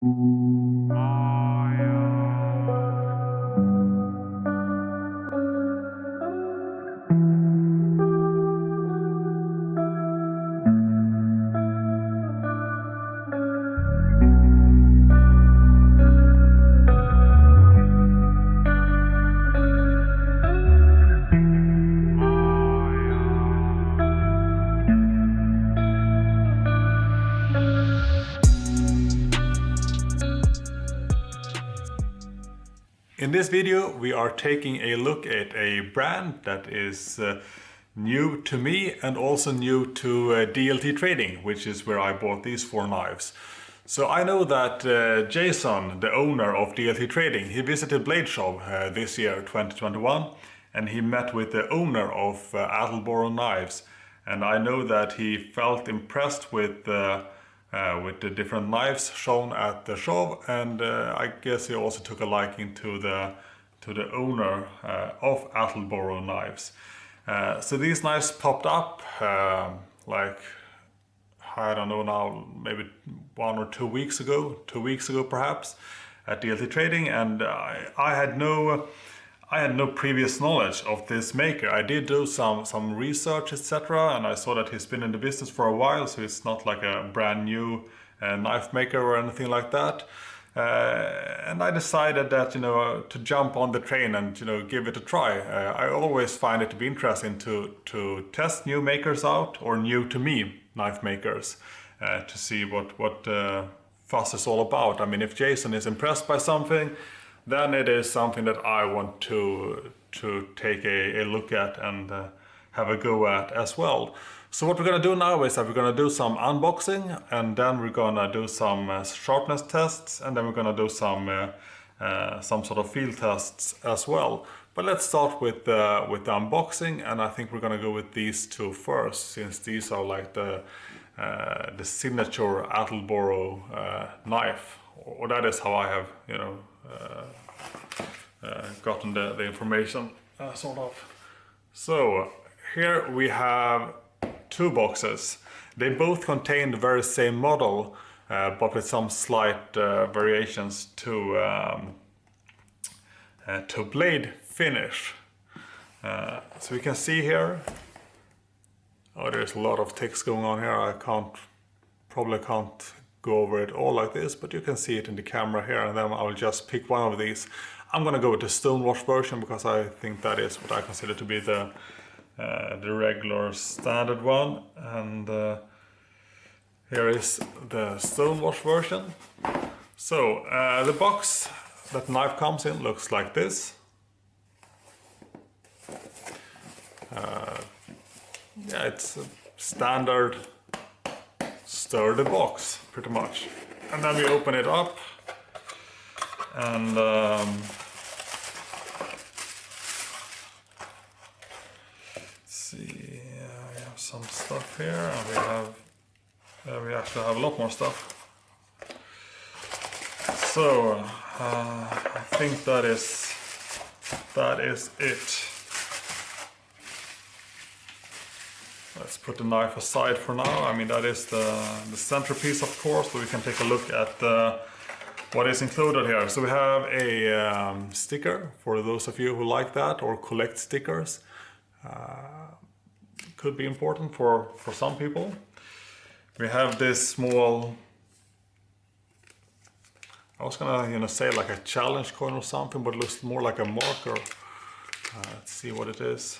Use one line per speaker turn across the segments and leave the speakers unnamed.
In this video we are taking a look at a brand that is new to me and also new to DLT trading, which is where I bought these 4 knives. So I know that Jason, the owner of DLT Trading, he visited Blade Show this year, 2021, and he met with the owner of Attleboro knives. And I know that he felt impressed with the different knives shown at the show, and I guess he also took a liking to the owner of Attleboro knives. So these knives popped up like, I don't know now, maybe 1 or 2 weeks ago, 2 weeks ago perhaps, at DLT Trading, and I had no previous knowledge of this maker. I did do some research, etc., and I saw that he's been in the business for a while, so it's not like a brand new knife maker or anything like that. And I decided that, to jump on the train and, give it a try. I always find it to be interesting to test new makers out, or new to me knife makers, to see what fuss is all about. I mean, if Jason is impressed by something, then it is something that I want to take a look at and have a go at as well. So what we're going to do now is that we're going to do some unboxing, and then we're going to do some sharpness tests, and then we're going to do some sort of field tests as well. But let's start with the unboxing, and I think we're going to go with these 2 first, since these are like the signature Attleboro knife, or that is how I have gotten the information, sort of. So here we have 2 boxes. They both contain the very same model, but with some slight variations to blade finish. So we can see here, there's a lot of text going on here. I probably can't go over it all like this, but you can see it in the camera here, and then I'll just pick one of these. I'm gonna go with the stonewash version because I think that is what I consider to be the regular standard one, and here is the stonewash version. So the box that knife comes in looks like this. Yeah, it's a standard sturdy box, pretty much. And then we open it up, and let's see, we have some stuff here, and we actually have a lot more stuff. So I think that is it. Let's put the knife aside for now. I mean, that is the centerpiece, of course, but we can take a look at what is included here. So we have a sticker for those of you who like that or collect stickers. Could be important for some people. We have this small, I was gonna say like a challenge coin or something, but it looks more like a marker. Let's see what it is.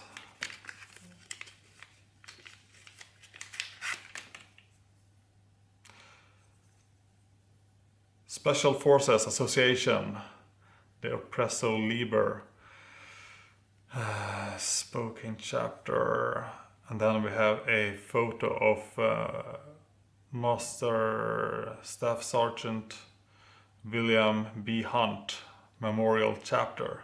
Special Forces Association, the Oppresso Liber, Spoken chapter, and then we have a photo of Master Staff Sergeant William B. Hunt Memorial Chapter.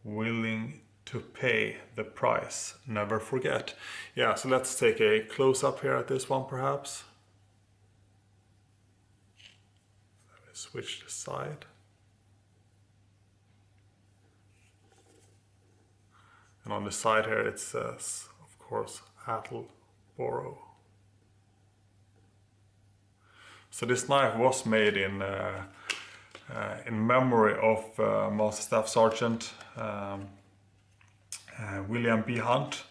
Willing to pay the price, never forget. Yeah, so let's take a close-up here at this one perhaps. Switch the side. And on the side here it says, of course, Attleboro. So this knife was made in memory of Master Staff Sergeant William B. Hunt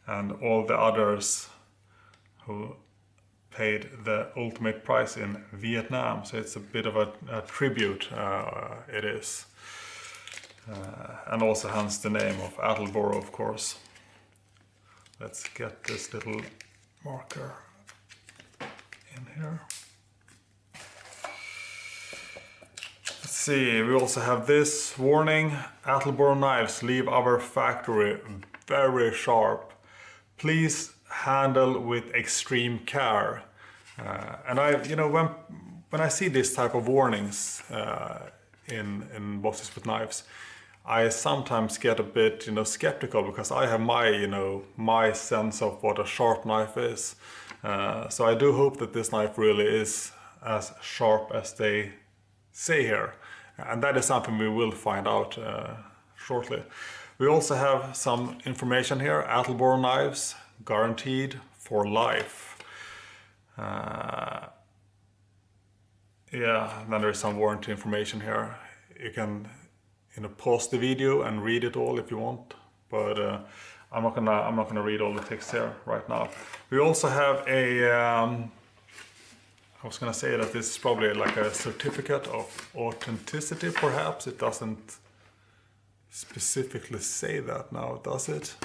and all the others who paid the ultimate price in Vietnam. So it's a bit of a tribute, it is. And also hence the name of Attleboro, of course. Let's get this little marker in here. Let's see, we also have this warning: Attleboro knives leave our factory very sharp. Please handle with extreme care. And when I see this type of warnings in boxes with knives, I sometimes get a bit, skeptical, because I have my sense of what a sharp knife is. So I do hope that this knife really is as sharp as they say here, and that is something we will find out shortly. We also have some information here: Attleboro knives guaranteed for life. Then there's some warranty information here. You can pause the video and read it all if you want, but I'm not gonna read all the text here right now. We also have I was gonna say that this is probably like a certificate of authenticity, perhaps. It doesn't specifically say that now, does it?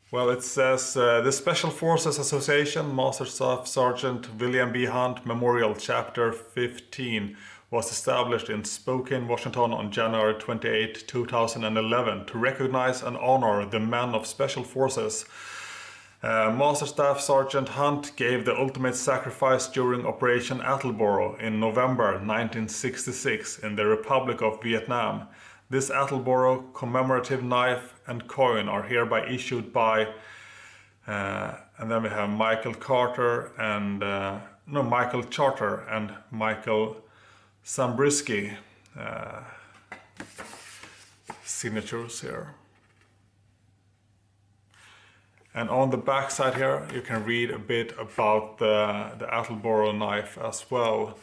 Well, it says the Special Forces Association Master Staff Sergeant William B. Hunt Memorial Chapter 15 was established in Spokane, Washington on January 28, 2011 to recognize and honor the men of Special Forces. Master Staff Sergeant Hunt gave the ultimate sacrifice during Operation Attleboro in November 1966 in the Republic of Vietnam. This Attleboro commemorative knife and coin are hereby issued by, and then we have Michael Charter and Michael Sambrisky signatures here. And on the back side here, you can read a bit about the Attleboro knife as well,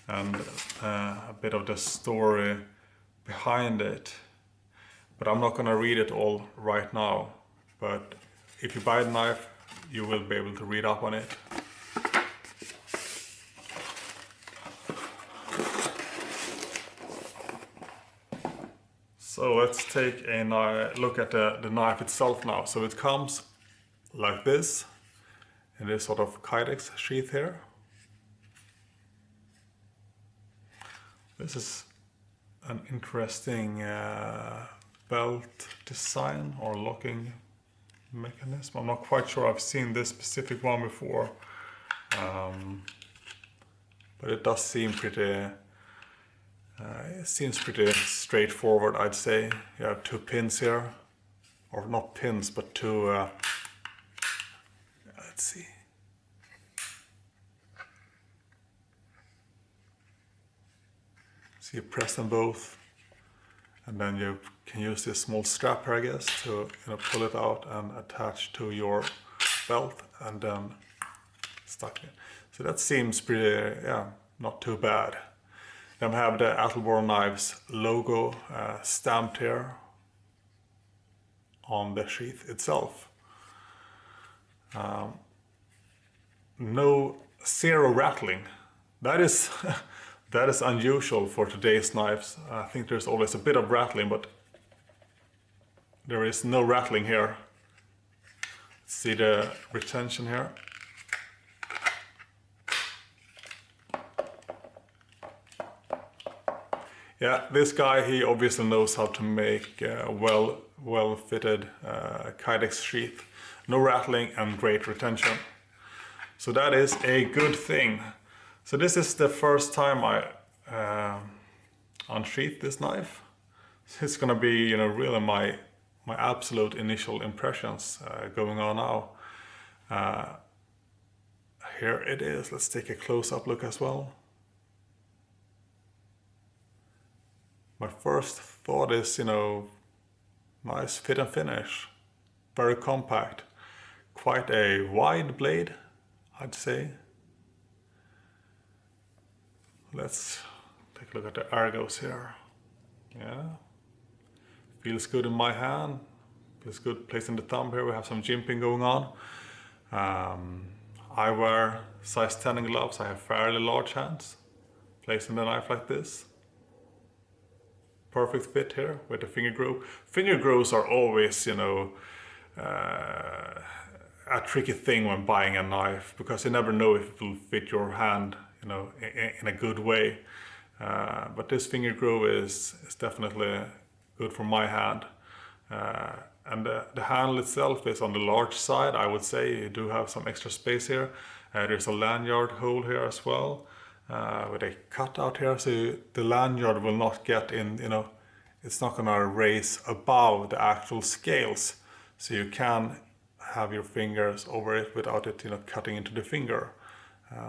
and a bit of the story behind it. But I'm not going to read it all right now. But if you buy the knife, you will be able to read up on it. So let's take a look at the knife itself now. So it comes like this, in this sort of kydex sheath here. This is an interesting belt design or locking mechanism. I'm not quite sure I've seen this specific one before, but it does seem pretty. It seems pretty straightforward, I'd say. You have two pins here, or not pins, but two. Let's see. So you press them both, and then you can use this small strap here, I guess, to pull it out and attach to your belt, and then stuck it. So that seems pretty, not too bad. Then we have the Attleboro Knives logo stamped here on the sheath itself. Zero rattling. That is that is unusual for today's knives. I think there's always a bit of rattling, but there is no rattling here. See the retention here. Yeah, this guy, he obviously knows how to make well-fitted kydex sheath. No rattling and great retention. So that is a good thing. So this is the first time I unsheath this knife. It's gonna be, really my absolute initial impressions going on now. Here it is. Let's take a close-up look as well. My first thought is, nice fit and finish, very compact. quite a wide blade, I'd say. Let's take a look at the ergos here. Yeah, feels good in my hand. Feels good placing the thumb here. We have some jimping going on. I wear size 10 gloves. I have fairly large hands. Placing the knife like this. Perfect fit here with the finger groove. Finger grooves are always, you know, a tricky thing when buying a knife, because you never know if it will fit your hand, you know, in a good way. But this finger groove is definitely good for my hand. And the handle itself is on the large side, I would say. You do have some extra space here. There's a lanyard hole here as well, with a cutout here, so the lanyard will not get in, you know, it's not gonna raise above the actual scales. So you can have your fingers over it without it, you know, cutting into the finger.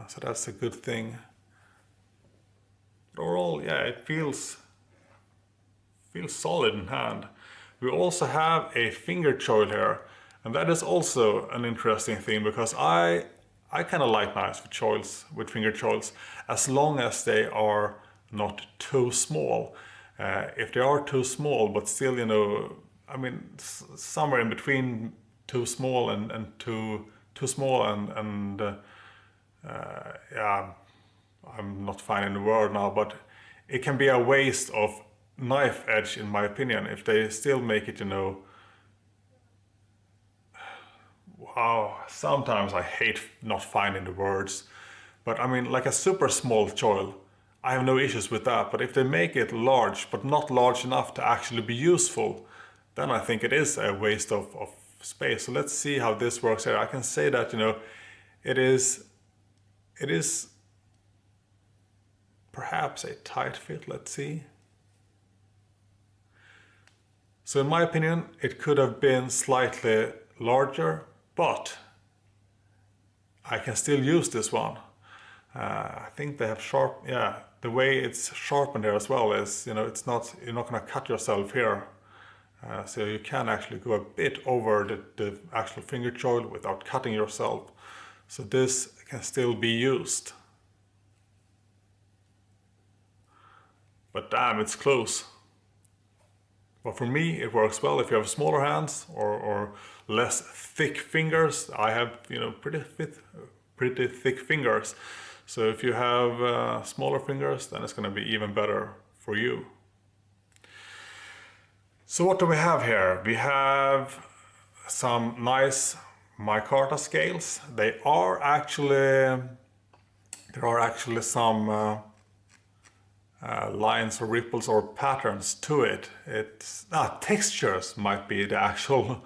So that's a good thing. Overall, yeah, it feels solid in hand. We also have a finger choil here, and that is also an interesting thing, because I kind of like knives with finger choils, as long as they are not too small. If they are too small, but still, you know, I mean, somewhere in between too small and too small and yeah, I'm not finding the word now, but it can be a waste of knife edge, in my opinion, if they still make it, you know. Wow, sometimes I hate not finding the words, but I mean, like a super small choil, I have no issues with that. But if they make it large, but not large enough to actually be useful, then I think it is a waste of space. So let's see how this works here. I can say that, you know, it is perhaps a tight fit. Let's see. So in my opinion, it could have been slightly larger, but I can still use this one. I think they have the way it's sharpened here as well is, you know, you're not gonna cut yourself here. So you can actually go a bit over the actual finger choil without cutting yourself. So this can still be used. But damn, it's close. But for me, it works well if you have smaller hands or less thick fingers. I have, you know, pretty thick fingers. So if you have smaller fingers, then it's going to be even better for you. So what do we have here? We have some nice micarta scales. There are actually some lines or ripples or patterns to it. It's textures might be the actual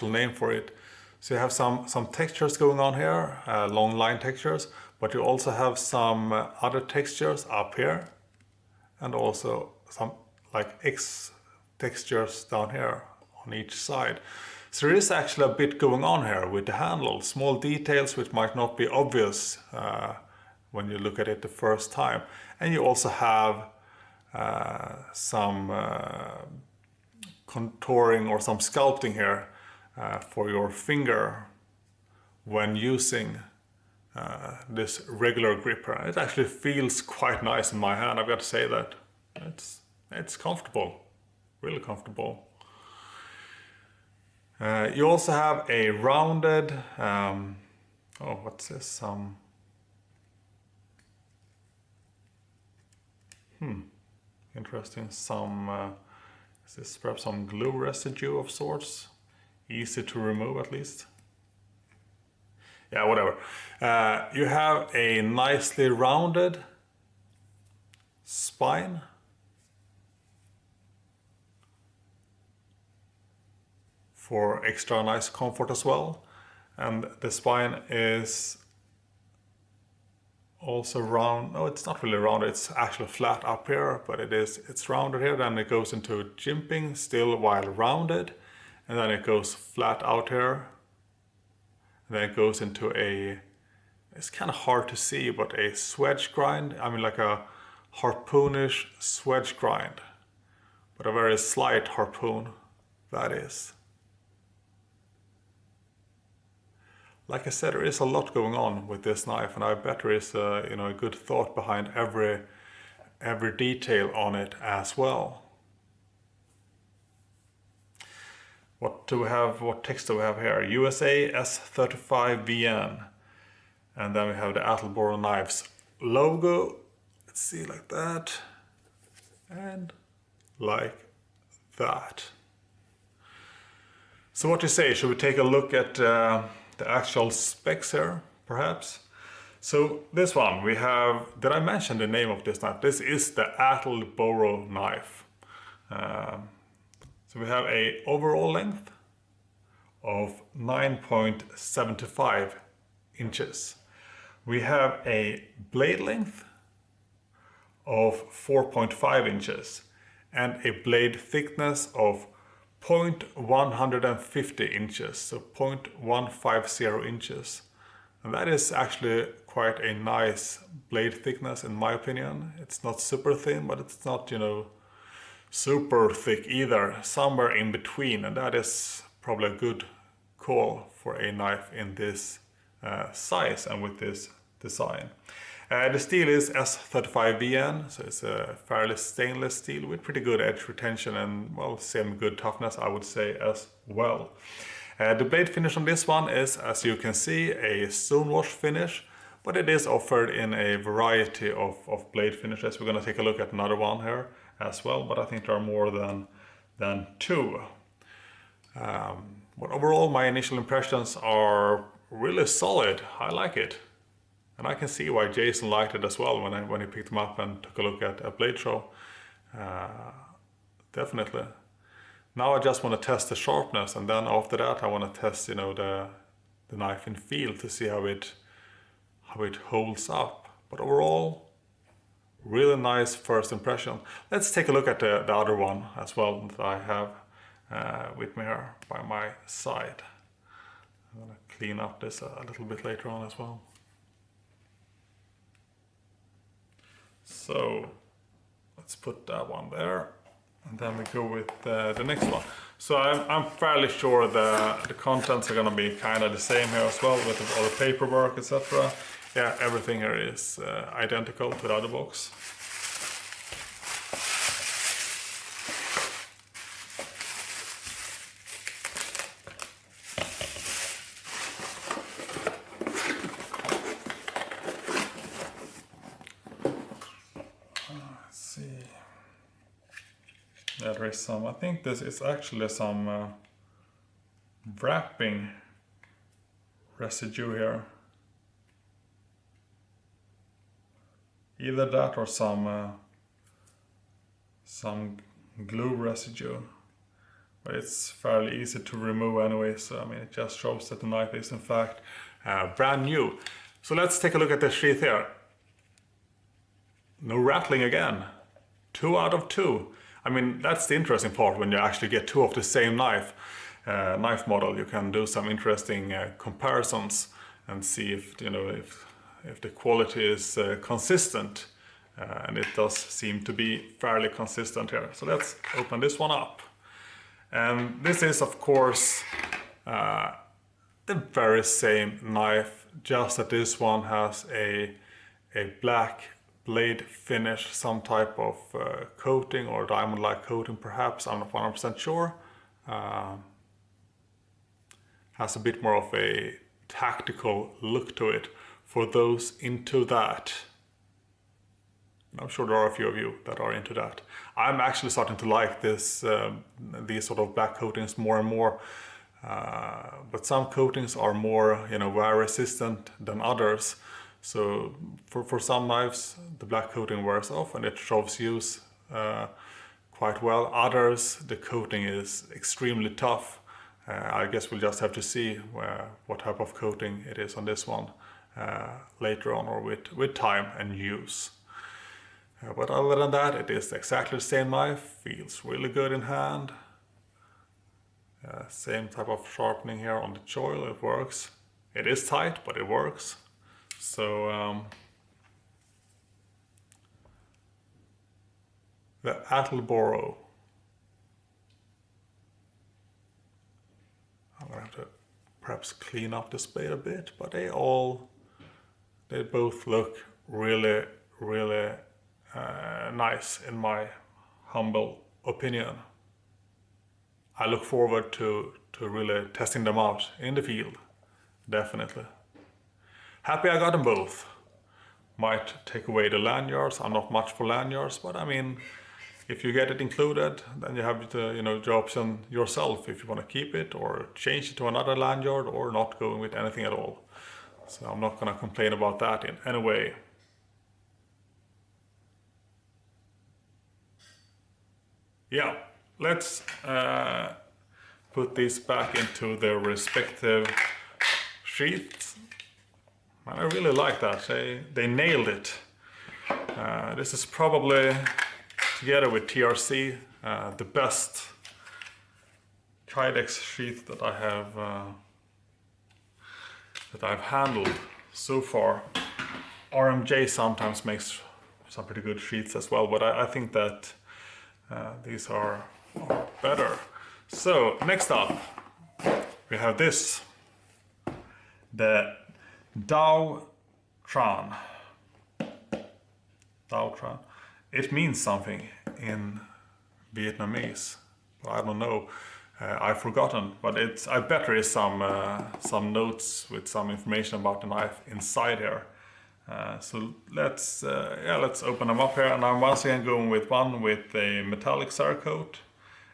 name for it. So you have some textures going on here, long line textures, but you also have some other textures up here, and also some like X textures down here on each side. So there is actually a bit going on here with the handle, small details which might not be obvious when you look at it the first time. And you also have some contouring or some sculpting here for your finger when using this regular gripper. It actually feels quite nice in my hand, I've got to say that. It's comfortable, really comfortable. You also have a rounded, what's this? Interesting. Is this perhaps some glue residue of sorts? Easy to remove at least. Yeah, whatever. You have a nicely rounded spine. For extra nice comfort as well. And the spine is also round. No, it's not really round, it's actually flat up here, but it's rounded here. Then it goes into jimping still while rounded, and then it goes flat out here, and then it goes into it's kind of hard to see, but a swedge grind. I mean, like a harpoonish swedge grind, but a very slight harpoon, that is. like I said, there is a lot going on with this knife, and I bet there is a good thought behind every detail on it as well. What do we have? What text do we have here? USA S35VN, and then we have the Attleboro Knives logo. Let's see, like that, and like that. So what do you say? Should we take a look at the actual specs here, perhaps? So this one we have, did I mention the name of this knife? This is the Attleboro knife. So we have a overall length of 9.75 inches. We have a blade length of 4.5 inches and a blade thickness of 0.150 inches, so 0.150 inches. And that is actually quite a nice blade thickness in my opinion. It's not super thin, but it's not, super thick either, somewhere in between, and that is probably a good call for a knife in this size and with this design. The steel is S35VN, so it's a fairly stainless steel with pretty good edge retention and, well, same good toughness, I would say, as well. The blade finish on this one is, as you can see, a stonewash finish, but it is offered in a variety of blade finishes. We're going to take a look at another one here as well, but I think there are more than two. But overall, my initial impressions are really solid. I like it. And I can see why Jason liked it as well when he picked them up and took a look at a blade show. Definitely. Now I just want to test the sharpness, and then after that I want to test, the knife in feel to see how it holds up. But overall, really nice first impression. Let's take a look at the other one as well that I have with me here by my side. I'm going to clean up this a little bit later on as well. So let's put that one there, and then we go with the next one. So I'm fairly sure the contents are going to be kind of the same here as well, with all the paperwork, etc. Yeah, everything here is identical to the other box. Yeah, there is some, I think this is actually some wrapping residue here. Either that or some glue residue. But it's fairly easy to remove anyway, so I mean it just shows that the knife is in fact brand new. So let's take a look at the sheath here. No rattling again. 2 out of 2. I mean, that's the interesting part when you actually get two of the same knife model. You can do some interesting comparisons and see if the quality is consistent, and it does seem to be fairly consistent here. So let's open this one up, and this is of course the very same knife, just that this one has a black blade finish, some type of coating or diamond-like coating perhaps, I'm not 100% sure. Has a bit more of a tactical look to it for those into that. I'm sure there are a few of you that are into that. I'm actually starting to like this, these sort of black coatings more and more. But some coatings are more, wear resistant than others. So for some knives, the black coating wears off and it shows use quite well. Others, the coating is extremely tough. I guess we'll just have to see what type of coating it is on this one later on, or with time and use. But other than that, it is exactly the same knife, feels really good in hand. Same type of sharpening here on the choil, it works. It is tight, but it works. So the Attleboro. I'm gonna have to perhaps clean up this blade a bit, but they both look really, really nice in my humble opinion. I look forward to really testing them out in the field, definitely. Happy I got them both. Might take away the lanyards. I'm not much for lanyards, but I mean, if you get it included, then you have the option yourself if you want to keep it or change it to another lanyard or not going with anything at all. So I'm not going to complain about that in any way. Yeah, let's put these back into their respective sheaths. I really like that. They nailed it. This is probably, together with TRC, the best Kydex sheath that I've handled so far. RMJ sometimes makes some pretty good sheaths as well, but I think that these are better. So next up, we have this, the Tranh. It means something in Vietnamese, but I don't know. I've forgotten, but I bet there is some notes with some information about the knife inside here. So let's open them up here, and I'm once again going with one with a metallic Cerakote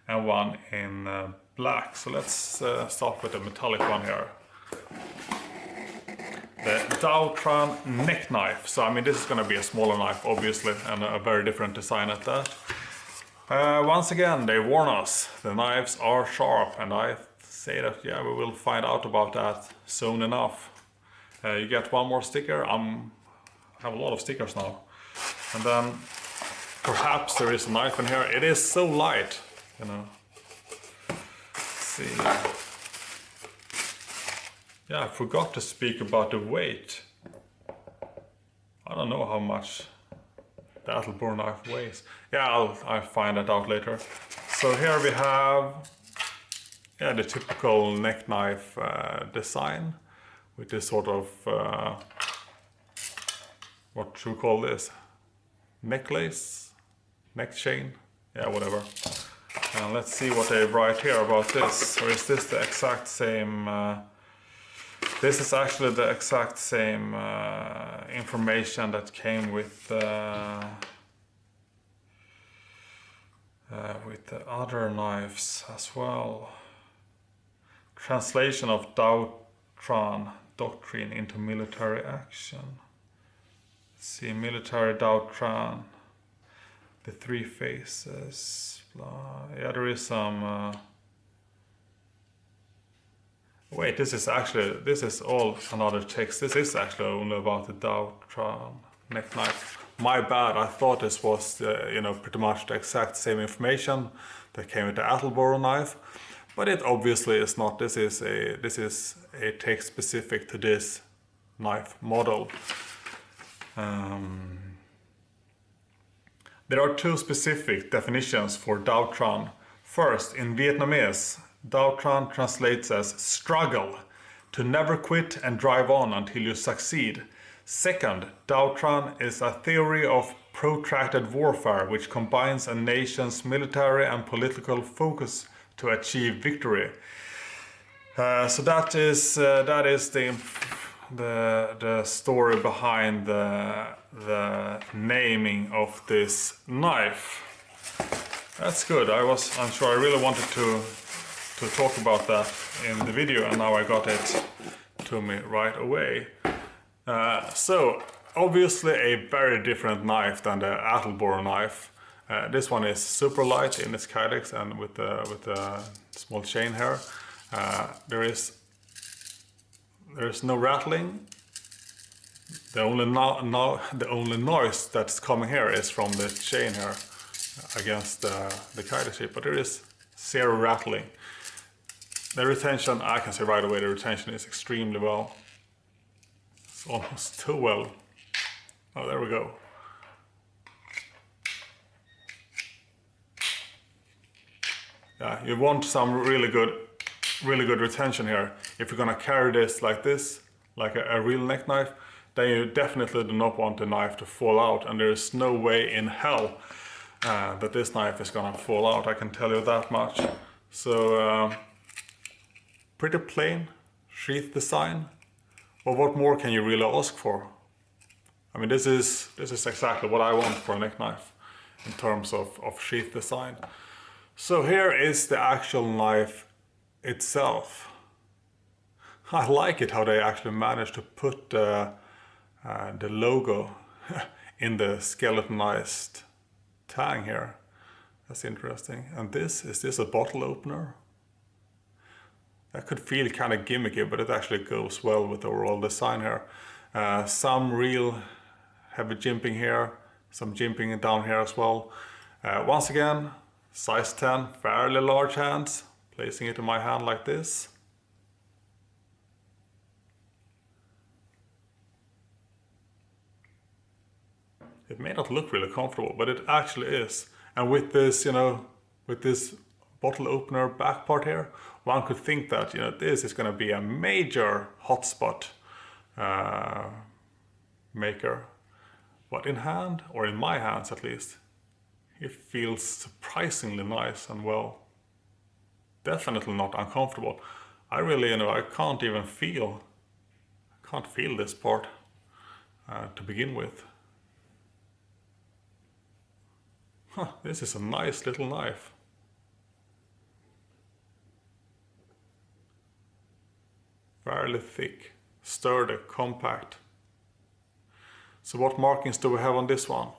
and one in black. So let's start with the metallic one here. The Tranh neck knife. So I mean, this is going to be a smaller knife, obviously, and a very different design at that. Once again, they warn us, the knives are sharp, and I say that, yeah, we will find out about that soon enough. You get one more sticker. I have a lot of stickers now. And then perhaps there is a knife in here. It is so light, Let's see. Yeah, I forgot to speak about the weight. I don't know how much the Attleboro knife weighs. Yeah, I'll find that out later. So here we have the typical neck knife design with this sort of, what should we call this? Necklace? Neck chain? Yeah, whatever. And let's see what they write here about this. Or is this the exact same? This is actually the exact same information that came with the other knives as well. Translation of Tranh doctrine into military action. Let's see, military Tranh, the three phases. Blah. Yeah, there is some. Wait, this is all another text. This is actually only about the Tranh neck knife. My bad. I thought this was pretty much the exact same information that came with the Attleboro knife, but it obviously is not. This is a text specific to this knife model. There are two specific definitions for Tranh. First, in Vietnamese, Tranh translates as struggle, to never quit and drive on until you succeed. Second, Tranh is a theory of protracted warfare which combines a nation's military and political focus to achieve victory. So that is the story behind the naming of this knife. That's good. I'm sure I really wanted to talk about that in the video, and now I got it to me right away. So obviously a very different knife than the Attleboro knife. This one is super light in its kydex and with the small chain here. There is no rattling. The only noise that's coming here is from the chain here against the kydex shape, but there is zero rattling. The retention, I can say right away, the retention is extremely well. It's almost too well. Oh, there we go. Yeah, you want some really good really good retention here. If you're gonna carry this, like a real neck knife, then you definitely do not want the knife to fall out, and there is no way in hell that this knife is gonna fall out, I can tell you that much. So pretty plain sheath design. Well, what more can you really ask for? I mean, this is exactly what I want for a neck knife in terms of sheath design. So here is the actual knife itself. I like it how they actually managed to put the logo in the skeletonized tang here. That's interesting. And is this a bottle opener? That could feel kind of gimmicky, but it actually goes well with the overall design here. Some real heavy jimping here, some jimping down here as well. Once again, size 10, fairly large hands. Placing it in my hand like this. It may not look really comfortable, but it actually is. And with this, with this bottle opener back part here, one could think that, this is going to be a major hotspot maker. But in hand, or in my hands at least, it feels surprisingly nice and well. Definitely not uncomfortable. I really, I can't feel this part to begin with. This is a nice little knife. Fairly thick, sturdy, compact. So what markings do we have on this one?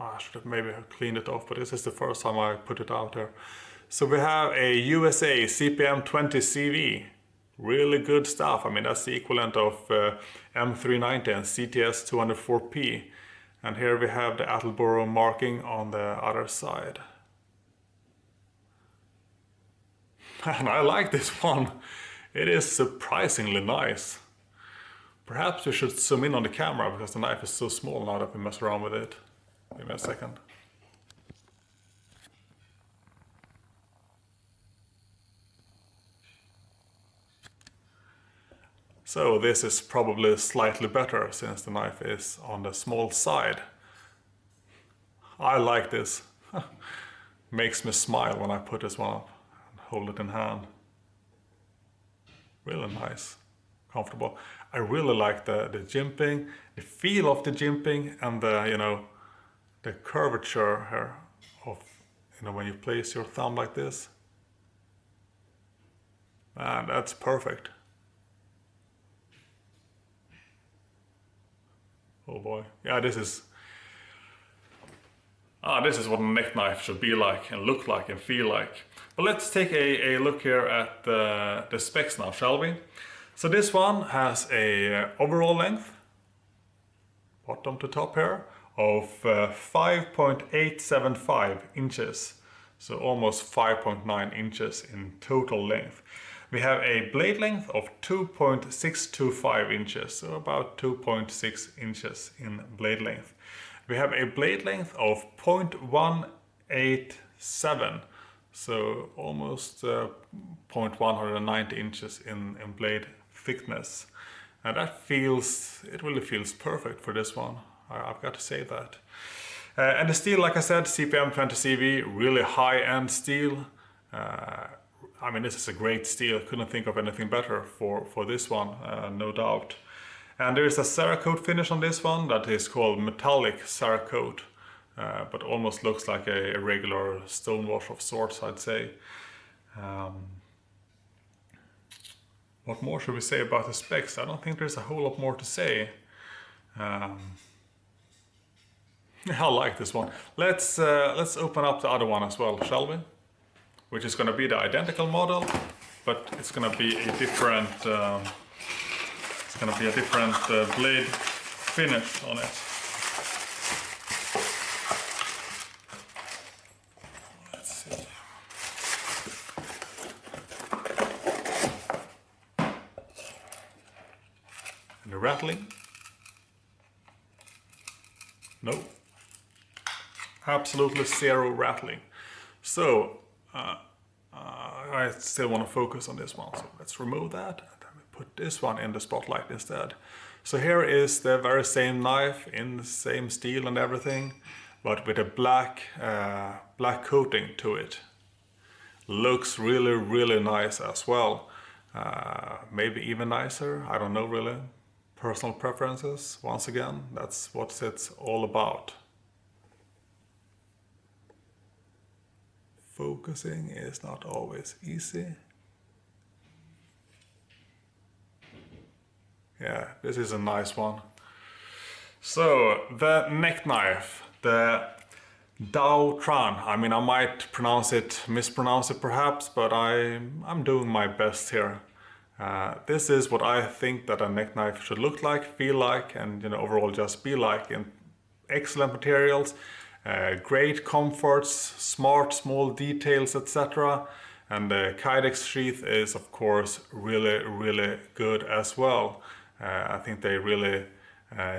I should have maybe cleaned it off, but this is the first time I put it out there. So we have a USA CPM 20 CV. Really good stuff. I mean, that's the equivalent of M390 and CTS 204P. And here we have the Attleboro marking on the other side. And I like this one. It is surprisingly nice. Perhaps we should zoom in on the camera because the knife is so small now that we mess around with it. Give me a second. So this is probably slightly better since the knife is on the small side. I like this. Makes me smile when I put this one up and hold it in hand. Really nice, comfortable. I really like the jimping, the feel of the jimping, and the curvature here of when you place your thumb like this. Man, that's perfect. Oh boy, yeah, this is what a neck knife should be like and look like and feel like. But let's take a look here at the specs now, shall we? So this one has a overall length, bottom to top here, of 5.875 inches. So almost 5.9 inches in total length. We have a blade length of 2.625 inches, so about 2.6 inches in blade length. We have a blade length of 0.187, so almost 0.190 inches in blade thickness. And it really feels perfect for this one. I've got to say that. And the steel, like I said, CPM 20 CV, really high-end steel. I mean, this is a great steel. Couldn't think of anything better for this one, no doubt. And there is a Cerakote finish on this one that is called metallic Cerakote, but almost looks like a regular stonewash of sorts, I'd say. What more should we say about the specs? I don't think there's a whole lot more to say. I like this one. Let's open up the other one as well, shall we? Which is going to be the identical model, but it's going to be a different. It's going to be a different blade finish on it. Let's see. And the rattling? No. Absolutely zero rattling. So I still want to focus on this one, so let's remove that and then we put this one in the spotlight instead. So here is the very same knife in the same steel and everything, but with a black coating to it. Looks really nice as well. Maybe even nicer, I don't know really. Personal preferences, once again, that's what it's all about. Focusing is not always easy. Yeah, this is a nice one. So the neck knife, the Tranh. I mean, I might mispronounce it perhaps, but I'm doing my best here. This is what I think that a neck knife should look like, feel like, and overall just be like. In excellent materials, great comforts, smart small details, etc. And the Kydex sheath is of course really good as well. I think they really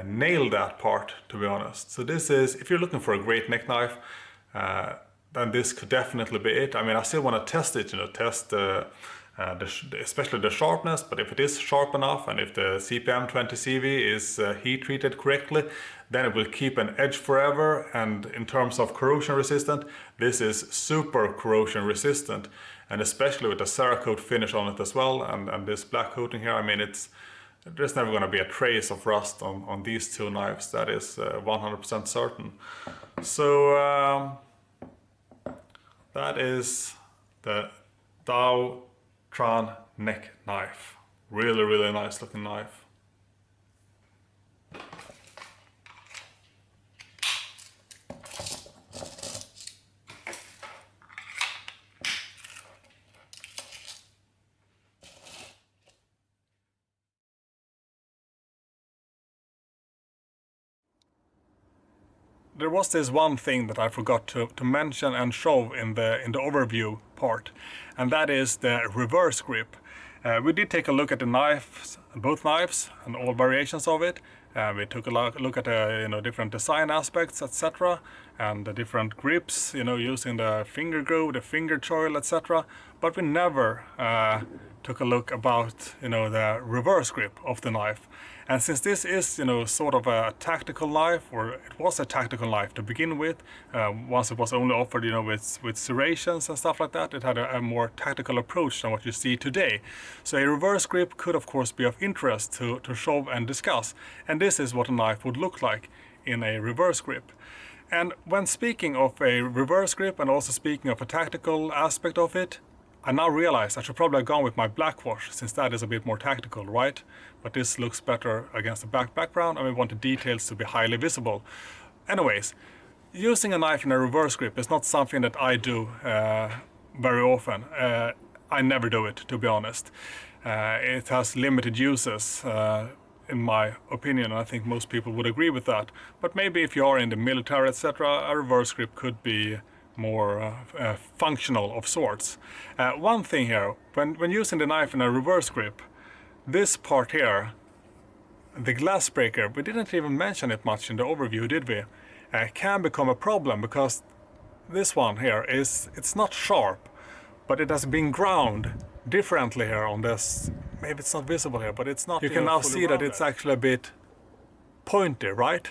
nailed that part, to be honest. So this is, if you're looking for a great neck knife, then this could definitely be it. I mean, I still want to test it, test especially the sharpness, but if it is sharp enough and if the CPM 20CV is heat treated correctly, then it will keep an edge forever. And in terms of corrosion resistant, this is super corrosion resistant, and especially with the Cerakote finish on it as well, and this black coating here, I mean, there's never going to be a trace of rust on these two knives. That is 100% certain. So that is the Tranh neck knife. Really nice looking knife. There was this one thing that I forgot to mention and show in the overview part, and that is the reverse grip. We did take a look at the knives, both knives, and all variations of it. We took a look at the different design aspects, etc., and the different grips, using the finger groove, the finger choil, etc. But we never took a look about the reverse grip of the knife. And since this is sort of a tactical knife, or it was a tactical knife to begin with, once it was only offered with serrations and stuff like that, it had a more tactical approach than what you see today. So a reverse grip could of course be of interest to show and discuss, and this is what a knife would look like in a reverse grip. And when speaking of a reverse grip and also speaking of a tactical aspect of it, I now realize I should probably have gone with my black wash, since that is a bit more tactical, right? But this looks better against the black background, and we want the details to be highly visible. Anyways, using a knife in a reverse grip is not something that I do very often. I never do it, to be honest. It has limited uses, in my opinion, and I think most people would agree with that. But maybe if you are in the military, etc., a reverse grip could be more functional of sorts. One thing here, when using the knife in a reverse grip, this part here, the glass breaker, we didn't even mention it much in the overview, did we? Can become a problem, because this one here it's not sharp, but it has been ground differently here on this. Maybe it's not visible here, but it's not. You can now see that it's actually a bit pointy, right?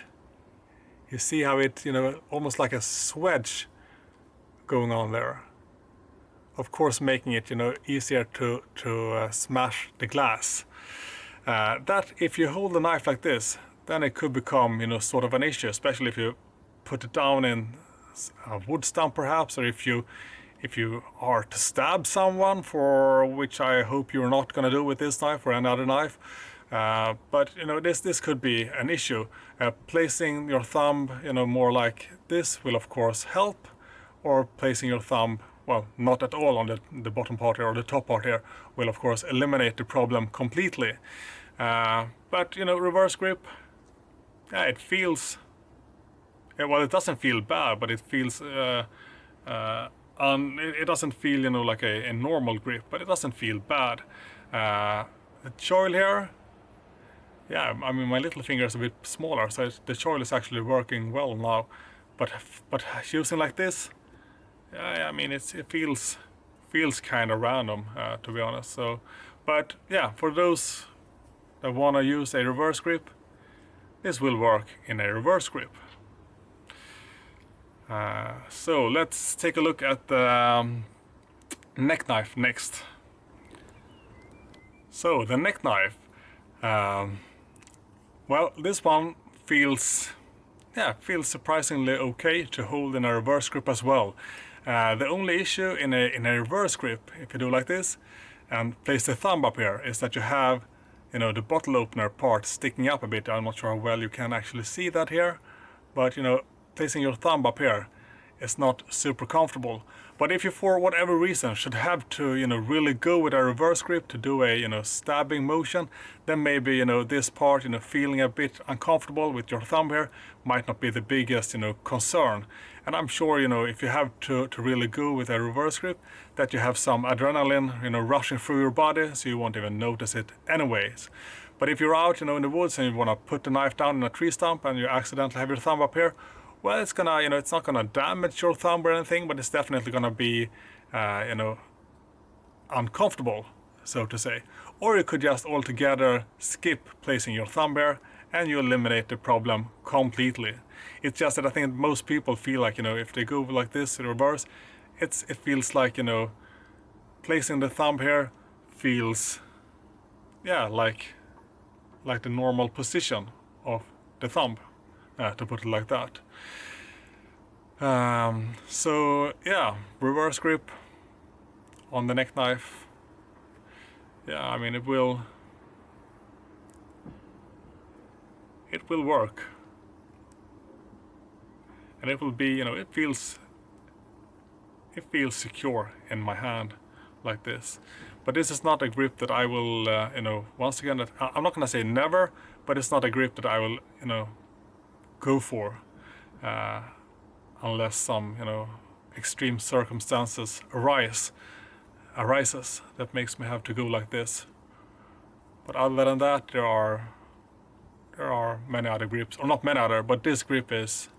You see how it, almost like a swedge going on there. Of course, making it, easier to smash the glass. That if you hold the knife like this, then it could become, sort of an issue, especially if you put it down in a wood stump perhaps, or if you are to stab someone, for which I hope you're not going to do with this knife or any other knife. But this could be an issue. Placing your thumb, more like this will of course help, or placing your thumb, well, not at all on the bottom part here or the top part here, will of course eliminate the problem completely. But reverse grip, yeah, it feels, well, it doesn't feel bad, but it feels it doesn't feel like a normal grip, but it doesn't feel bad. The choil here, yeah, I mean, my little finger is a bit smaller, so the choil is actually working well now. But using like this, yeah, I mean, it feels feels kind of random, to be honest. So, but yeah, for those that want to use a reverse grip, this will work in a reverse grip. So let's take a look at the neck knife next. So the neck knife, well, this one feels surprisingly okay to hold in a reverse grip as well. The only issue in a reverse grip, if you do like this and place the thumb up here, is that you have, the bottle opener part sticking up a bit. I'm not sure how well you can actually see that here, but placing your thumb up here is not super comfortable. But if you, for whatever reason, should have to really go with a reverse grip to do a stabbing motion, then maybe this part feeling a bit uncomfortable with your thumb here might not be the biggest concern. And I'm sure if you have to really go with a reverse grip, that you have some adrenaline rushing through your body, so you won't even notice it anyways. But if you're out in the woods and you want to put the knife down in a tree stump and you accidentally have your thumb up here, well, it's gonna, it's not gonna damage your thumb or anything, but it's definitely gonna be, uncomfortable, so to say. Or you could just altogether skip placing your thumb here, and you eliminate the problem completely. It's just that I think most people feel like, if they go like this in reverse, it feels like, placing the thumb here feels, yeah, like the normal position of the thumb, to put it like that. So yeah, reverse grip on the neck knife. Yeah, I mean it will work, and it will be, it feels secure in my hand like this. But this is not a grip that I will, once again, I'm not gonna say never, but it's not a grip that I will, go for, unless some, extreme circumstances arises that makes me have to go like this. But other than that, there are many other grips, or not many other, but this grip is,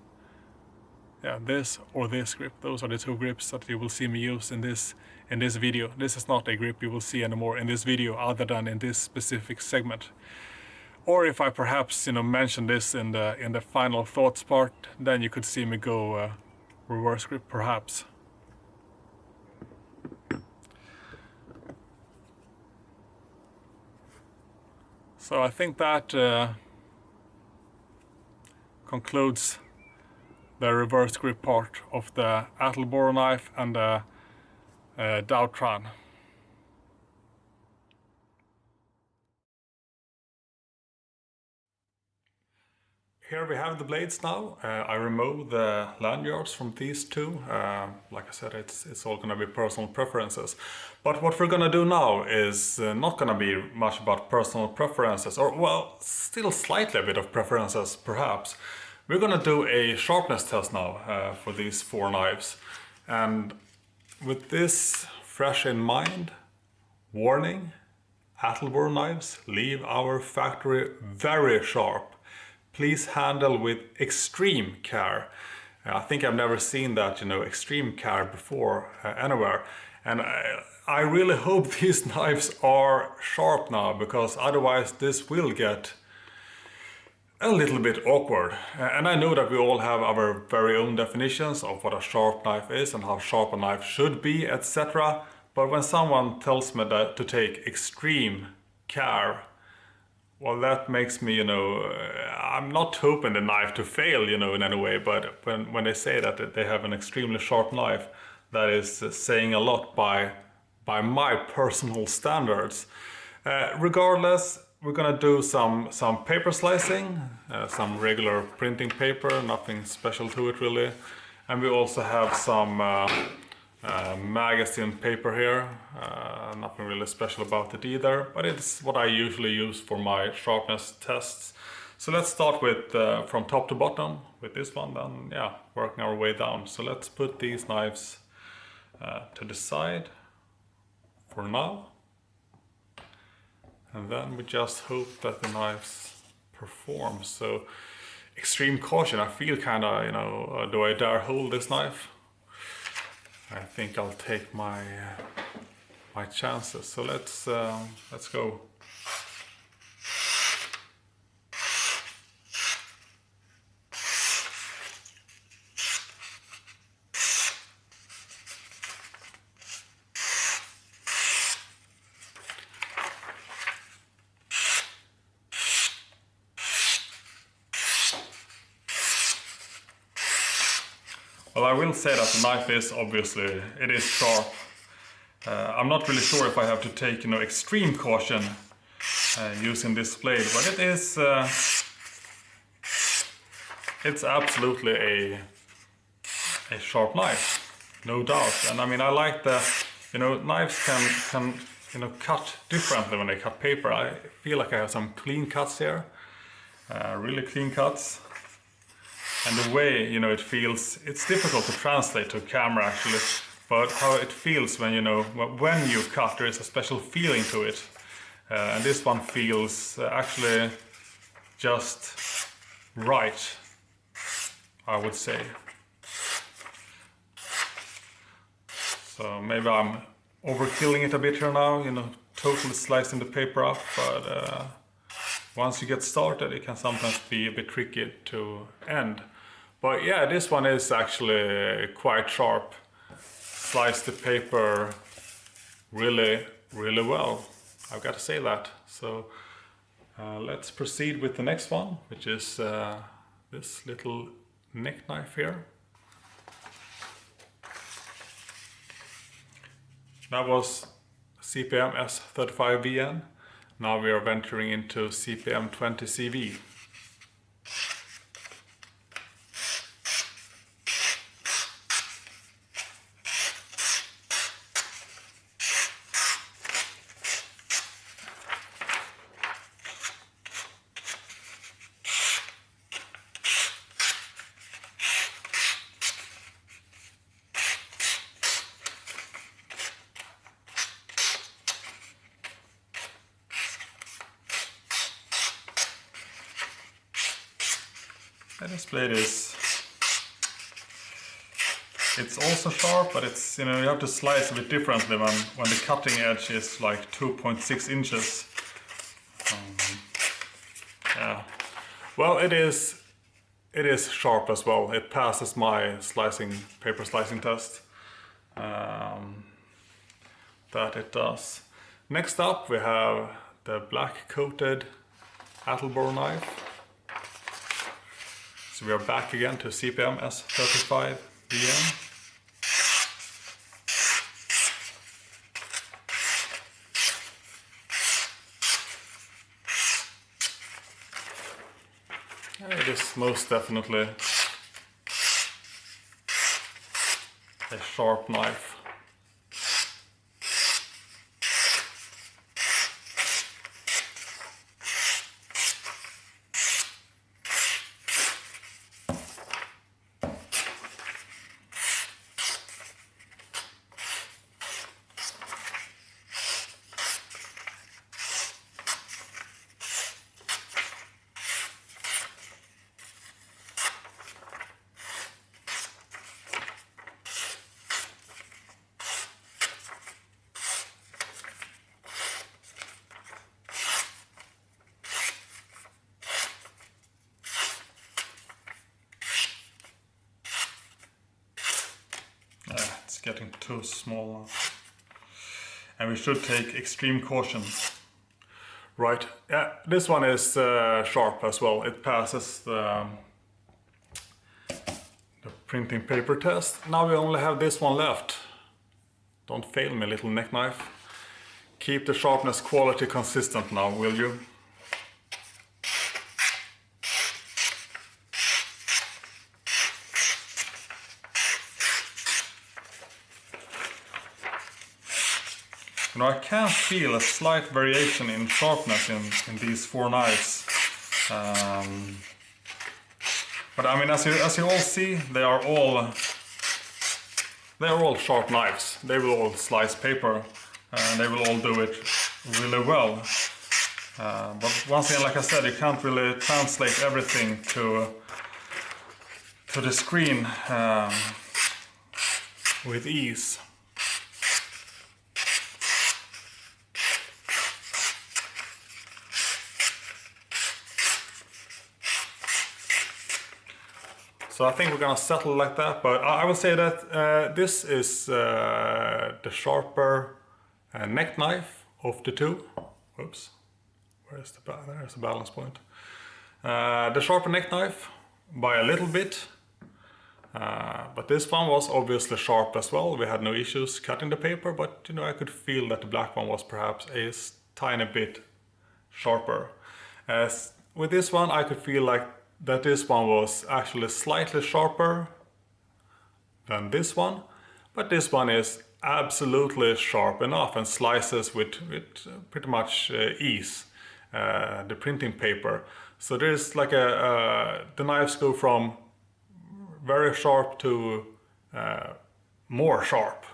yeah, this or this grip. Those are the two grips that you will see me use in this video. This is not a grip you will see anymore in this video, other than in this specific segment. Or if I perhaps mention this in the final thoughts part, then you could see me go reverse grip perhaps. So I think that concludes the reverse grip part of the Attleboro knife and the Tranh. Here we have the blades now. I removed the lanyards from these two. Like I said, it's all gonna be personal preferences. But what we're gonna do now is not gonna be much about personal preferences, or well, still slightly a bit of preferences perhaps. We're gonna do a sharpness test now for these 4 knives. And with this fresh in mind, warning, Attleboro knives leave our factory very sharp. Please handle with extreme care. I think I've never seen that, extreme care before anywhere. And I really hope these knives are sharp now, because otherwise this will get a little bit awkward. And I know that we all have our very own definitions of what a sharp knife is and how sharp a knife should be, etc. But when someone tells me that to take extreme care, well, that makes me, I'm not hoping the knife to fail, in any way, but when they say that they have an extremely sharp knife, that is saying a lot by my personal standards. Regardless, we're gonna do some paper slicing, some regular printing paper, nothing special to it really. And we also have some magazine paper here, nothing really special about it either, but it's what I usually use for my sharpness tests. So let's start with from top to bottom with this one, then yeah, working our way down. So let's put these knives to the side for now, and then we just hope that the knives perform. So extreme caution. I feel kind of, do I dare hold this knife? I think I'll take my my chances. So let's go. Well, I will say that the knife is obviously, it is sharp. I'm not really sure if I have to take, extreme caution using this blade, but it is, it's absolutely a sharp knife, no doubt. And I mean, I like the, knives can cut differently when they cut paper. I feel like I have some clean cuts here, really clean cuts. And the way, it feels, it's difficult to translate to camera actually, but how it feels when, when you cut, there is a special feeling to it. And this one feels actually just right, I would say. So maybe I'm overkilling it a bit here now, totally slicing the paper up, but once you get started, it can sometimes be a bit tricky to end. But yeah, this one is actually quite sharp. Slice the paper really, really well. I've got to say that. So let's proceed with the next one, which is this little neck knife here. That was CPM S35VN. Now we are venturing into CPM 20CV. And this blade is, it's also sharp, but it's, you have to slice a bit differently when the cutting edge is like 2.6 inches. Yeah. Well, it is sharp as well. It passes my paper slicing test. That it does. Next up we have the black coated Attleboro knife. So we are back again to CPM S35VN. It is most definitely a sharp knife. It's getting too small now. And we should take extreme caution. Right, yeah, this one is sharp as well. It passes the printing paper test. Now we only have this one left. Don't fail me, little neck knife. Keep the sharpness quality consistent now, will you? I can feel a slight variation in sharpness in these four knives. But I mean, as you all see, they are all sharp knives. They will all slice paper, and they will all do it really well. But once again, like I said, you can't really translate everything to the screen with ease. So I think we're gonna settle like that, but I would say that this is the sharper neck knife of the two. Whoops, there's the balance point. The sharper neck knife by a little bit, but this one was obviously sharp as well. We had no issues cutting the paper, but you know, I could feel that the black one was perhaps a tiny bit sharper. With this one I could feel like that this one was actually slightly sharper than this one, but this one is absolutely sharp enough and slices with pretty much ease the printing paper. So there's like the knives go from very sharp to more sharp.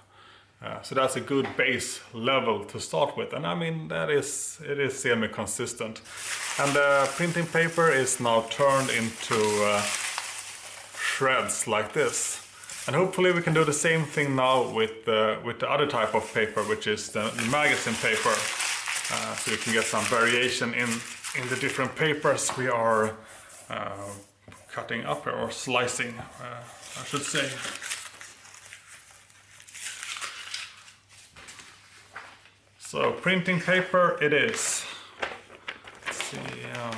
So that's a good base level to start with, and I mean it is semi-consistent. And the printing paper is now turned into shreds like this. And hopefully we can do the same thing now with the other type of paper, which is the magazine paper. So you can get some variation in the different papers we are cutting up or slicing, I should say. So printing paper it is. Let's see, yeah,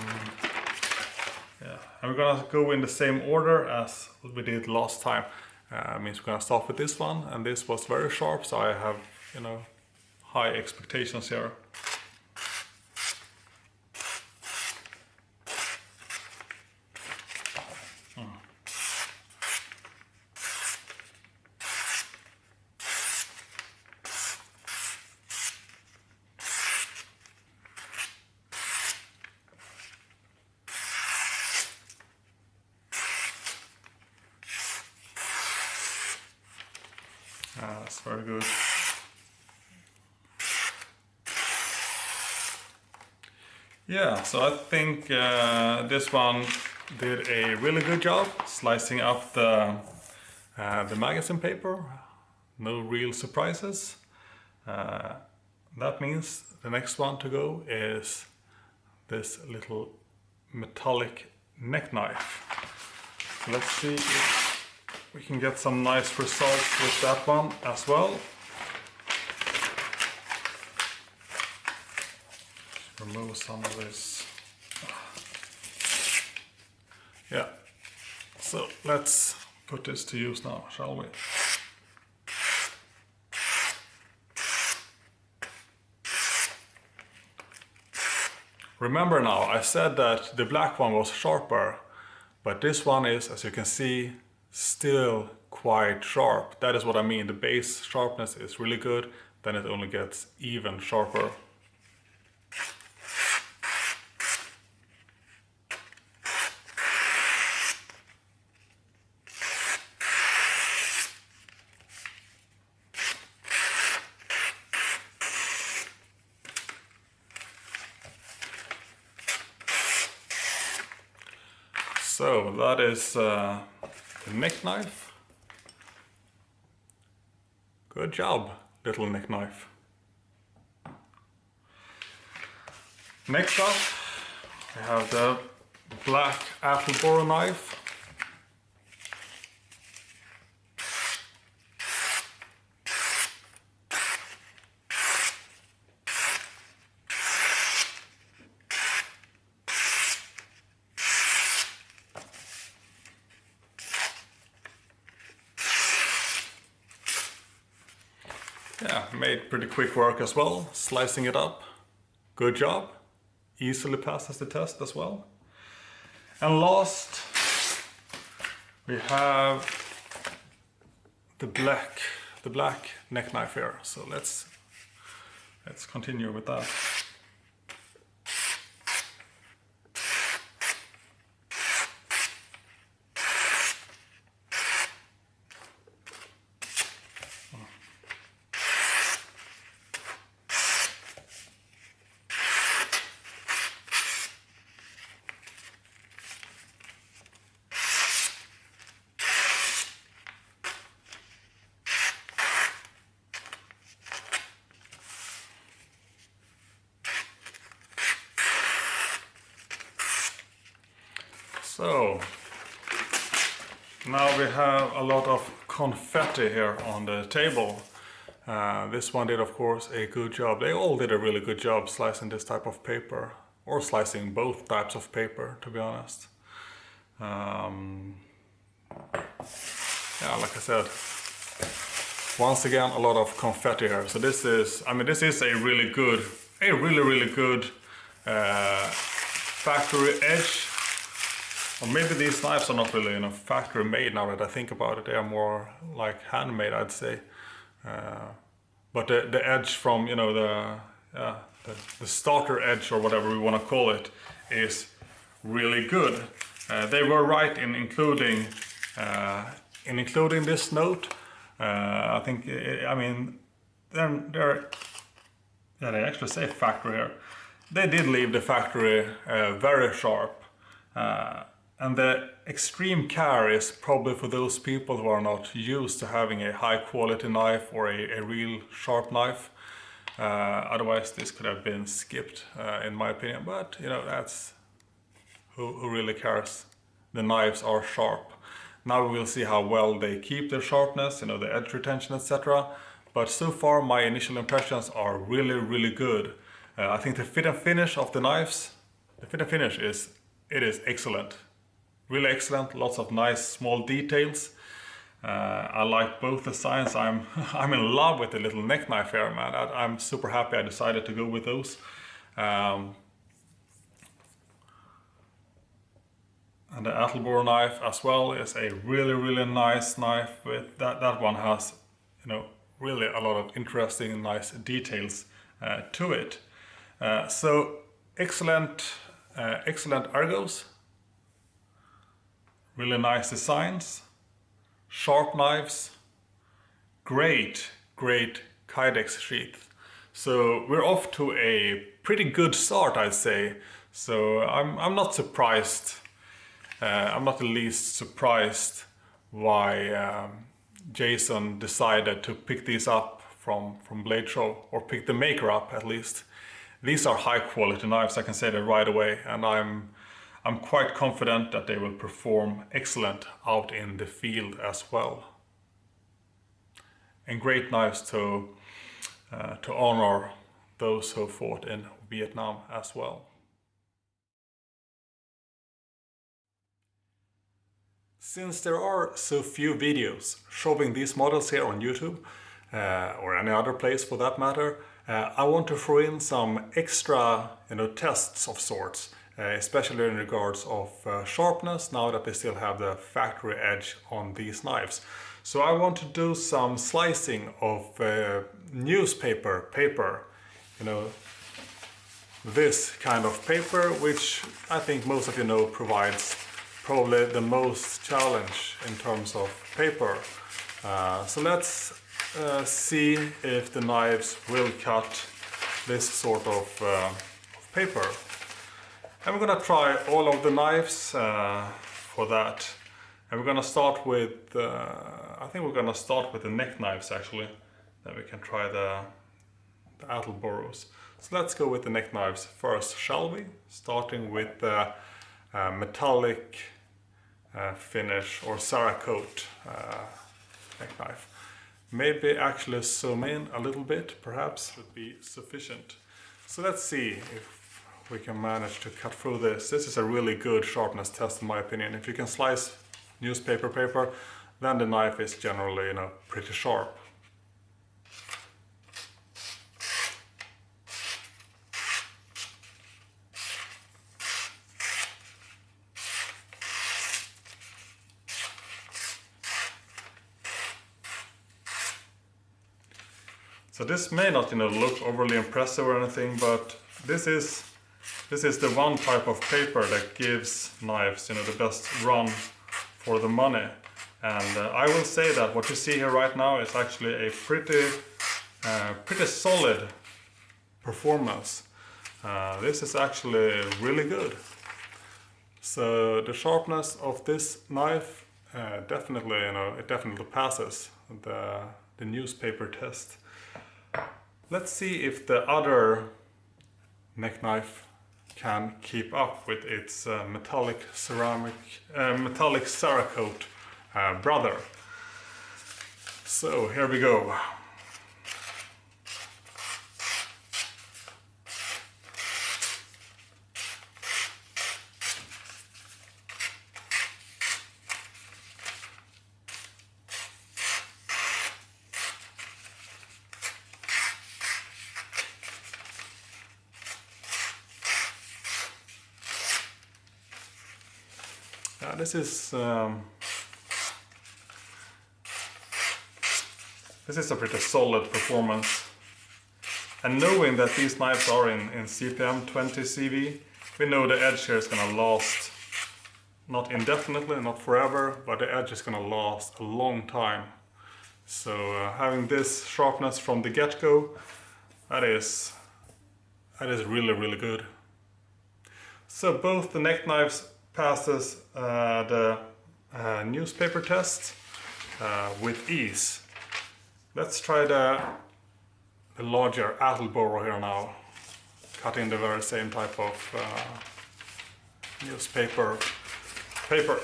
and we're gonna go in the same order as we did last time. Means we're gonna start with this one, and this was very sharp, so I have, you know, high expectations here. That's very good. Yeah, so I think this one did a really good job slicing up the magazine paper. No real surprises. That means the next one to go is this little metallic neck knife. So let's see if we can get some nice results with that one as well. Remove some of this. Yeah, so let's put this to use now, shall we? Remember now, I said that the black one was sharper, but this one is, as you can see, still quite sharp. That is what I mean. The base sharpness is really good, then it only gets even sharper. So that is the neck knife. Good job, little neck knife. Next up, we have the black Attleboro knife. Yeah, made pretty quick work as well, slicing it up. Good job. Easily passes the test as well. And last, we have the black neck knife here. So let's continue with that. So Now we have a lot of confetti here on the table. This one did, of course, a good job. They all did a really good job slicing this type of paper, or slicing both types of paper, to be honest. Yeah, like I said, once again, a lot of confetti here. So this is, I mean, this is a really good, really good factory edge. Or maybe these knives are not really, you know, factory made now that I think about it. They are more like handmade, I'd say. But the edge from, you know, the starter edge or whatever we want to call it is really good. They were right in including this note. I think, I mean, they actually say factory here. They did leave the factory very sharp. And the extreme care is probably for those people who are not used to having a high quality knife or a real sharp knife. Otherwise this could have been skipped, in my opinion, but you know, that's who really cares. The knives are sharp. Now we will see how well they keep their sharpness, you know, the edge retention, etc. But so far my initial impressions are really good. I think the fit and finish of the knives, is excellent. Really excellent, lots of nice small details. I like both designs. I'm in love with the little neck knife here, man. I'm super happy I decided to go with those. And the Attleboro knife as well is a really nice knife. With that one has, you know, really a lot of interesting, nice details to it. So excellent ergos. Really nice designs, sharp knives, great Kydex sheath. So we're off to a pretty good start, I'd say. So I'm not surprised. I'm not the least surprised why Jason decided to pick these up from Blade Show, or pick the maker up at least. These are high quality knives, I can say that right away, and I'm quite confident that they will perform excellent out in the field as well. And great knives to honor those who fought in Vietnam as well. Since there are so few videos showing these models here on YouTube, or any other place for that matter, I want to throw in some extra, you know, tests of sorts. Especially in regards of sharpness, now that they still have the factory edge on these knives. So I want to do some slicing of newspaper paper, you know, this kind of paper, which I think most of you know provides probably the most challenge in terms of paper. So let's see if the knives will cut this sort of paper. And we're gonna try all of the knives for that. And we're gonna start with, I think we're gonna start with the neck knives actually. Then we can try the Attleboros. So let's go with the neck knives first, shall we? Starting with the metallic finish or Cerakote neck knife. Maybe actually zoom in a little bit, perhaps, would be sufficient. So let's see if we can manage to cut through this. This is a really good sharpness test in my opinion. If you can slice newspaper paper, then the knife is generally, you know, pretty sharp. So this may not, you know, look overly impressive or anything, but this is the one type of paper that gives knives, you know, the best run for the money. And I will say that what you see here right now is actually a pretty solid performance. This is actually really good. So the sharpness of this knife definitely, you know, it definitely passes the newspaper test. Let's see if the other neck knife can keep up with its metallic Cerakote brother. So here we go. This is a pretty solid performance. And knowing that these knives are in CPM 20 CV, we know the edge here is gonna last, not indefinitely, not forever, but the edge is gonna last a long time. So having this sharpness from the get-go, that is really, really good. So both the neck knives passes the newspaper test with ease. Let's try the larger Attleboro here now, cutting the very same type of newspaper paper.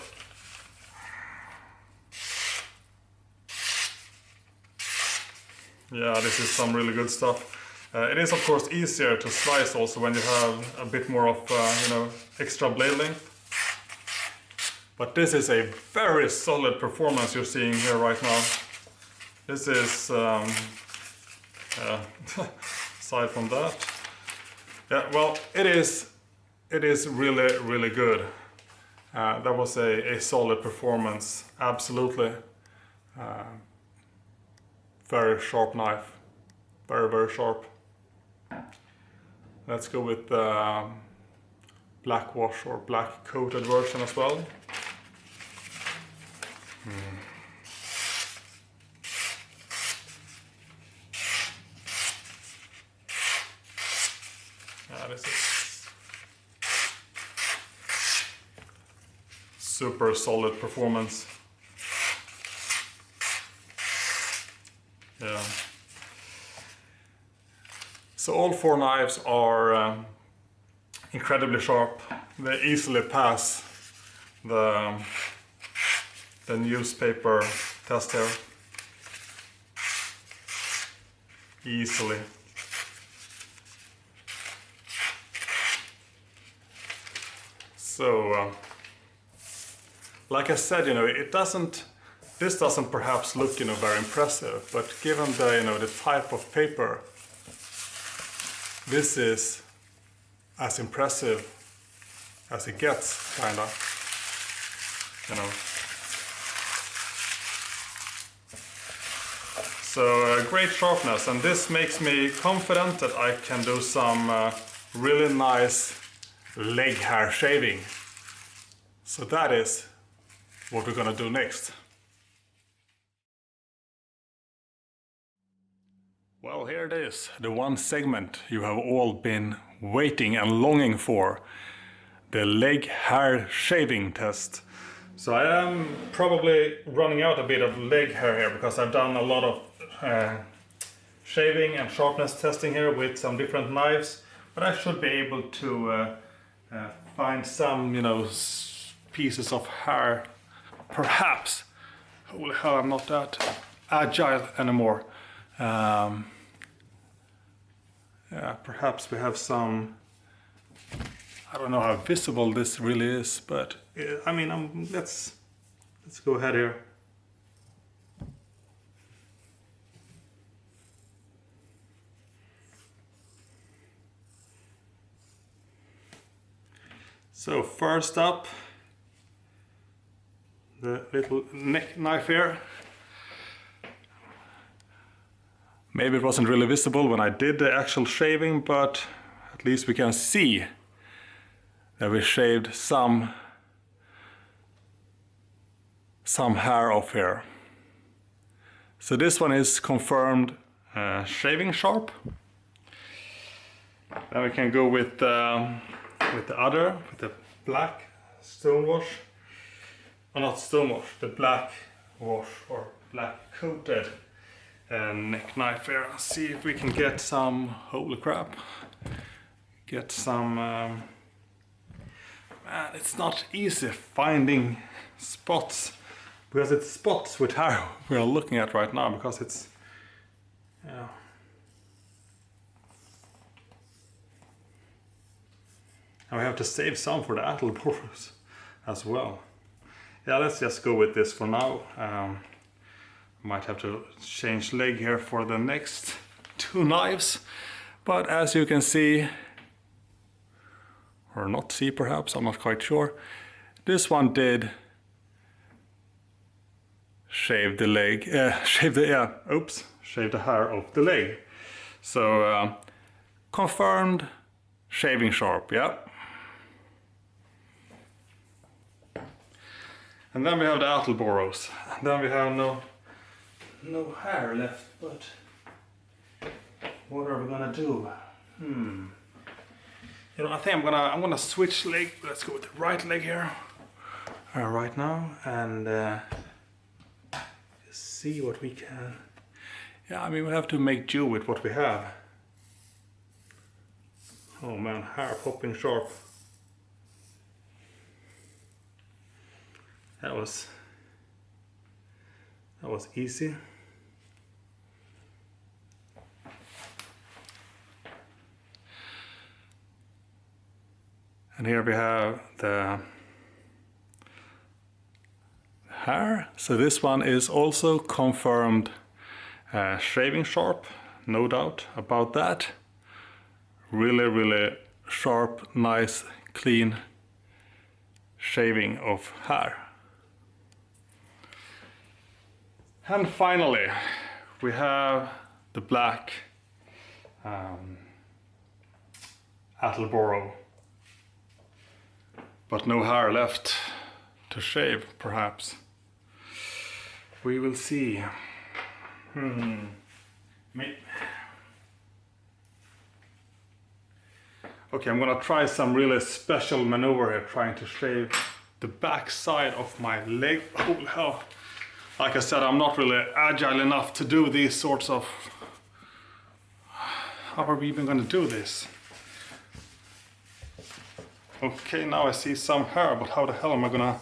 Yeah, this is some really good stuff. It is of course easier to slice also when you have a bit more of extra blade length. But this is a very solid performance you're seeing here right now. This is, aside from that, yeah, well, it is really, really good. That was a solid performance, absolutely. Very sharp knife, very, very sharp. Let's go with the black wash or black coated version as well. This is super solid performance. Yeah. So all four knives are incredibly sharp. They easily pass the newspaper test here. Easily. So, like I said, this doesn't perhaps look, very impressive, but given the type of paper, this is as impressive as it gets, kinda, So great sharpness, and this makes me confident that I can do some really nice leg hair shaving. So that is what we're gonna do next. Well, here it is, the one segment you have all been waiting and longing for, the leg hair shaving test. So I am probably running out a bit of leg hair here because I've done a lot of shaving and sharpness testing here with some different knives, but I should be able to find some, pieces of hair, perhaps. Holy hell, I'm not that agile anymore. Yeah, perhaps we have some. I don't know how visible this really is, but I mean, let's go ahead here. So first up, the little neck knife here. Maybe it wasn't really visible when I did the actual shaving, but at least we can see that we shaved some hair off here. So this one is confirmed shaving sharp. Then we can go with the black stonewash. Or not stonewash, the black wash or black coated neck knife here. See if we can get some, holy crap, get some, man, it's not easy finding spots because it's spots with hair we are looking at right now, because it's, yeah. And we have to save some for the Attleboros as well. Yeah, let's just go with this for now. Might have to change leg here for the next 2 knives. But as you can see, or not see perhaps, I'm not quite sure, this one did shave the leg, shave the hair off the leg. So confirmed shaving sharp, yeah. And then we have the Attleboros. Then we have no hair left, but what are we gonna do? You know, I think I'm gonna switch leg. Let's go with the right leg here right now, and see what we can. Yeah, I mean, we have to make do with what we have. Oh man, hair popping sharp. That was easy. And here we have the hair. So this one is also confirmed shaving sharp, no doubt about that. Really sharp, nice, clean shaving of hair. And finally, we have the black Attleboro, but no hair left to shave, perhaps. We will see. Okay, I'm gonna try some really special maneuver here, trying to shave the back side of my leg. Holy hell. Like I said, I'm not really agile enough to do these sorts of... How are we even gonna do this? Okay, now I see some hair, but how the hell am I gonna...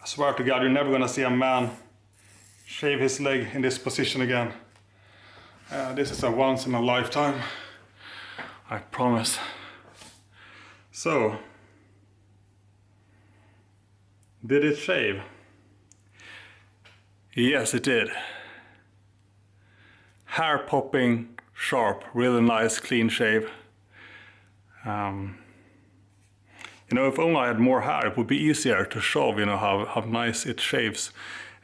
I swear to God, you're never gonna see a man shave his leg in this position again. This is a once in a lifetime, I promise. So, did it shave? Yes, it did. Hair popping, sharp, really nice, clean shave. You know, if only I had more hair, it would be easier to show, you know, how nice it shaves.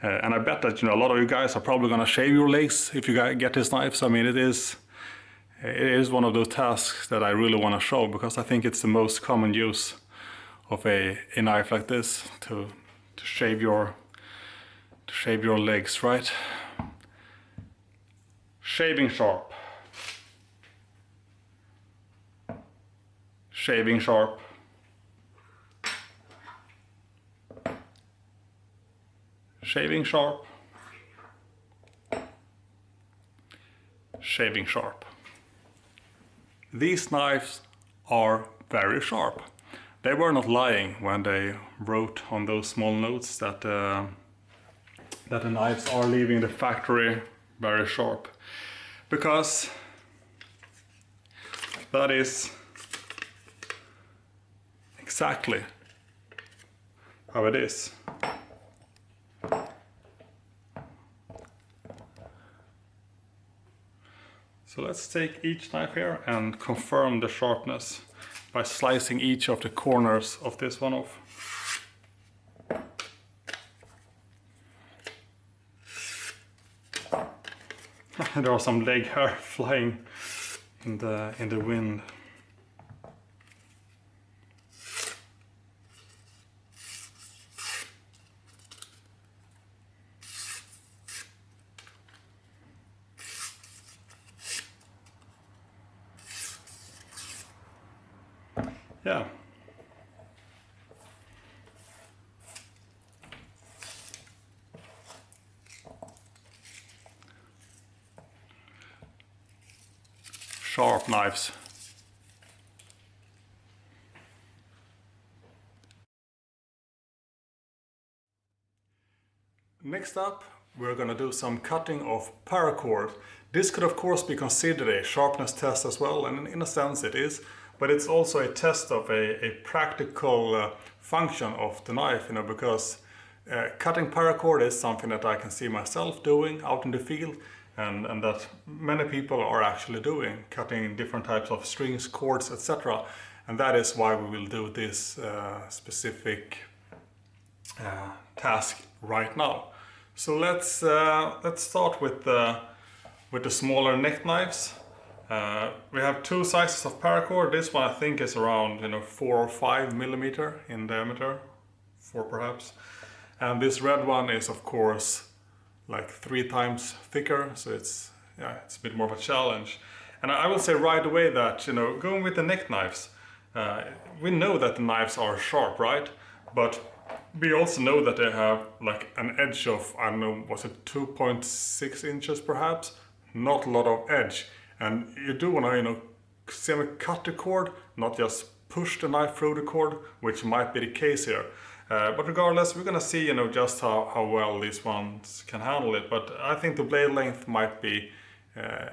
And I bet that, you know, a lot of you guys are probably gonna shave your legs if you get this knife. So I mean, it is one of those tasks that I really want to show, because I think it's the most common use of a knife like this to shave your legs, right? Shaving sharp. Shaving sharp. Shaving sharp. Shaving sharp. These knives are very sharp. They were not lying when they wrote on those small notes that the knives are leaving the factory very sharp, because that is exactly how it is. So let's take each knife here and confirm the sharpness by slicing each of the corners of this one off. There are some leg hair flying in the wind. Yeah. Sharp knives. Next up, we're going to do some cutting of paracord. This could of course be considered a sharpness test as well, and in a sense it is, but it's also a test of a practical function of the knife, because cutting paracord is something that I can see myself doing out in the field, and that many people are actually doing, cutting different types of strings, cords, etc. And that is why we will do this specific task right now. So let's start with the smaller neck knives. We have two sizes of paracord. This one I think is around 4 or 5 millimeter in diameter, 4 perhaps. And this red one is of course like 3 times thicker, so it's a bit more of a challenge. And I will say right away that going with the neck knives, we know that the knives are sharp, right? But we also know that they have like an edge of, I don't know, was it 2.6 inches perhaps? Not a lot of edge. And you do want to, semi-cut the cord, not just push the knife through the cord, which might be the case here. But regardless, we're gonna see, just how well these ones can handle it. But I think the blade length might be a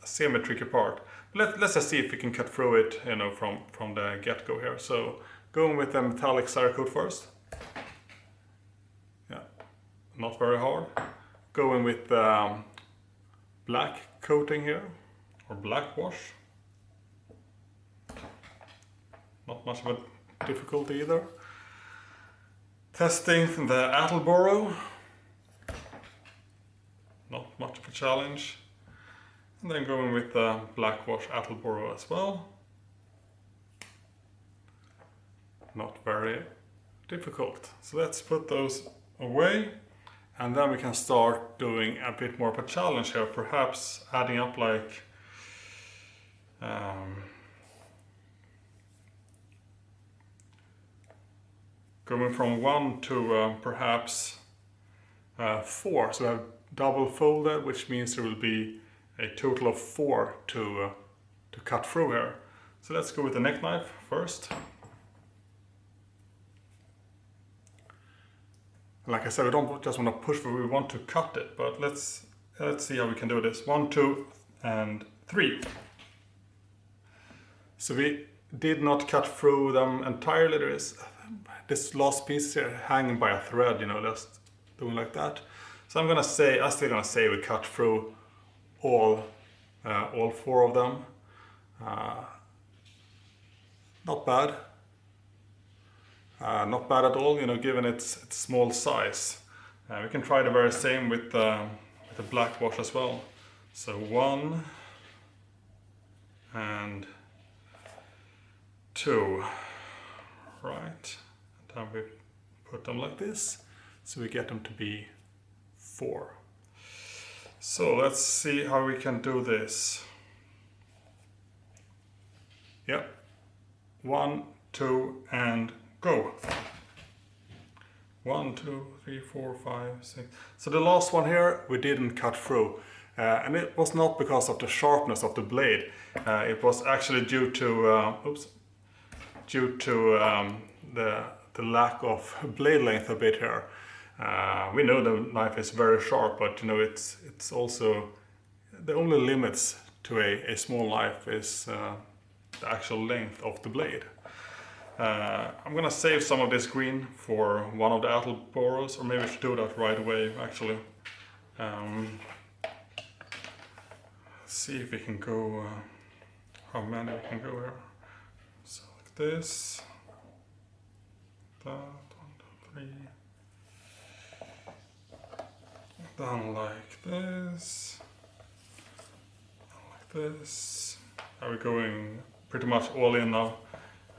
semi-tricky part. Let's just see if we can cut through it, from the get-go here. So going with the metallic Cerakote first. Yeah, not very hard. Going with black coating here, or black wash. Not much of a difficulty either. Testing the Attleboro. Not much of a challenge. And then going with the black wash Attleboro as well. Not very difficult. So let's put those away, and then we can start doing a bit more of a challenge here, perhaps adding up like going from 1 to perhaps 4. So we have double folded, which means there will be a total of 4 to cut through here. So let's go with the neck knife first. Like I said, we don't just want to push, but we want to cut it. But let's see how we can do this. 1, 2, and 3. So we did not cut through them entirely. There is this last piece here hanging by a thread, just doing like that. So I'm still gonna say we cut through all 4 of them. Not bad. Not bad at all, given its small size. We can try the very same with the black wash as well. So 1 and 2, right? And then we put them like this, so we get them to be 4. So let's see how we can do this. Yep. 1, 2, and go. 1, 2, 3, 4, 5, 6. So the last one here we didn't cut through, and it was not because of the sharpness of the blade. It was actually due to the lack of blade length a bit here. We know the knife is very sharp, but it's also the only limits to a small knife is the actual length of the blade. I'm gonna save some of this green for one of the Attleboros, or maybe I should do that right away actually. See if we can go, how many we can go here. So like this, that, 1, 2, 3. Then like this, like this. Are we going pretty much all in now?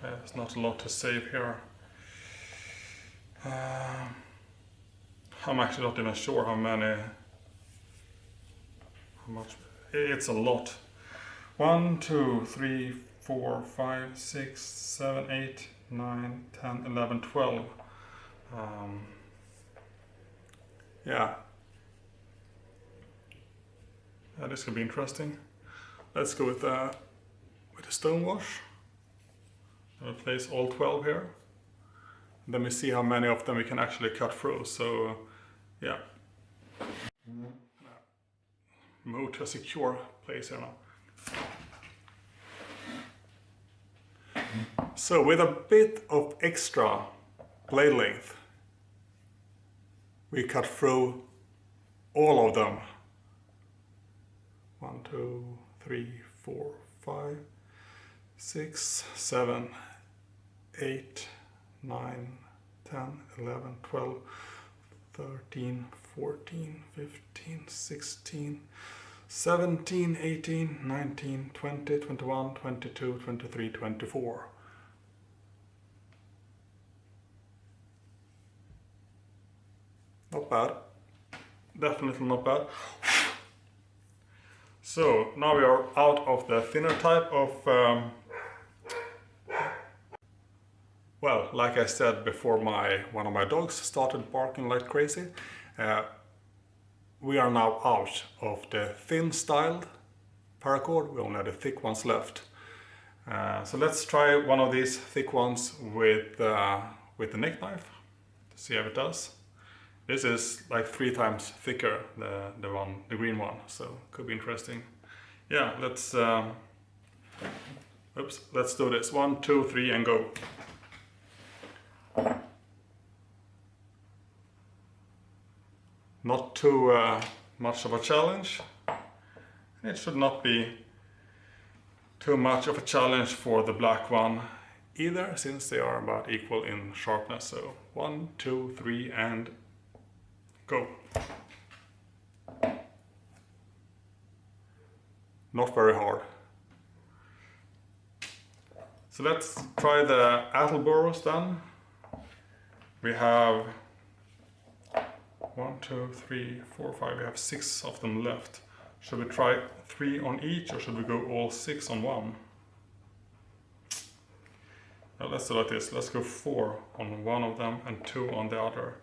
There's not a lot to save here. I'm actually not even sure how much. It's a lot. 1, 2, 3, 4, 5, 6, 7, 8, 9, 10, 11, 12. Yeah. This could be interesting. Let's go with the stone wash. I'll place all 12 here. Then we see how many of them we can actually cut through. So Yeah. Move to a secure place here now. So with a bit of extra blade length, we cut through all of them. 1, 2, 3, 4, 5, 6, 7, 8, 9, 10, 11, 12, 13, 14, 15, 16, 17, 18, 19, 20, 21, 22, 23, 24. Not bad. Definitely not bad. So now we are out of the thinner type of, well, like I said before, one of my dogs started barking like crazy. We are now out of the thin styled paracord. We only have the thick ones left. So let's try one of these thick ones with the neck knife to see how it does. This is like 3 times thicker, the green one, so could be interesting. Yeah, let's do this. 1, 2, 3, and go. Not too much of a challenge. It should not be too much of a challenge for the black one either, since they are about equal in sharpness. So 1, 2, 3, and go. Not very hard. So let's try the Attleboros then. We have 1, 2, 3, 4, 5. We have 6 of them left. Should we try 3 on each, or should we go all 6 on one? Now let's do like this. Let's go 4 on one of them and 2 on the other.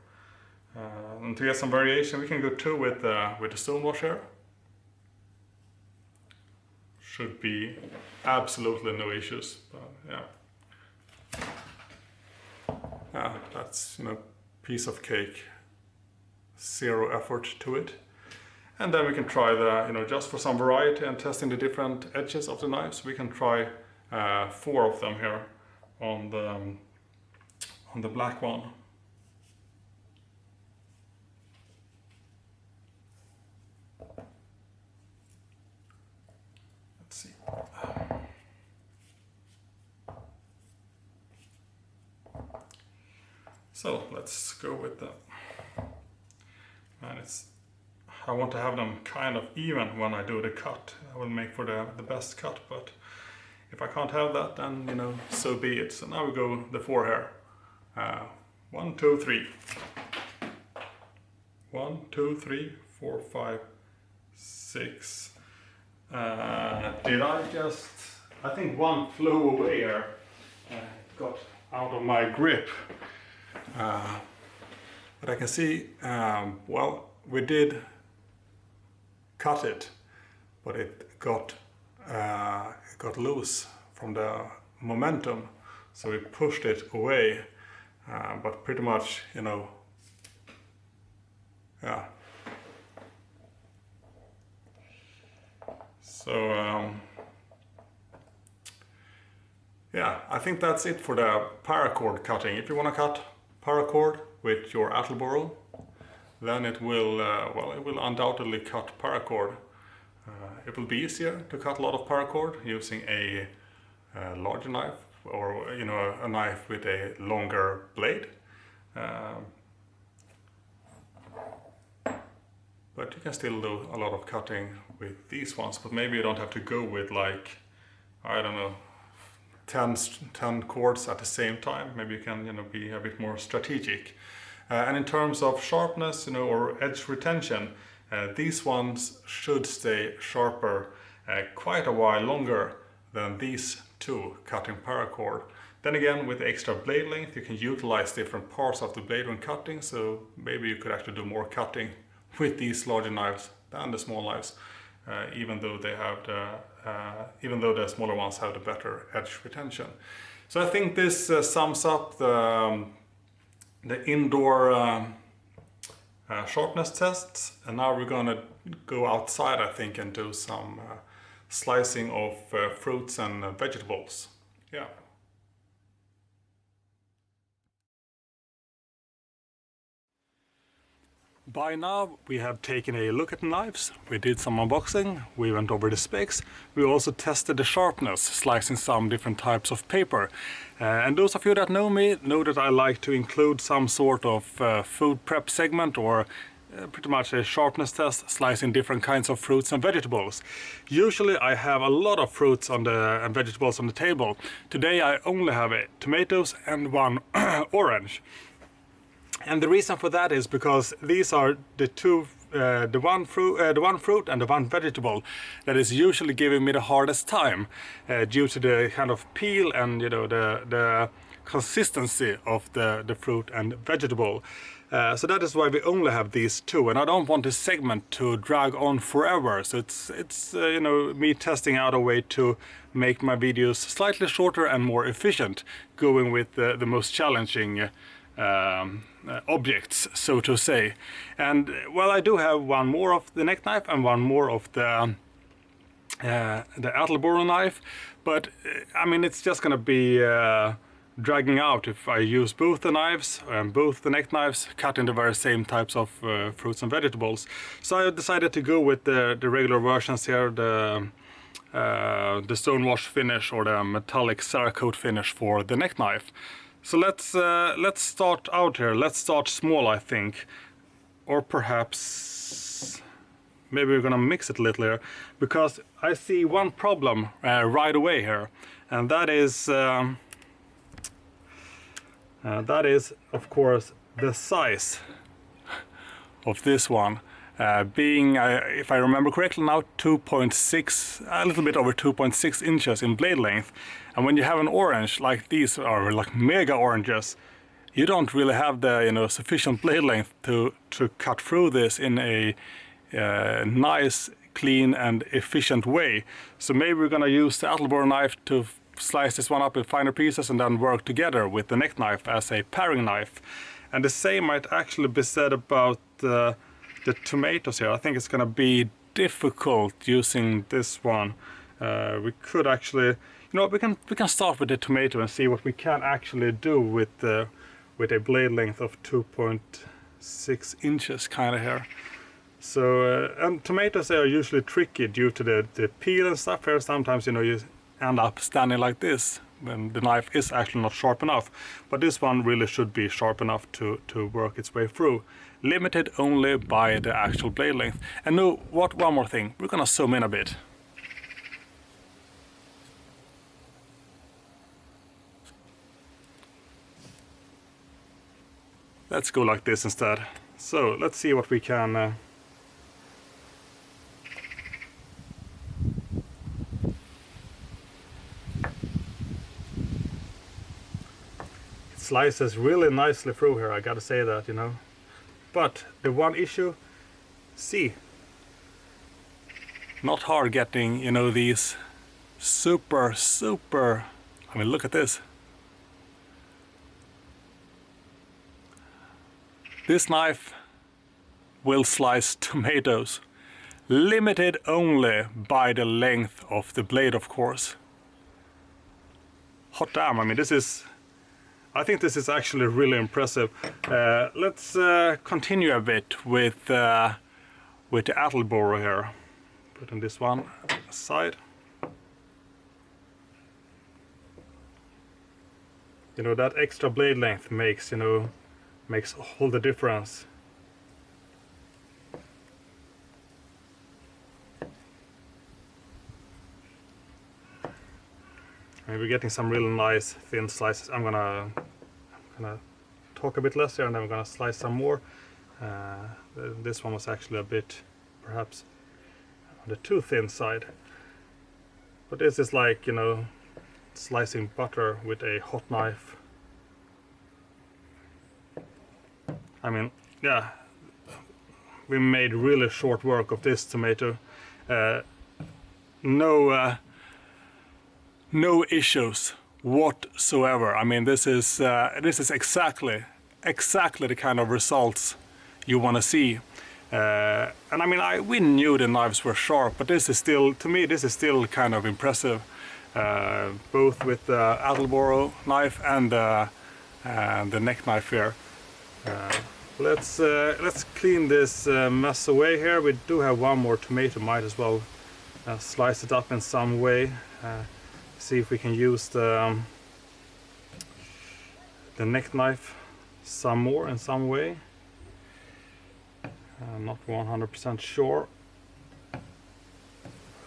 And to get some variation, we can go 2 with the stonewash here. Should be absolutely no issues. But yeah, that's, you know, piece of cake. 0 effort to it. And then we can try the, you know, just for some variety and testing the different edges of the knives, we can try 4 of them here on the black one. Let's see. So let's go with the, and I want to have them kind of even when I do the cut. I will make for the best cut, but if I can't have that, then, you know, so be it. So now we go the 4 here. 1, 2, 3. 1, 2, 3, 4, 5, 6. Did I just... I think one flew away here. Got out of my grip. But I can see, well, we did cut it, but it got loose from the momentum, so we pushed it away. But pretty much, you know, yeah. So yeah, I think that's it for the paracord cutting. If you want to cut paracord with your Attleboro, then it will, well, it will undoubtedly cut paracord. It will be easier to cut a lot of paracord using a larger knife, or, you know, a knife with a longer blade. But you can still do a lot of cutting with these ones, but maybe you don't have to go with, like, I don't know, 10 cords at the same time. Maybe you can, you know, be a bit more strategic. And in terms of sharpness, you know, or edge retention, these ones should stay sharper quite a while longer than these 2 cutting paracord. Then again, with the extra blade length, you can utilize different parts of the blade when cutting, so maybe you could actually do more cutting with these larger knives than the small knives, even though they have even though the smaller ones have the better edge retention. So I think this sums up the indoor sharpness tests, and now we're gonna go outside, I think, and do some slicing of fruits and vegetables. Yeah. By now we have taken a look at the knives, we did some unboxing, we went over the specs, we also tested the sharpness, slicing some different types of paper. And those of you that know me know that I like to include some sort of food prep segment, or pretty much a sharpness test, slicing different kinds of fruits and vegetables. Usually I have a lot of fruits and vegetables on the table. Today I only have tomatoes and one orange. And the reason for that is because these are the one fruit and the one vegetable that is usually giving me the hardest time due to the kind of peel and the consistency of the fruit and vegetable. So that is why we only have these two, and I don't want this segment to drag on forever. So it's me testing out a way to make my videos slightly shorter and more efficient, going with the most challenging objects, so to say. And well, I do have one more of the neck knife and one more of the Attleboro knife, but I mean, it's just gonna be dragging out if I use both the knives and both the neck knives, cutting the very same types of fruits and vegetables. So I decided to go with the regular versions here, the stonewash finish or the metallic Cerakote finish for the neck knife. So let's start out here. Let's start small, I think, or perhaps maybe we're gonna mix it a little here, because I see one problem right away here, and that is of course the size of this one. Being, if I remember correctly now, 2.6, a little bit over 2.6 inches in blade length. And when you have an orange, like these are like mega oranges, you don't really have the sufficient blade length to cut through this in a nice, clean and efficient way. So maybe we're gonna use the Attleboro knife to slice this one up in finer pieces and then work together with the neck knife as a paring knife. And the same might actually be said about the tomatoes here. I think it's gonna be difficult using this one. We could actually, we can start with the tomato and see what we can actually do with a blade length of 2.6 inches kind of here. So and tomatoes are usually tricky due to the peel and stuff here. Sometimes you end up standing like this when the knife is actually not sharp enough, but this one really should be sharp enough to work its way through. Limited only by the actual blade length. And one more thing, we're gonna zoom in a bit. Let's go like this instead. So let's see what we can it slices really nicely through here, I gotta say that, But the one issue, see, not hard getting, these super, I mean, look at this. This knife will slice tomatoes, limited only by the length of the blade, of course. Hot damn, I mean, I think this is actually really impressive. Let's continue a bit with the Attleboro here. Putting this one aside. That extra blade length makes all the difference. We're getting some really nice thin slices. I'm gonna talk a bit less here, and then I'm gonna slice some more. This one was actually a bit, perhaps, on the too thin side. But this is like, slicing butter with a hot knife. I mean, yeah, we made really short work of this tomato. No issues whatsoever. I mean, this is exactly the kind of results you want to see. And I mean, we knew the knives were sharp, but this is still, to me, this is still kind of impressive, both with the Attleboro knife and the neck knife here. Let's clean this mess away here. We do have one more tomato, might as well slice it up in some way. See if we can use the neck knife some more in some way. I'm not 100% sure. Let's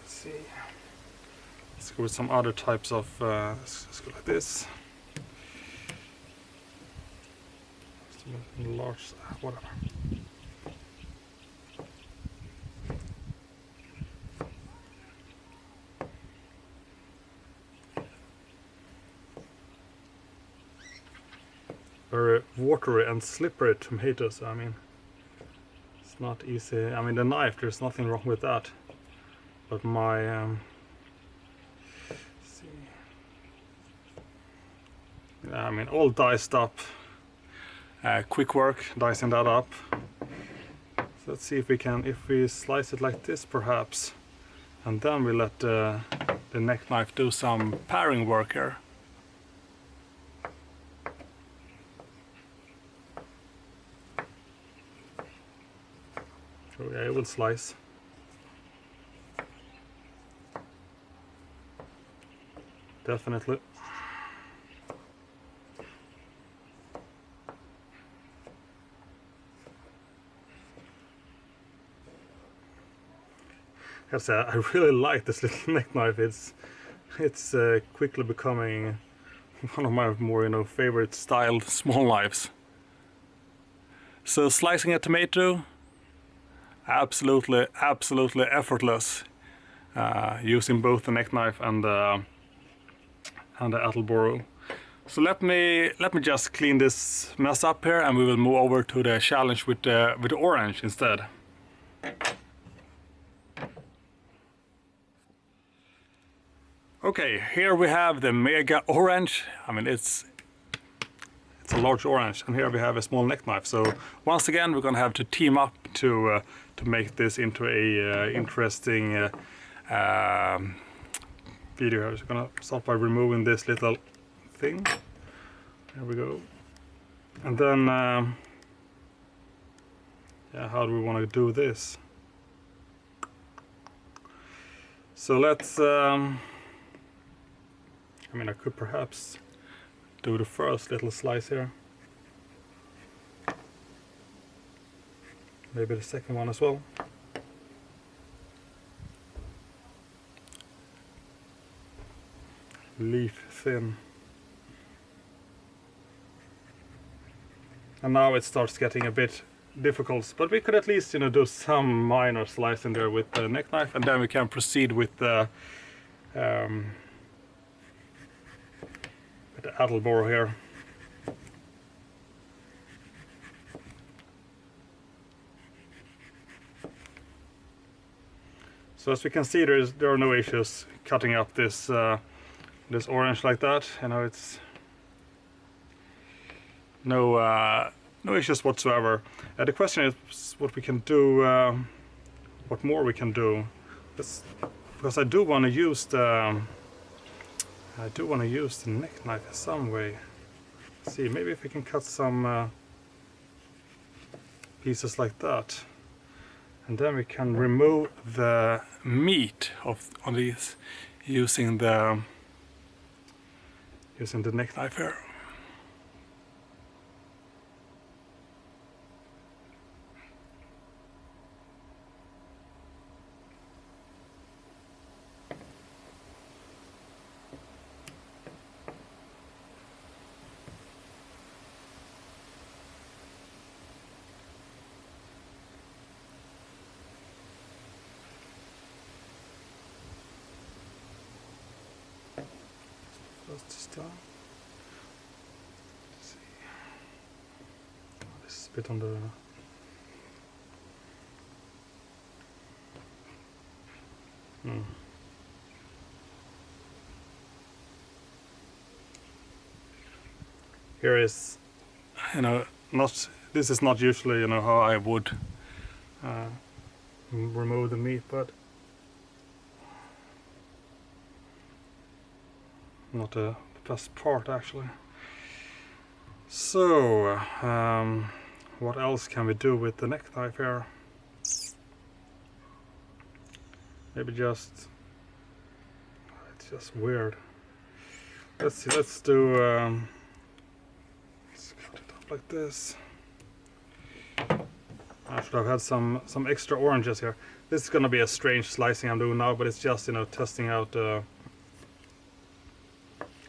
see. Let's go with some other types of. Let's go like this. Large, whatever. Very watery and slippery tomatoes. I mean, it's not easy. I mean, the knife, there's nothing wrong with that, but my let's see. Yeah, I mean, all diced up. Quick work dicing that up. So let's see if we can, if we slice it like this perhaps, and then we let the neck knife do some paring work here. So yeah, it will slice. Definitely. I really like this little neck knife. It's quickly becoming one of my more favorite styled small knives. So slicing a tomato, absolutely effortless, using both the neck knife and the Attleboro. So let me just clean this mess up here, and we will move over to the challenge with the orange instead. Okay, here we have the mega orange. I mean, it's a large orange, and here we have a small neck knife. So once again, we're gonna have to team up to make this into a interesting video. I'm just gonna start by removing this little thing. There we go. And then, yeah, how do we want to do this? So let's. I mean, I could perhaps do the first little slice here. Maybe the second one as well. Leaf thin. And now it starts getting a bit difficult, but we could at least, do some minor slicing there with the neck knife, and then we can proceed with the Attleboro here. So as we can see, there are no issues cutting up this this orange like that. It's no issues whatsoever. The question is what we can do, what more we can do, because I do want to use the neck knife in some way. Let's see, maybe if we can cut some pieces like that, and then we can remove the meat on these using the neck knife here. This down. Let's see. This is a bit on the. Here is, not
this is not usually, you know, how I would remove the meat, but not the best part actually. So what else can we do with the neck knife here? Maybe just, it's just weird. Let's see, let's do let's cut it up like this. I should have had some extra oranges here. This is gonna be a strange slicing I'm doing now, but it's just, you know, testing out.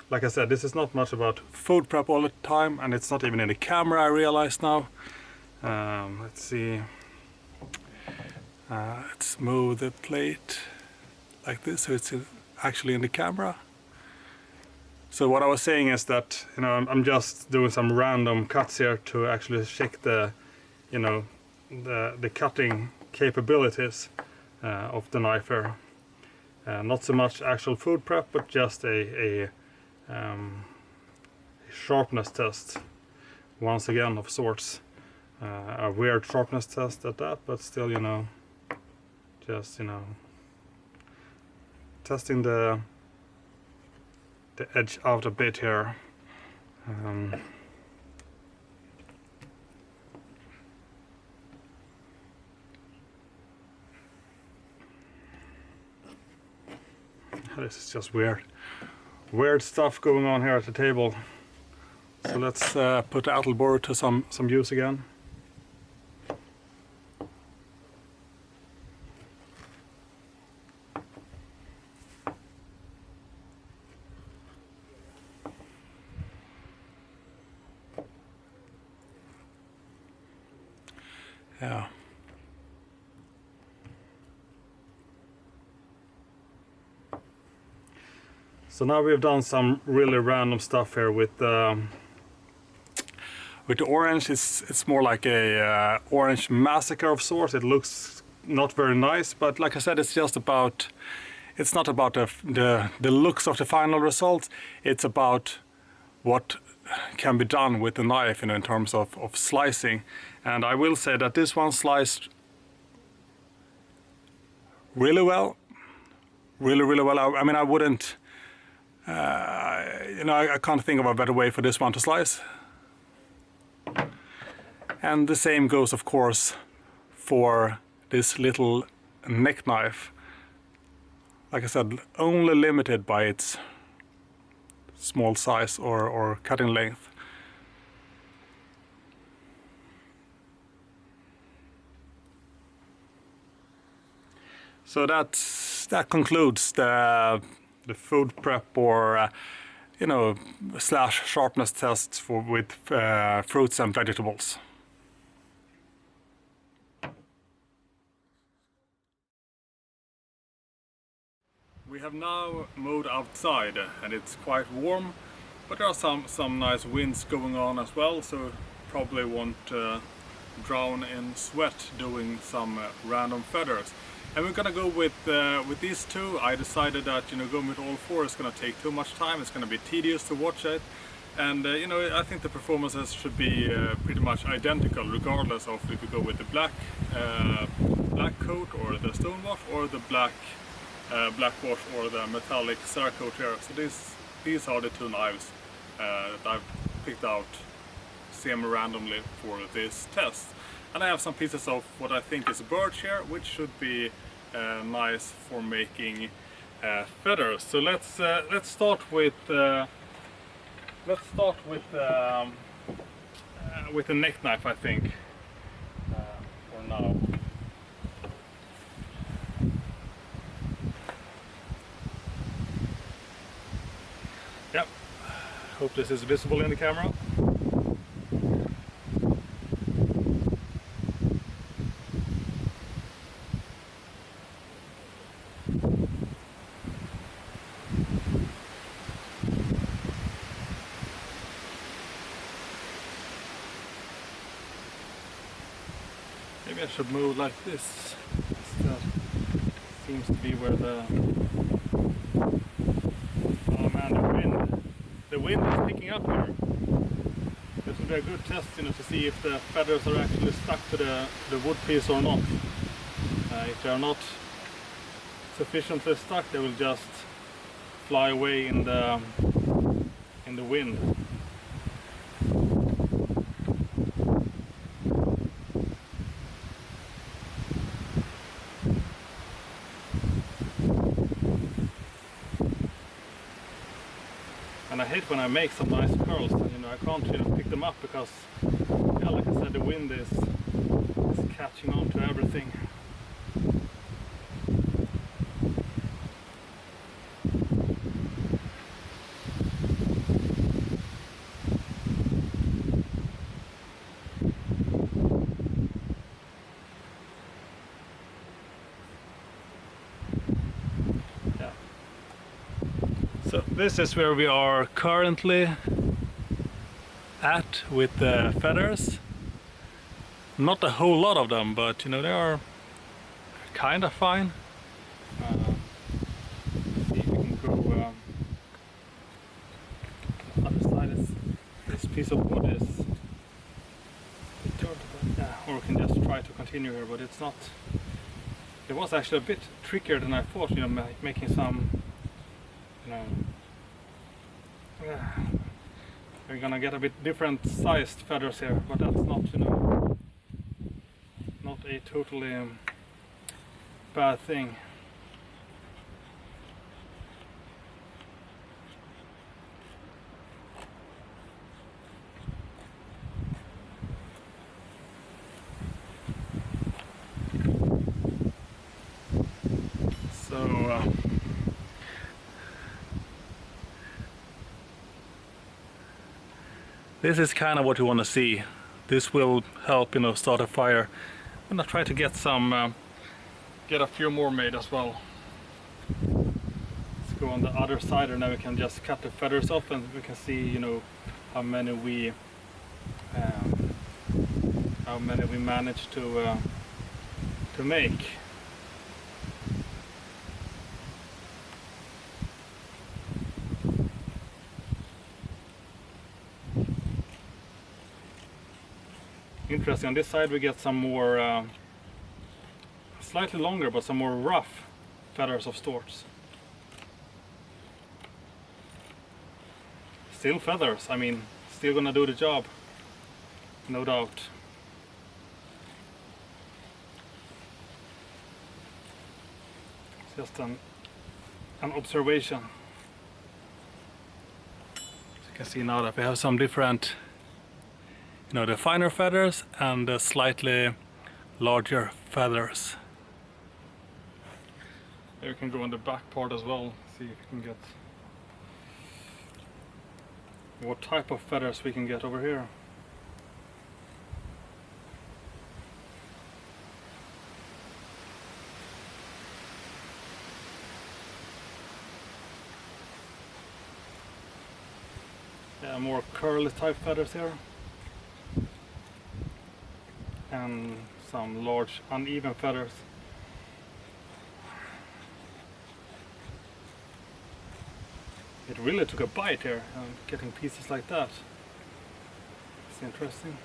Like I said, this is not much about food prep all the time, and it's not even in the camera, I realize now. Let's see. Let's move the plate like this so it's actually in the camera. So what I was saying is that, you know, I'm just doing some random cuts here to actually check the, you know, the cutting capabilities of the knife here. Not so much actual food prep, but just a sharpness test, once again, of sorts. A weird sharpness test at that, but still, you know, just, you know, testing the edge out a bit here. This is just weird stuff going on here at the table. So let's put Attleboro to some use again. Yeah. So now we've done some really random stuff here with the orange. It's more like a orange massacre of sorts. It looks not very nice, but like I said, it's just about. It's not about the looks of the final result. It's about what can be done with the knife, you know, in terms of slicing. And I will say that this one sliced really well, really well. I mean, I wouldn't, you know, I can't think of a better way for this one to slice. And the same goes, of course, for this little neck knife. Like I said, only limited by its small size or cutting length. So that concludes the food prep or you know, / sharpness tests with fruits and vegetables. We have now moved outside and it's quite warm, but there are some nice winds going on as well, so probably won't drown in sweat doing some random feathers. And we're gonna go with these two. I decided that, you know, going with all four is gonna take too much time. It's gonna be tedious to watch it, and you know, I think the performances should be pretty much identical, regardless of if you go with the black coat or the stone wash, or the black wash or the metallic Cerakote here. So these are the two knives that I've picked out semi-randomly for this test. And I have some pieces of what I think is birch here, which should be nice for making feathers. So let's start with the neck knife, I think, for now. Yep. Hope this is visible in the camera. Maybe I should move like this. That seems to be where the... Oh man, the wind is picking up here. This would be a good test, you know, to see if the feathers are actually stuck to the wood piece or not. If they are not sufficiently stuck, they will just fly away in the wind. And I hate when I make some nice curls and, you know, I can't, you know, pick them up because, yeah, like I said, the wind is catching on to everything. So this is where we are currently at with the feathers. Not a whole lot of them, but you know, they are kind of fine. See if we can go the other side. Is this piece of wood is or we can just try to continue here, but it's not. It was actually a bit trickier than I thought, you know, making some, you know, we're gonna get a bit different sized feathers here, but that's not, you know, not a totally bad thing. So this is kind of what you want to see. This will help, you know, start a fire. I'm gonna try to get some, get a few more made as well. Let's go on the other side, and now we can just cut the feathers off, and we can see, you know, how many we managed to make. Interesting, on this side we get some more, slightly longer, but some more rough feathers of storks. Still feathers, I mean, still gonna do the job, no doubt. It's just an observation. As you can see now that we have some different, you know, the finer feathers and the slightly larger feathers. Here we can go on the back part as well, see if we can get what type of feathers we can get over here. Yeah, more curly type feathers here. And some large uneven feathers. It really took a bite here, getting pieces like that. It's interesting.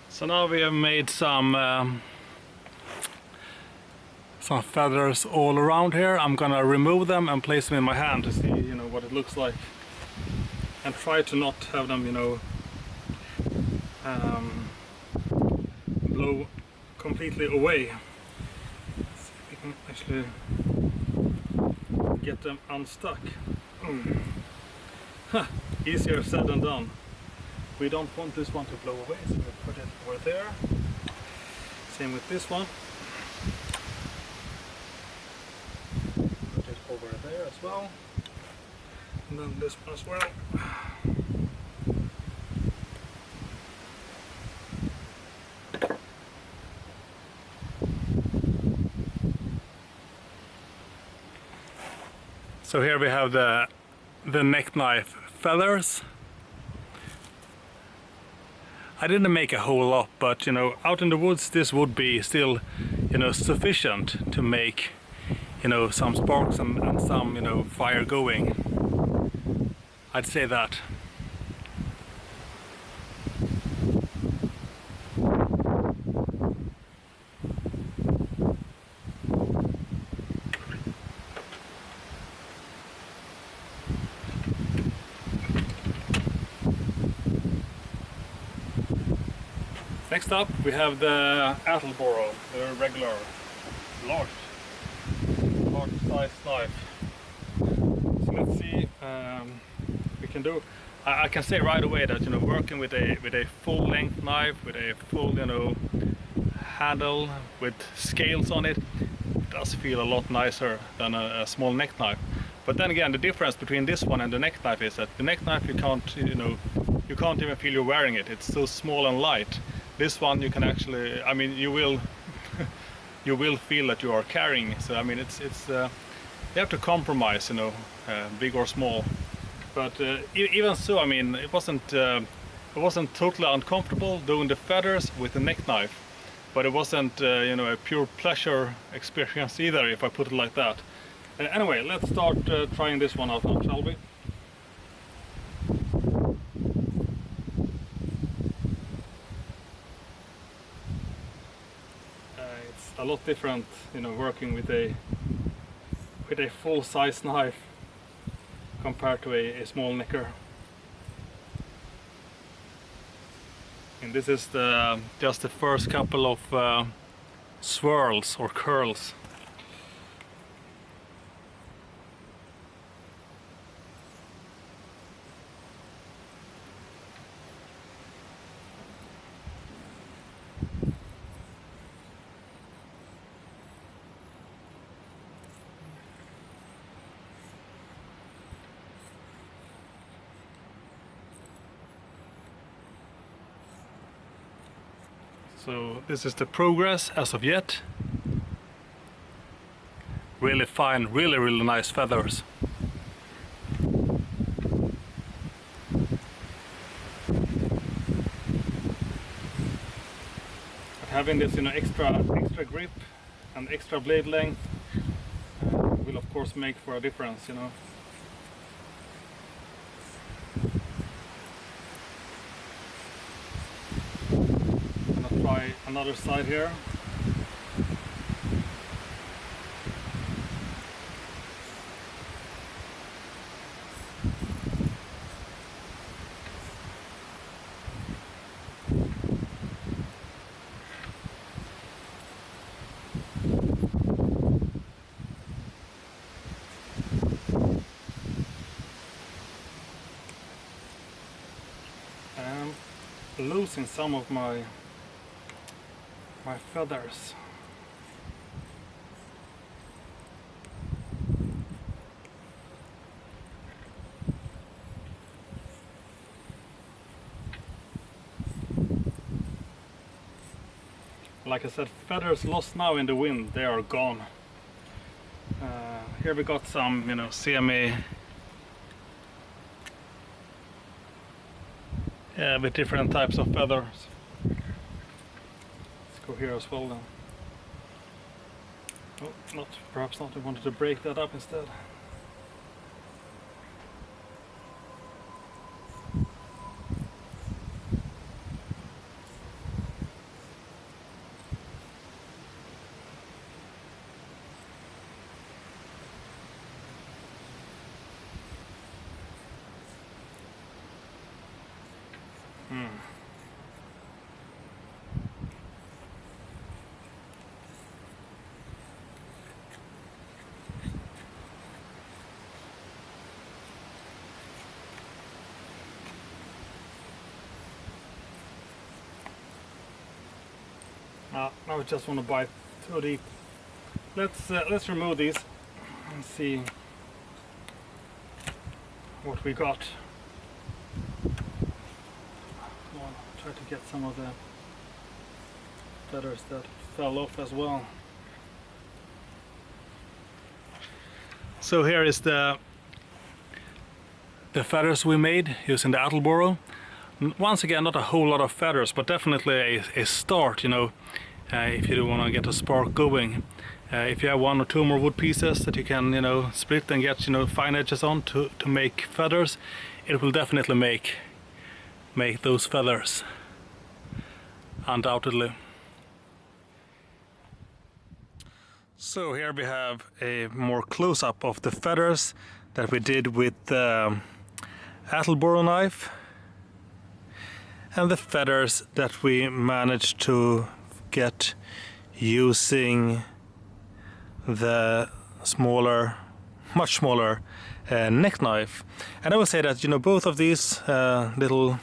So now we have made some feathers all around here. I'm gonna remove them and place them in my hand to see, you know, what it looks like, and try to not have them, you know, blow completely away. Let's see if we can actually get them unstuck. Easier said than done. We don't want this one to blow away, so we put it over there. Same with this one. Put it over there as well. And then this one as well. So here we have the neck knife feathers. I didn't make a whole lot, but you know, out in the woods this would be still, you know, sufficient to make, you know, some sparks and some, you know, fire going. I'd say that. Next up we have the Attleboro, the regular large size knife. So let's see we can do. I can say right away that, you know, working with a full length knife, with a full, you know, handle with scales on it, does feel a lot nicer than a small neck knife. But then again, the difference between this one and the neck knife is that the neck knife you can't, you know, you can't even feel you're wearing it. It's so small and light. This one you can actually, I mean, you will you will feel that you are carrying. So I mean, it's you have to compromise, you know, big or small. But even so, I mean, it wasn't totally uncomfortable doing the feathers with the neck knife, but it wasn't you know, a pure pleasure experience either, if I put it like that. Anyway, let's start trying this one out now, shall we? It's a lot different, you know, working with a full-size knife compared to a small nicker. And this is just the first couple of swirls or curls. So this is the progress as of yet. Really fine, really nice feathers. But having this, you know, extra grip and extra blade length will of course make for a difference, you know. Try another side here. I'm losing some of my feathers. Like I said, feathers lost now in the wind, they are gone. Here we got some, you know, semi with different types of feathers. Go here as well then. Oh, perhaps not. I wanted to break that up instead. Now I just want to bite too deep. Let's remove these and see what we got. Come on, try to get some of the feathers that fell off as well. So here is the feathers we made using the Attleboro. once again, not a whole lot of feathers, but definitely a start, you know, if you do want to get a spark going. If you have 1 or 2 more wood pieces that you can, you know, split and get, you know, fine edges on to make feathers, it will definitely make those feathers, undoubtedly. So here we have a more close-up of the feathers that we did with the Attleboro knife, and the feathers that we managed to get using the smaller, much smaller neck knife. And I will say that, you know, both of these little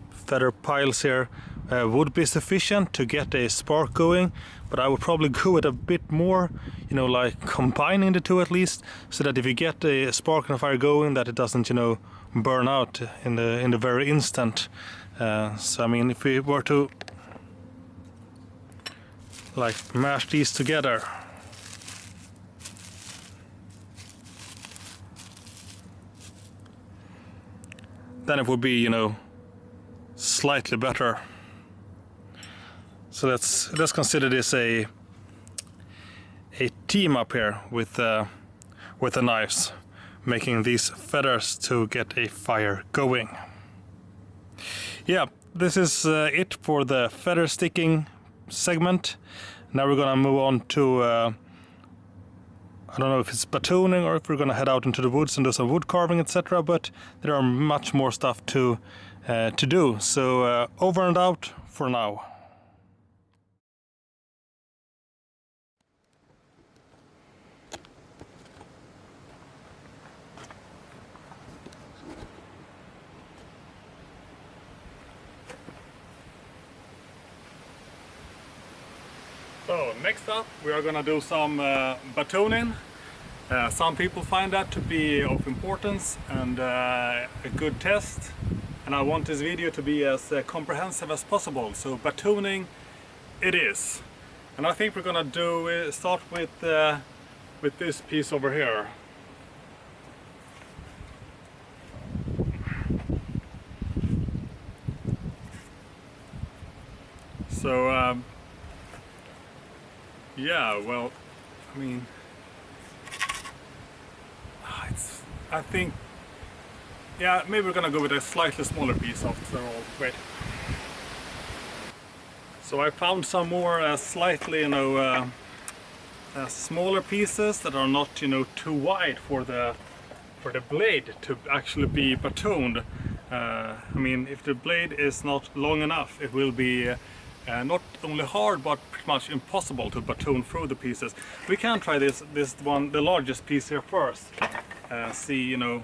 feather piles here would be sufficient to get a spark going, but I would probably go with a bit more, you know, like combining the two at least, so that if you get a spark and a fire going, that it doesn't, you know, burn out in the very instant. So I mean, if we were to like mash these together, then it would be, you know, slightly better. So let's consider this a team up here with the knives, making these feathers to get a fire going. Yeah, this is it for the feather sticking segment. Now we're gonna move on to I don't know if it's batoning or if we're gonna head out into the woods and do some wood carving, etc. But there are much more stuff to do. So over and out for now. So next up we are gonna do some batoning. Some people find that to be of importance and a good test, and I want this video to be as comprehensive as possible. So batoning it is, and I think we're gonna start with this piece over here. So yeah, well, I mean, I think, yeah, maybe we're gonna go with a slightly smaller piece after all. Wait. So I found some more slightly, you know, smaller pieces that are not, you know, too wide for the blade to actually be batoned. I mean, if the blade is not long enough, it will be not only hard but pretty much impossible to baton through the pieces. We can try this one, the largest piece here first. See, you know,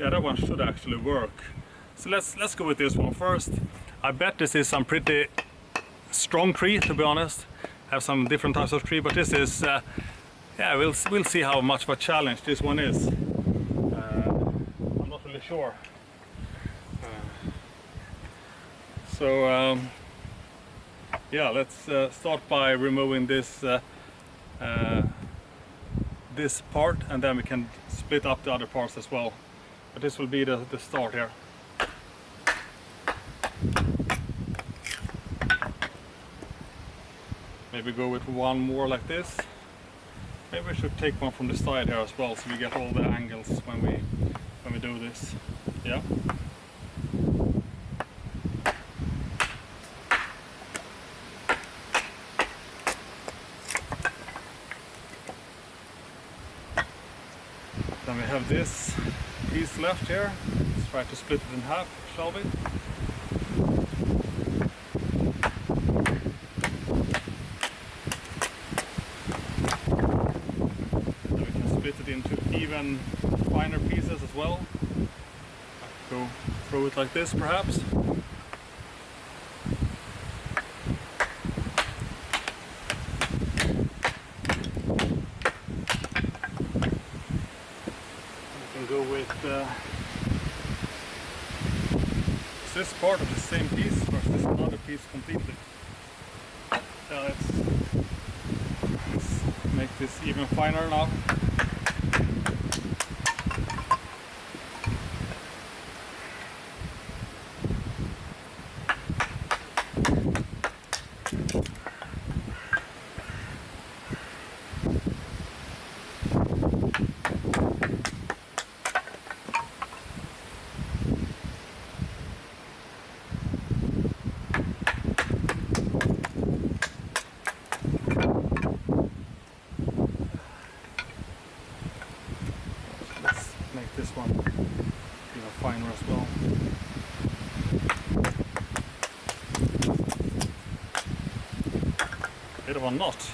yeah, that one should actually work. So let's go with this one first. I bet this is some pretty strong tree, to be honest. Have some different types of tree, but this is yeah, we'll see how much of a challenge this one is. I'm not really sure. So yeah, let's start by removing this this part, and then we can split up the other parts as well. But this will be the start here. Maybe go with one more like this. Maybe we should take one from the side here as well, so we get all the angles when we do this. Yeah. Then we have this piece left here. Let's try to split it in half, shall we? Then we can split it into even finer pieces as well. Go through it like this, perhaps. Go with this part of the same piece versus another piece completely. Let's make this even finer now. this one even finer as well. Bit of a knot.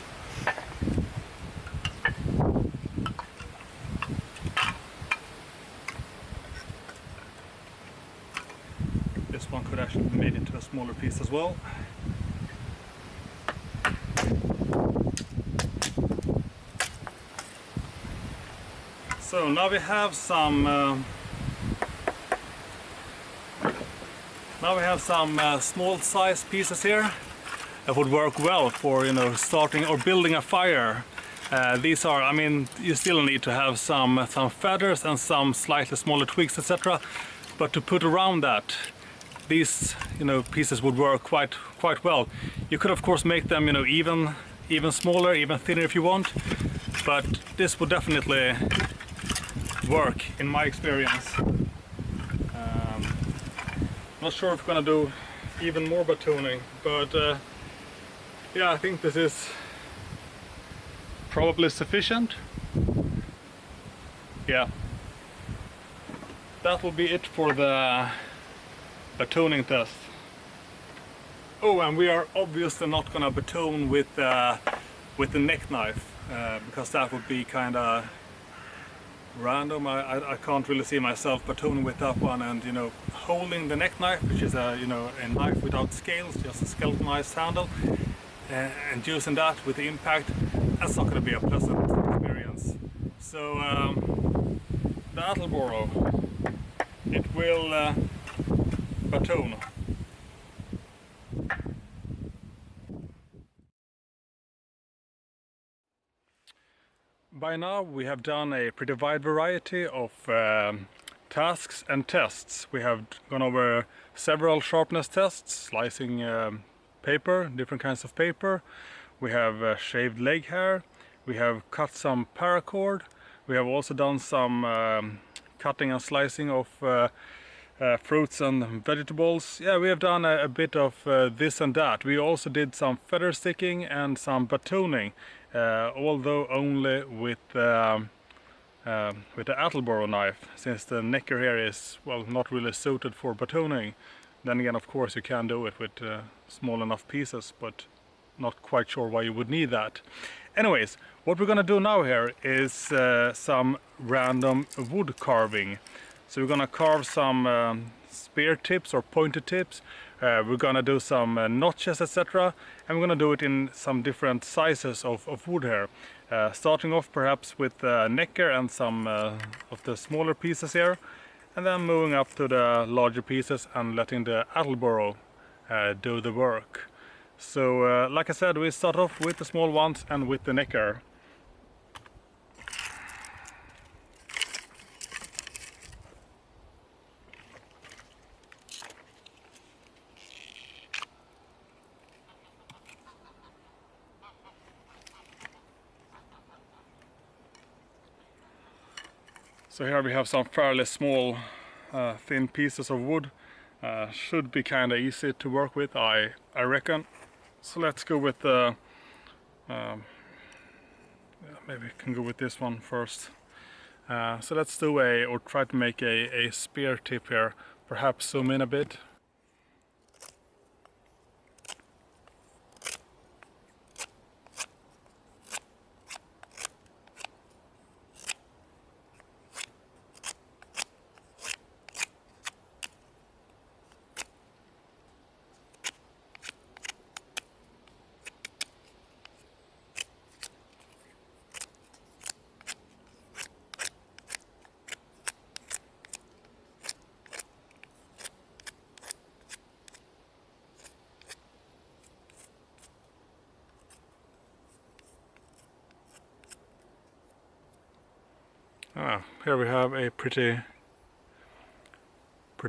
This one could actually be made into a smaller piece as well. So now we have some small size pieces here that would work well for, you know, starting or building a fire. These are, I mean, you still need to have some feathers and some slightly smaller twigs, etc. But to put around that, these, you know, pieces would work quite well. You could of course make them, you know, even smaller, even thinner if you want. But this would definitely work in my experience. Not sure if we're gonna do even more batoning, but yeah, I think this is probably sufficient. Yeah, that will be it for the batoning test. Oh, and we are obviously not gonna batone with the neck knife because that would be kind of random. I can't really see myself batoning with that one, and, you know, holding the neck knife, which is a, you know, a knife without scales, just a skeletonized handle, and using that with the impact, that's not going to be a pleasant experience. So the Attleboro, it will batone. By now we have done a pretty wide variety of tasks and tests. We have gone over several sharpness tests, slicing paper, different kinds of paper. We have shaved leg hair. We have cut some paracord. We have also done some cutting and slicing of fruits and vegetables. Yeah, we have done a bit of this and that. We also did some feather sticking and some batoning, although only with the Attleboro knife, since the necker here is, well, not really suited for batoning. Then again, of course, you can do it with small enough pieces, but not quite sure why you would need that. Anyways, what we're gonna do now here is some random wood carving. So we're gonna carve some spear tips or pointed tips. We're gonna do some notches, etc. And we're gonna do it in some different sizes of wood here. Starting off perhaps with the necker and some of the smaller pieces here. And then moving up to the larger pieces and letting the Attleboro do the work. So like I said, we start off with the small ones and with the necker. So here we have some fairly small thin pieces of wood. Should be kind of easy to work with, I reckon. So let's go with the maybe we can go with this one first. So let's do or try to make a spear tip here. Perhaps zoom in a bit. Here we have a pretty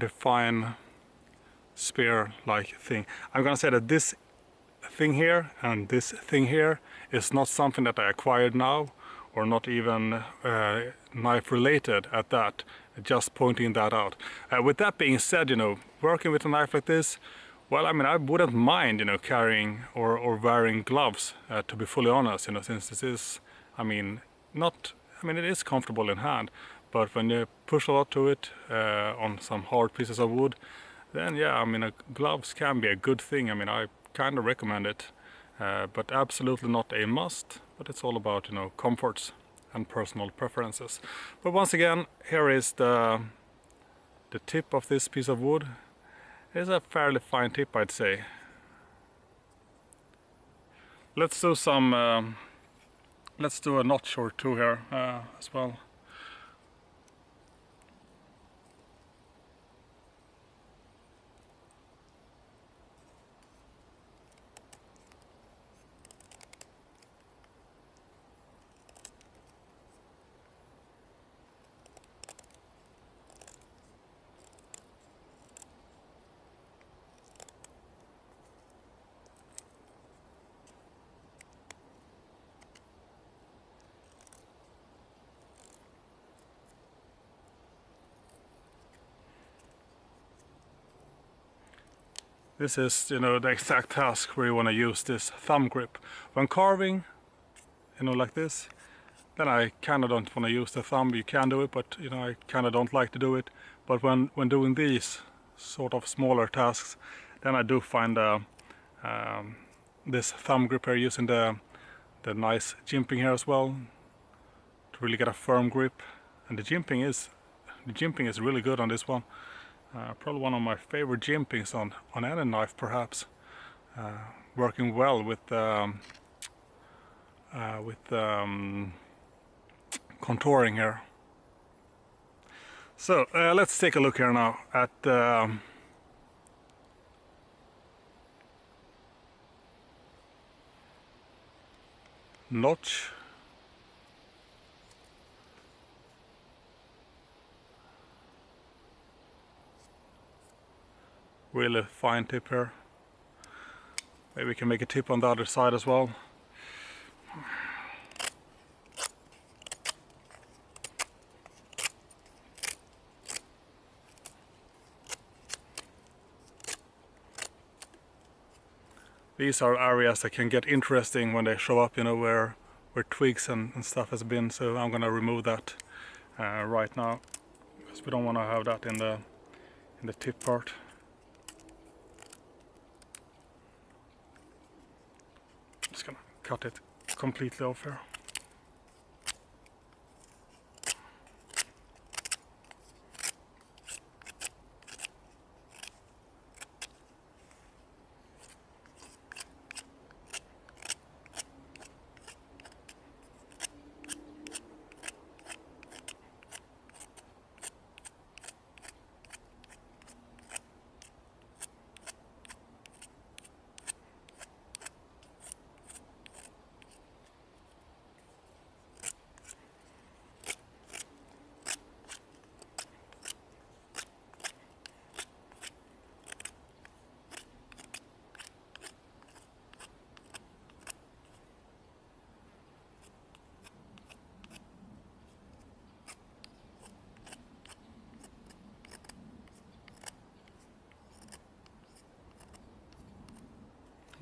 fine spear-like thing. I'm gonna say that this thing here and this thing here is not something that I acquired now, or not even knife related at that, just pointing that out. With that being said, you know, working with a knife like this, well, I mean, I wouldn't mind, you know, carrying or wearing gloves, to be fully honest, you know, since this is, I mean, it is comfortable in hand, But when you push a lot to it on some hard pieces of wood, then yeah, I mean, gloves can be a good thing. I mean, I kind of recommend it, but absolutely not a must. But it's all about, you know, comforts and personal preferences. But once again, here is the tip of this piece of wood. It's a fairly fine tip, I'd say. Let's do some. Let's do a notch or two here as well. This is, you know, the exact task where you want to use this thumb grip. When carving, you know, like this, then I kind of don't want to use the thumb. You can do it, but, you know, I kind of don't like to do it. But when doing these sort of smaller tasks, then I do find this thumb grip here, using the nice jimping here as well, to really get a firm grip. And the jimping is really good on this one. Probably one of my favorite jimpings on any knife, perhaps. Working well with contouring here. So let's take a look here now at notch. Really fine tip here. Maybe we can make a tip on the other side as well. These are areas that can get interesting when they show up, you know, where twigs and stuff has been. So I'm gonna remove that right now, because we don't want to have that in the tip part. Just gonna cut it completely off here.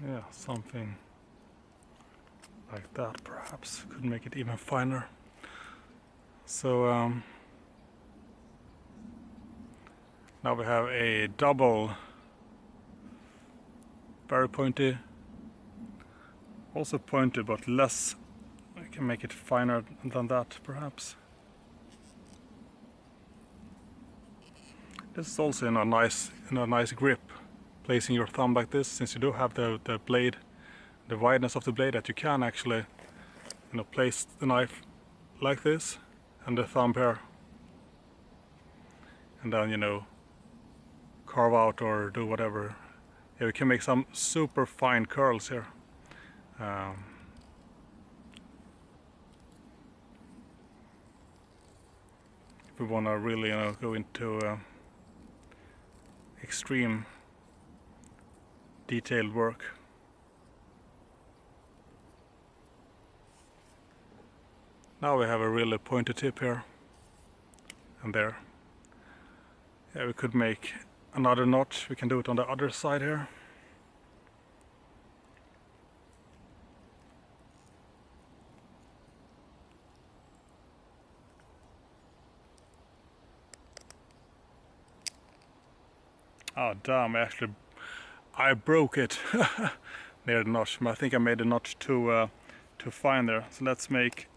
Yeah, something like that perhaps could make it even finer. So now we have a double, very pointy, also pointed but less. I can make it finer than that perhaps. This is also in a nice grip. Placing your thumb like this, since you do have the blade, the wideness of the blade, that you can actually, you know, place the knife like this and the thumb here, and then, you know, carve out or do whatever. Yeah, we can make some super fine curls here. If we want to really, you know, go into extreme detailed work. Now we have a really pointed tip here and there. Yeah, we could make another notch. We can do it on the other side here. Oh damn, actually I broke it near the notch. I think I made the notch too fine there. So let's make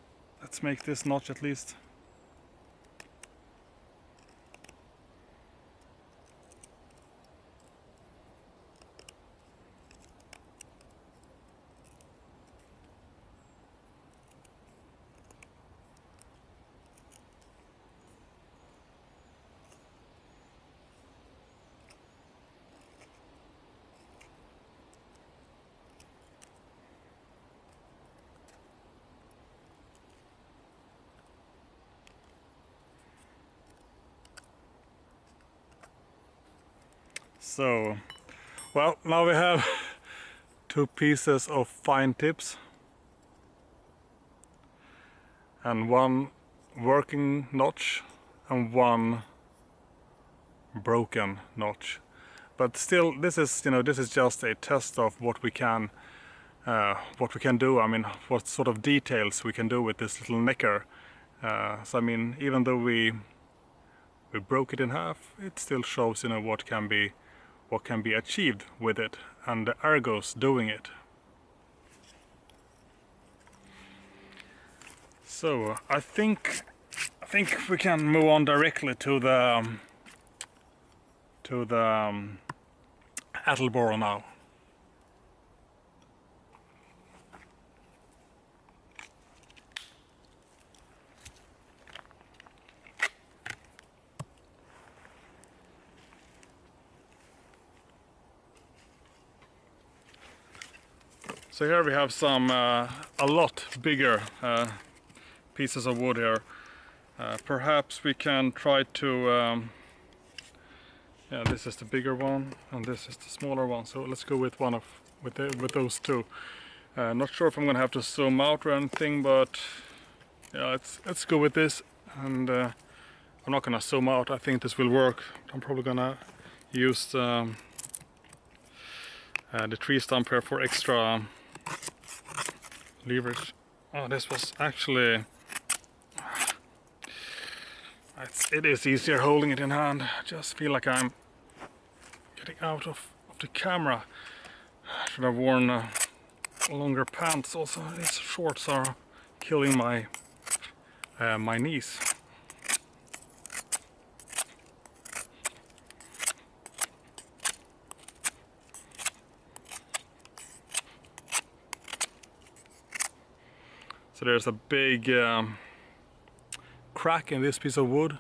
this notch at least. So, well, now we have 2 pieces of fine tips and 1 working notch and 1 broken notch. But still, this is just a test of what we can do. I mean, what sort of details we can do with this little necker. So I mean, even though we broke it in half, it still shows what can be achieved with it, and the Argos doing it. So I think we can move on directly to the Attleboro now. So here we have some a lot bigger pieces of wood here. Perhaps we can try to yeah, this is the bigger one and this is the smaller one. So let's go with with those 2. Not sure if I'm gonna have to zoom out or anything, but yeah, let's go with this. And I'm not gonna zoom out. I think this will work. I'm probably gonna use the tree stump here for extra leverage. Oh, this was actually... It is easier holding it in hand. I just feel like I'm getting out of the camera. I should have worn longer pants also. These shorts are killing my my knees. So there's a big crack in this piece of wood.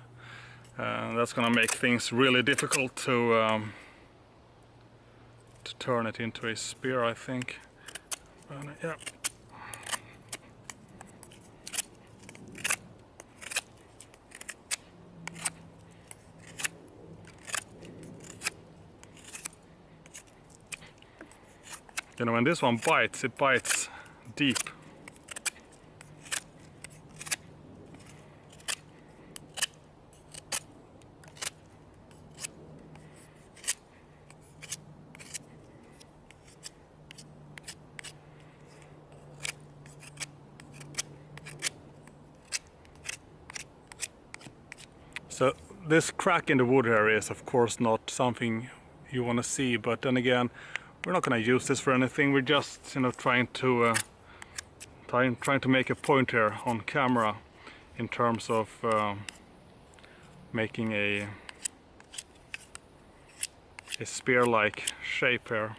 That's gonna make things really difficult to turn it into a spear, I think. Yeah. When this one bites, it bites deep. So this crack in the wood here is of course not something you want to see, but then again, we're not going to use this for anything. We're just trying to make a point here on camera in terms of making a spear-like shape here.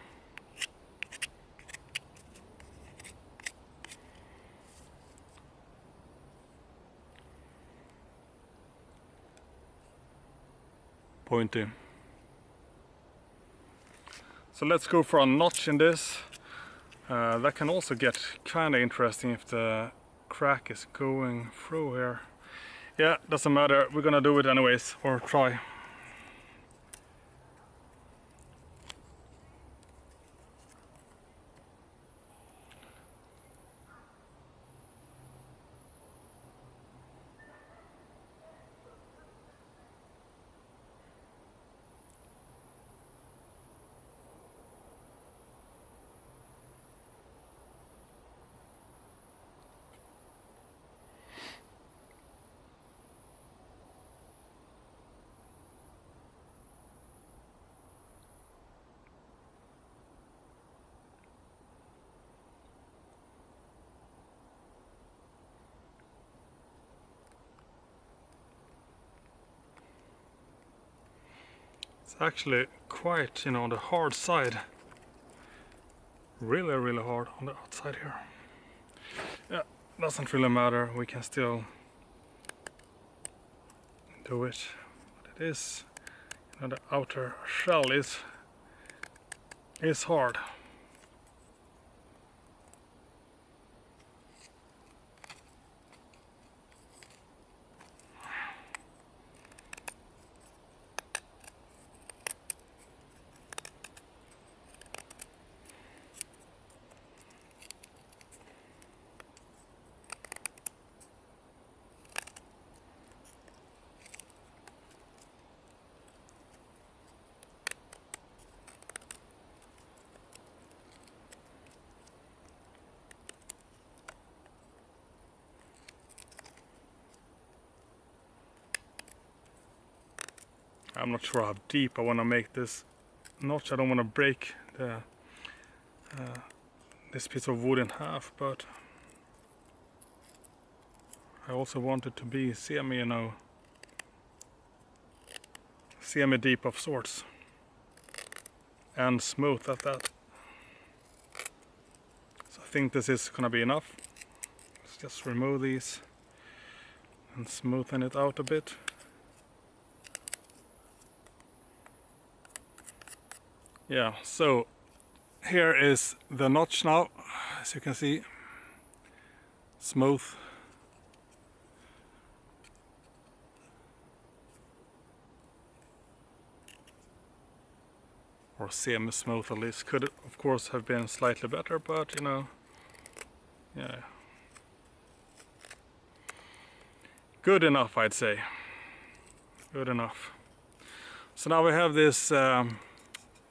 Pointy. So let's go for a notch in this. That can also get kind of interesting if the crack is going through here. Yeah, doesn't matter, we're gonna do it anyways, or try. It's actually quite, on the hard side. Really, really hard on the outside here. Yeah, doesn't really matter. We can still do it. But it is, the outer shell is hard. I'm not sure how deep I want to make this notch. I don't want to break this piece of wood in half, but I also want it to be semi deep of sorts, and smooth at that. So I think this is gonna be enough. Let's just remove these and smoothen it out a bit. Yeah, so here is the notch now, as you can see, smooth. Or semi-smooth at least. Could of course have been slightly better, but yeah. Good enough, I'd say. Good enough. So now we have this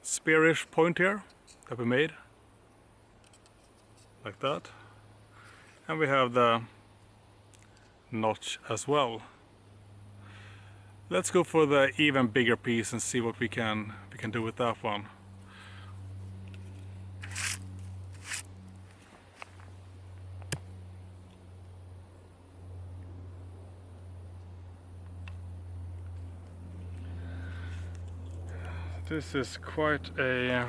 spearish point here that we made, like that, and we have the notch as well. Let's go for the even bigger piece and see what we can do with that one. This is quite a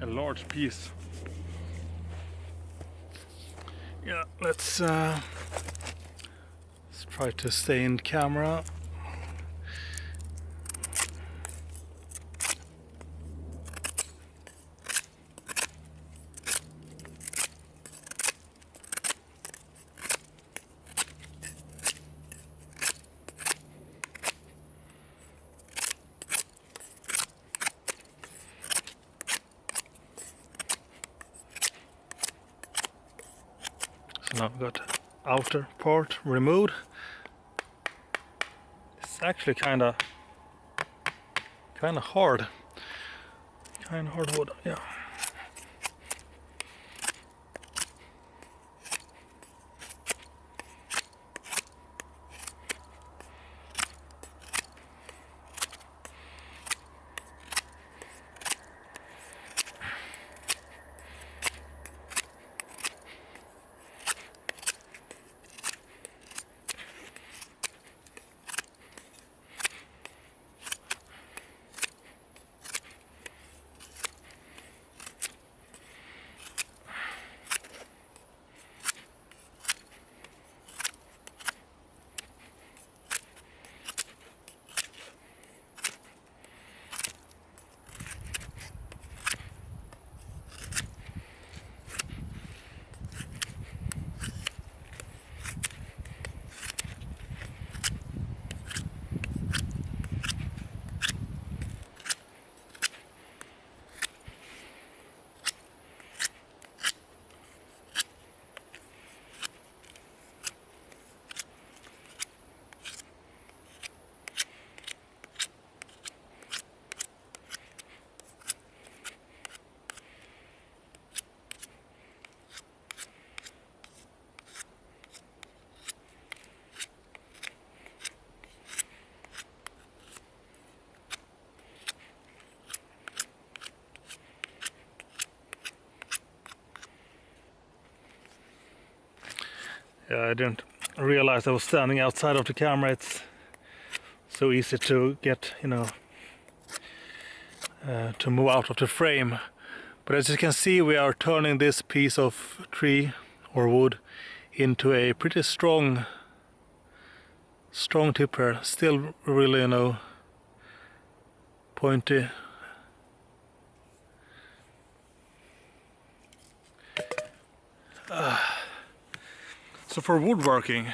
large piece. Yeah, let's try to stay in camera. So now I've got outer part removed. It's actually kind of hard. Kind of hard wood, yeah. Yeah, I didn't realize I was standing outside of the camera. It's so easy to get, to move out of the frame. But as you can see, we are turning this piece of tree or wood into a pretty strong tip here. Still really, you know, pointy. So for woodworking,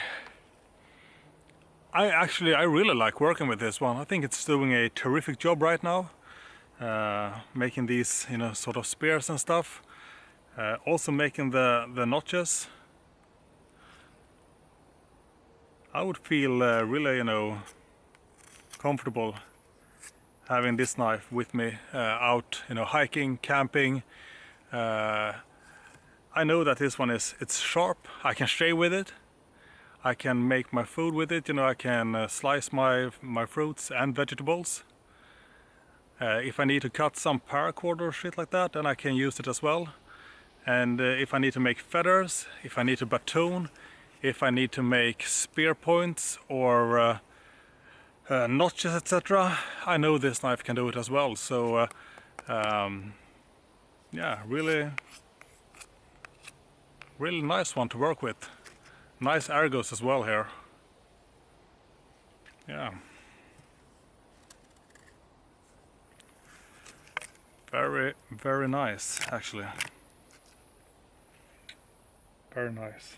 I really like working with this one. I think it's doing a terrific job right now, making these, you know, sort of spears and stuff. Also making the notches. I would feel really, you know, comfortable having this knife with me out, you know, hiking, camping. I know that this one it's sharp. I can stay with it. I can make my food with it. You know, I can slice my fruits and vegetables. If I need to cut some paracord or shit like that, then I can use it as well. And if I need to make feathers, if I need to baton, if I need to make spear points or notches, etc., I know this knife can do it as well. So yeah, really nice one to work with. Nice ergos as well here. Yeah. Very nice, actually. Very nice.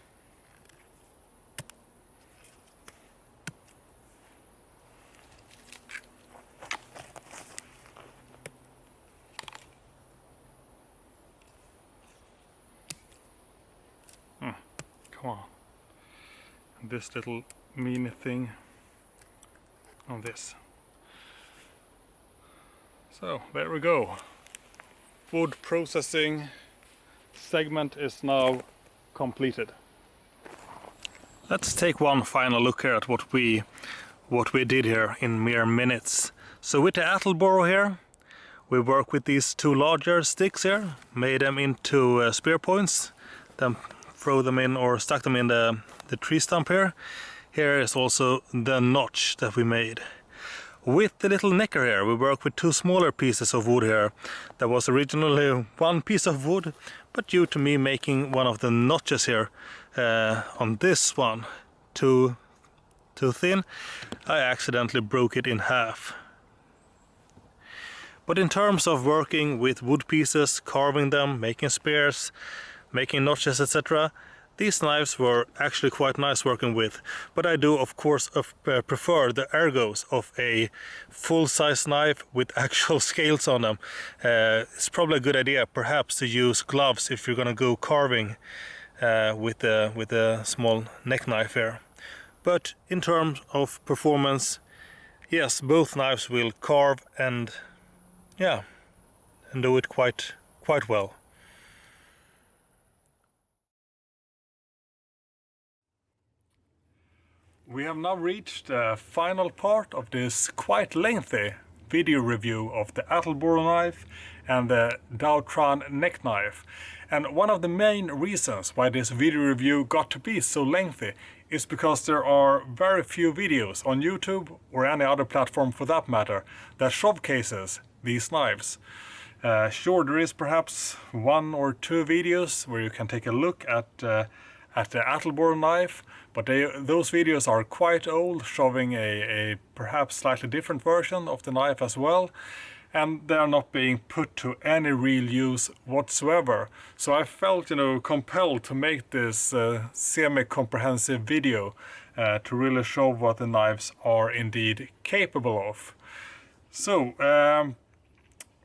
Come on. And this little mini thing on this. So there we go. Wood processing segment is now completed. Let's take one final look here at what we did here in mere minutes. So with the Attleboro here, we work with these two larger sticks here, made them into spear points, then throw them in or stuck them in the tree stump here. Here is also the notch that we made. With the little necker here, we work with two smaller pieces of wood here. That was originally one piece of wood, but due to me making one of the notches here on this one too thin, I accidentally broke it in half. But in terms of working with wood pieces, carving them, making spears, making notches, etc., these knives were actually quite nice working with, but I do of course prefer the ergos of a full-size knife with actual scales on them. It's probably a good idea perhaps to use gloves if you're gonna go carving with a small neck knife here. But in terms of performance, yes, both knives will carve and yeah, and do it quite well. We have now reached the final part of this quite lengthy video review of the Attleboro knife and the Daotran neck knife. And one of the main reasons why this video review got to be so lengthy is because there are very few videos on YouTube or any other platform for that matter that showcases these knives. Sure, there is perhaps one or two videos where you can take a look at the Attleboro knife, but those videos are quite old, showing a perhaps slightly different version of the knife as well, and they are not being put to any real use whatsoever. So I felt, compelled to make this semi-comprehensive video to really show what the knives are indeed capable of. So,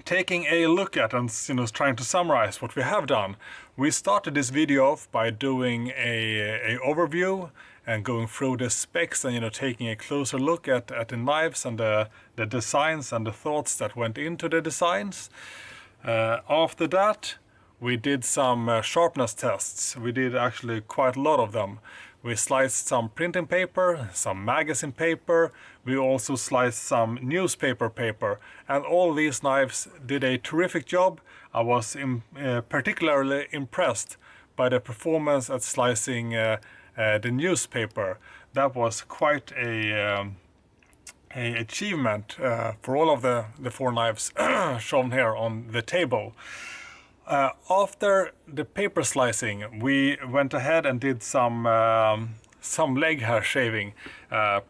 taking a look at and trying to summarize what we have done, we started this video off by doing a overview and going through the specs and taking a closer look at the knives and the designs and the thoughts that went into the designs. After that, we did some sharpness tests. We did actually quite a lot of them. We sliced some printing paper, some magazine paper, we also sliced some newspaper paper, and all these knives did a terrific job. I was particularly impressed by the performance at slicing the newspaper. That was quite a a achievement for all of the four knives shown here on the table. After the paper slicing, we went ahead and did some leg hair shaving.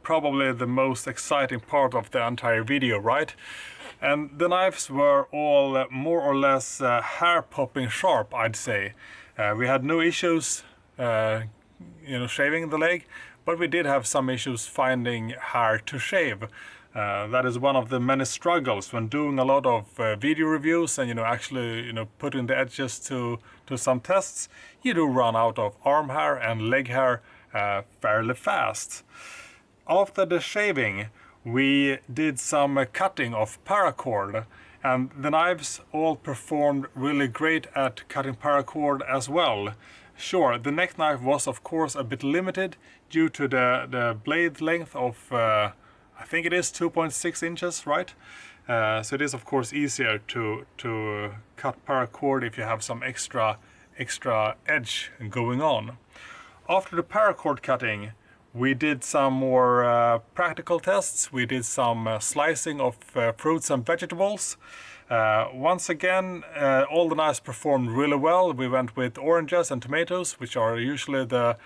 Probably the most exciting part of the entire video, right? And the knives were all more or less hair-popping sharp, I'd say. We had no issues, shaving the leg, but we did have some issues finding hair to shave. That is one of the many struggles when doing a lot of video reviews and actually putting the edges to some tests. You do run out of arm hair and leg hair fairly fast. After the shaving, we did some cutting of paracord, and the knives all performed really great at cutting paracord as well. Sure, the neck knife was of course a bit limited due to the blade length of I think it is 2.6 inches, right? So it is of course easier to cut paracord if you have some extra edge going on. After the paracord cutting, we did some more practical tests. We did some slicing of fruits and vegetables. Once again, all the knives performed really well. We went with oranges and tomatoes, which are usually the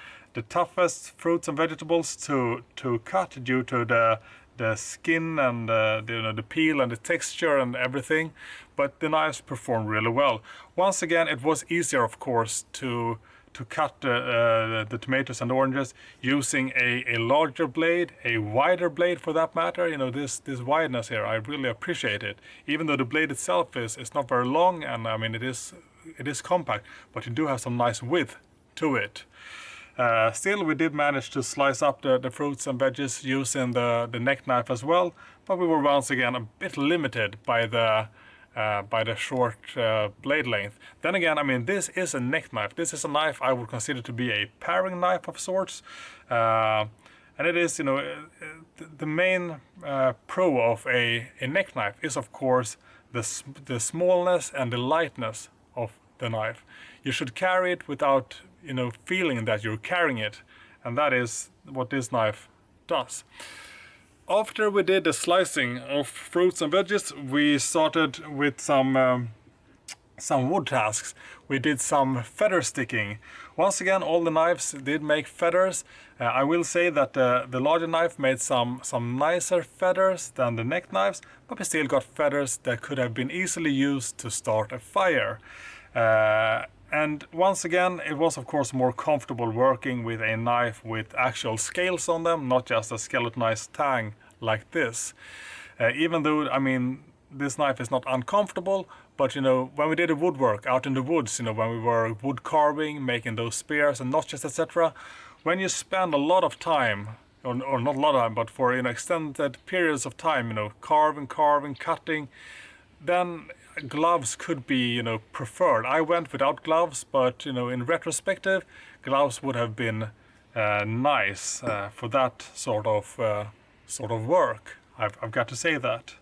toughest fruits and vegetables to cut due to the skin and the peel and the texture and everything. But the knives performed really well. Once again, it was easier, of course, to cut the tomatoes and oranges using a larger blade, a wider blade for that matter. This wideness here, I really appreciate it. Even though the blade itself is not very long, and I mean it is compact, but you do have some nice width to it. Still, we did manage to slice up the fruits and veggies using the neck knife as well, but we were once again a bit limited by the short blade length. Then again, I mean, this is a neck knife. This is a knife I would consider to be a paring knife of sorts. And it is, the main pro of a neck knife is, of course, the smallness and the lightness of the knife. You should carry it without, feeling that you're carrying it. And that is what this knife does. After we did the slicing of fruits and veggies, we started with some wood tasks. We did some feather sticking. Once again, all the knives did make feathers. I will say that the larger knife made some nicer feathers than the neck knives, but we still got feathers that could have been easily used to start a fire. And once again, it was of course more comfortable working with a knife with actual scales on them, not just a skeletonized tang like this. Even though, I mean, this knife is not uncomfortable, but when we did the woodwork out in the woods, when we were wood carving, making those spears and notches, etc., when you spend a lot of time, or not a lot of time, but for extended periods of time, carving, cutting, then gloves could be, preferred. I went without gloves, but in retrospective, gloves would have been nice for that sort of work. I've got to say that.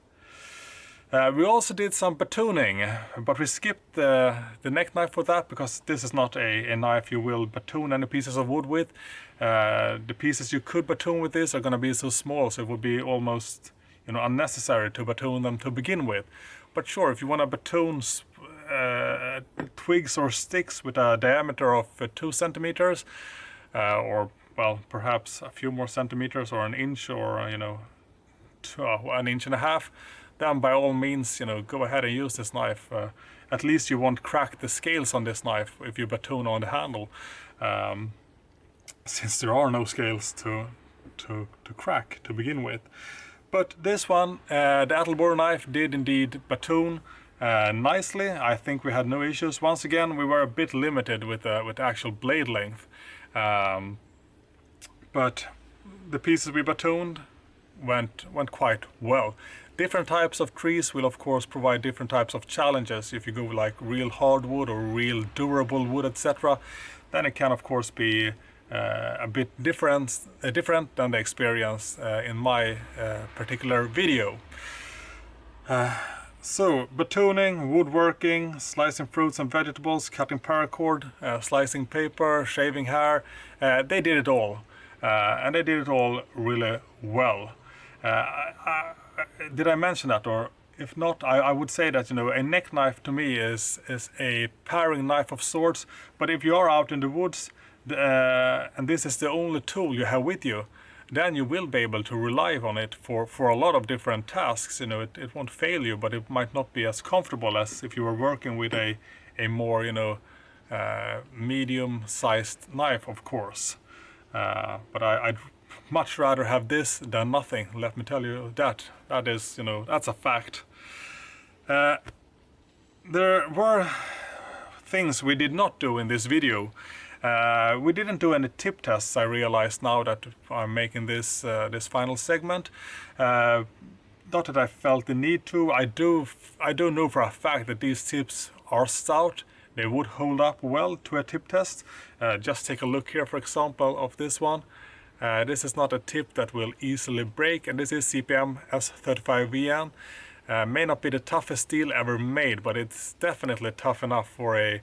We also did some batooning, but we skipped the neck knife for that because this is not a knife you will batoon any pieces of wood with. The pieces you could batoon with this are going to be so small, so it would be almost unnecessary to batoon them to begin with. But sure, if you want to batoon twigs or sticks with a diameter of 2 centimeters, or well, perhaps a few more centimeters, or an inch, or an inch and a half, then by all means, go ahead and use this knife. At least you won't crack the scales on this knife if you batoon on the handle, since there are no scales to crack to begin with. But this one, the Attleboro knife, did indeed batoon nicely. I think we had no issues. Once again, we were a bit limited with actual blade length, but the pieces we batooned went quite well. Different types of trees will of course provide different types of challenges. If you go like real hardwood or real durable wood, etc., then it can of course be a bit different than the experience in my particular video. So batooning, woodworking, slicing fruits and vegetables, cutting paracord, slicing paper, shaving hair, they did it all, and they did it all really well. Did I mention that, or if not, I would say that, you know, a neck knife to me is a paring knife of sorts. But if you are out in the woods and this is the only tool you have with you, then you will be able to rely on it for a lot of different tasks. You know, it won't fail you, but it might not be as comfortable as if you were working with a more, you know, medium-sized knife, of course. But I'd much rather have this than nothing. Let me tell you that. That is, you know, that's a fact. There were things we did not do in this video. We didn't do any tip tests. I realized now that I'm making this this final segment. Not that I felt the need to. I do know for a fact that these tips are stout. They would hold up well to a tip test. Just take a look here, for example, of this one. This is not a tip that will easily break, and this is CPM S35VN. May not be the toughest steel ever made, but it's definitely tough enough for a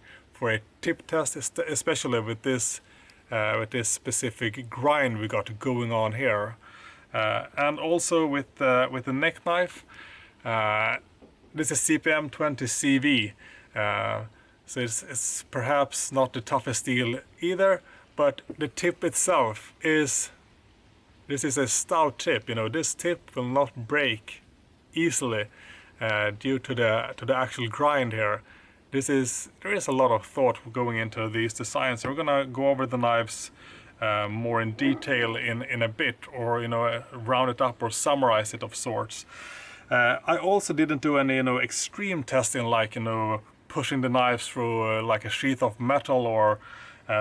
tip test, especially with this specific grind we got going on here, and also with the neck knife. This is CPM 20CV, so it's perhaps not the toughest steel either, but the tip itself is. This is a stout tip. You know, this tip will not break easily due to the actual grind here. There is a lot of thought going into these designs. We're gonna go over the knives more in detail in a bit, or, you know, round it up or summarize it of sorts. I also didn't do any, you know, extreme testing, like, you know, pushing the knives through like a sheath of metal, or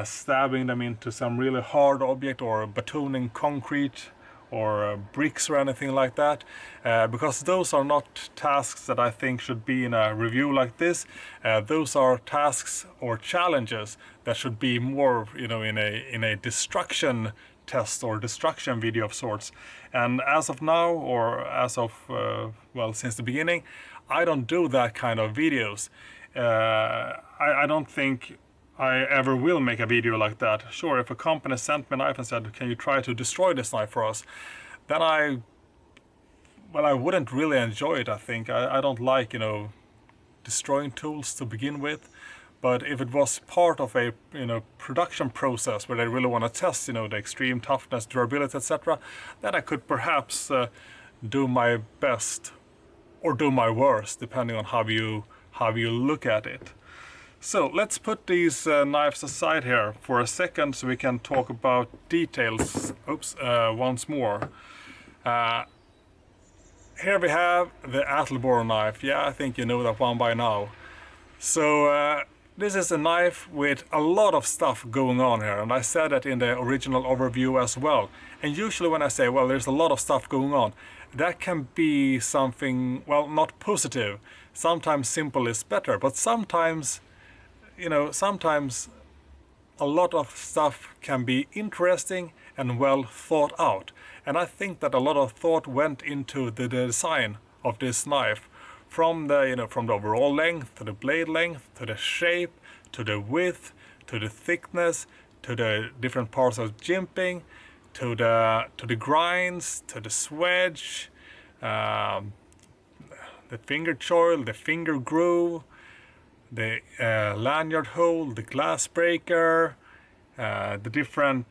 stabbing them into some really hard object, or batoning concrete or bricks or anything like that, because those are not tasks that I think should be in a review like this. Those are tasks or challenges that should be more, you know, in a destruction test or destruction video of sorts. And as of now, or as of well, since the beginning, I don't do that kind of videos. I don't think I ever will make a video like that. Sure, if a company sent me a knife and said, can you try to destroy this knife for us? Then I wouldn't really enjoy it, I think. I don't like, you know, destroying tools to begin with. But if it was part of a, you know, production process where they really want to test, you know, the extreme toughness, durability, etc., then I could perhaps do my best or do my worst, depending on how you look at it. So let's put these knives aside here for a second so we can talk about details. Once more. Here we have the Attleboro knife. Yeah, I think you know that one by now. So this is a knife with a lot of stuff going on here, and I said that in the original overview as well. And usually when I say, well, there's a lot of stuff going on, that can be something, well, not positive. Sometimes simple is better, but sometimes, you know, sometimes a lot of stuff can be interesting and well thought out. And I think that a lot of thought went into the design of this knife, from the, you know, from the overall length, to the blade length, to the shape, to the width, to the thickness, to the different parts of jimping, to the grinds, to the swedge, the finger choil, the finger groove, the lanyard hole, the glass breaker, the different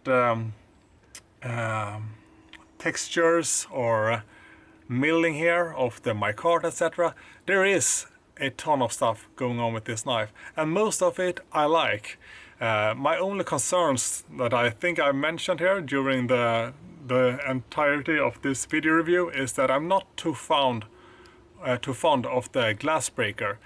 textures or milling here of the micarta, etc. There is a ton of stuff going on with this knife, and most of it I like. My only concerns that I think I mentioned here during the entirety of this video review is that I'm not too fond of the glass breaker.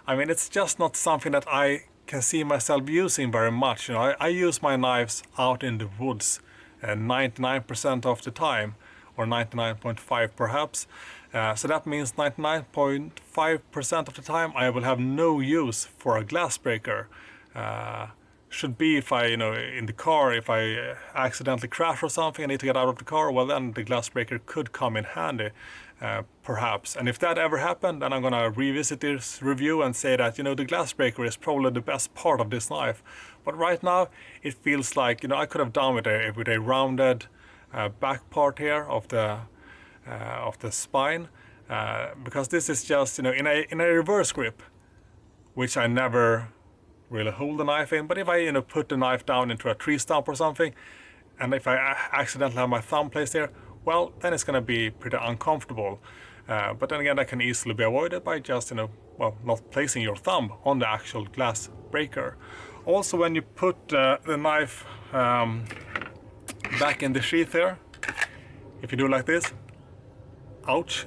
I mean, it's just not something that I can see myself using very much. You know, I use my knives out in the woods 99% of the time, or 99.5 perhaps. So that means 99.5% of the time I will have no use for a glass breaker. Should be if I, you know, in the car, if I accidentally crash or something, I need to get out of the car, well then the glass breaker could come in handy, perhaps. And if that ever happened, then I'm gonna revisit this review and say that, you know, the glass breaker is probably the best part of this knife. But right now, it feels like, you know, I could have done with a rounded back part here of the of the spine, because this is just, you know, in a reverse grip, which I never really hold the knife in. But if I, you know, put the knife down into a tree stump or something, and if I accidentally have my thumb placed there, well, then it's going to be pretty uncomfortable. But then again, that can easily be avoided by just, you know, well, not placing your thumb on the actual glass breaker. Also, when you put the knife back in the sheath here, if you do like this, ouch,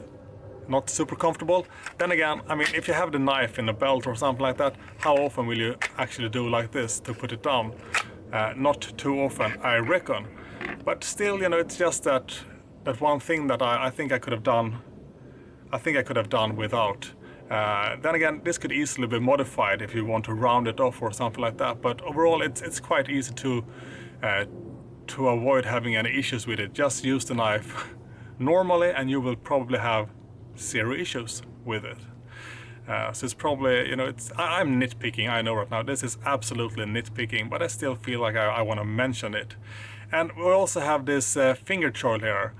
not super comfortable. Then again, I mean, if you have the knife in a belt or something like that, how often will you actually do like this to put it down? Not too often, I reckon. But still, you know, it's just that one thing that I think I could have done. I think I could have done without. Then again, this could easily be modified if you want to round it off or something like that. But overall, it's quite easy to avoid having any issues with it. Just use the knife normally, and you will probably have zero issues with it. So it's probably, you know, I'm nitpicking, I know right now. This is absolutely nitpicking, but I still feel like I want to mention it. And we also have this finger choil here.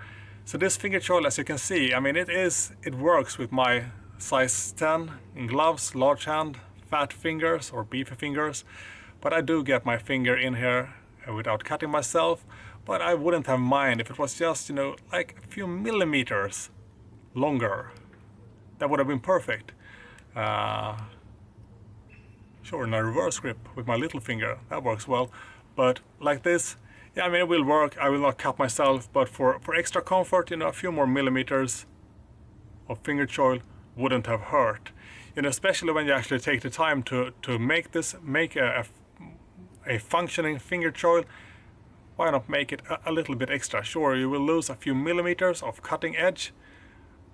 So this finger choil, as you can see, I mean, it works with my size 10 in gloves, large hand, fat fingers or beefy fingers. But I do get my finger in here without cutting myself. But I wouldn't have mind if it was just, you know, like a few millimeters longer. That would have been perfect. Sure, in a reverse grip with my little finger, that works well. But like this, yeah, I mean, it will work. I will not cut myself, but for extra comfort, you know, a few more millimeters of finger choil wouldn't have hurt. You know, especially when you actually take the time to make a functioning finger choil. Why not make it a little bit extra? Sure, you will lose a few millimeters of cutting edge,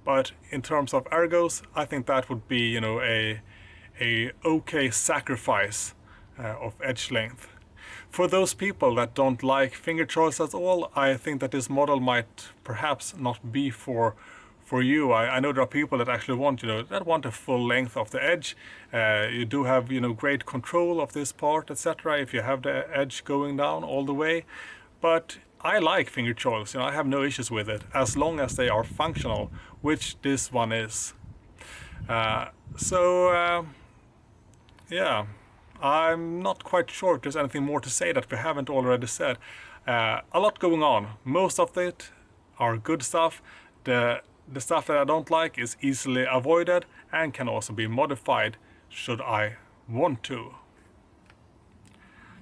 but in terms of ergos, I think that would be, you know, a okay sacrifice of edge length. For those people that don't like finger choils at all, I think that this model might perhaps not be for you. I know there are people that actually want, you know, that want a full length of the edge. You do have, you know, great control of this part, etc. if you have the edge going down all the way. But I like finger choils, you know, I have no issues with it as long as they are functional, which this one is. Yeah, I'm not quite sure if there's anything more to say that we haven't already said. A lot going on. Most of it are good stuff. The stuff that I don't like is easily avoided and can also be modified should I want to.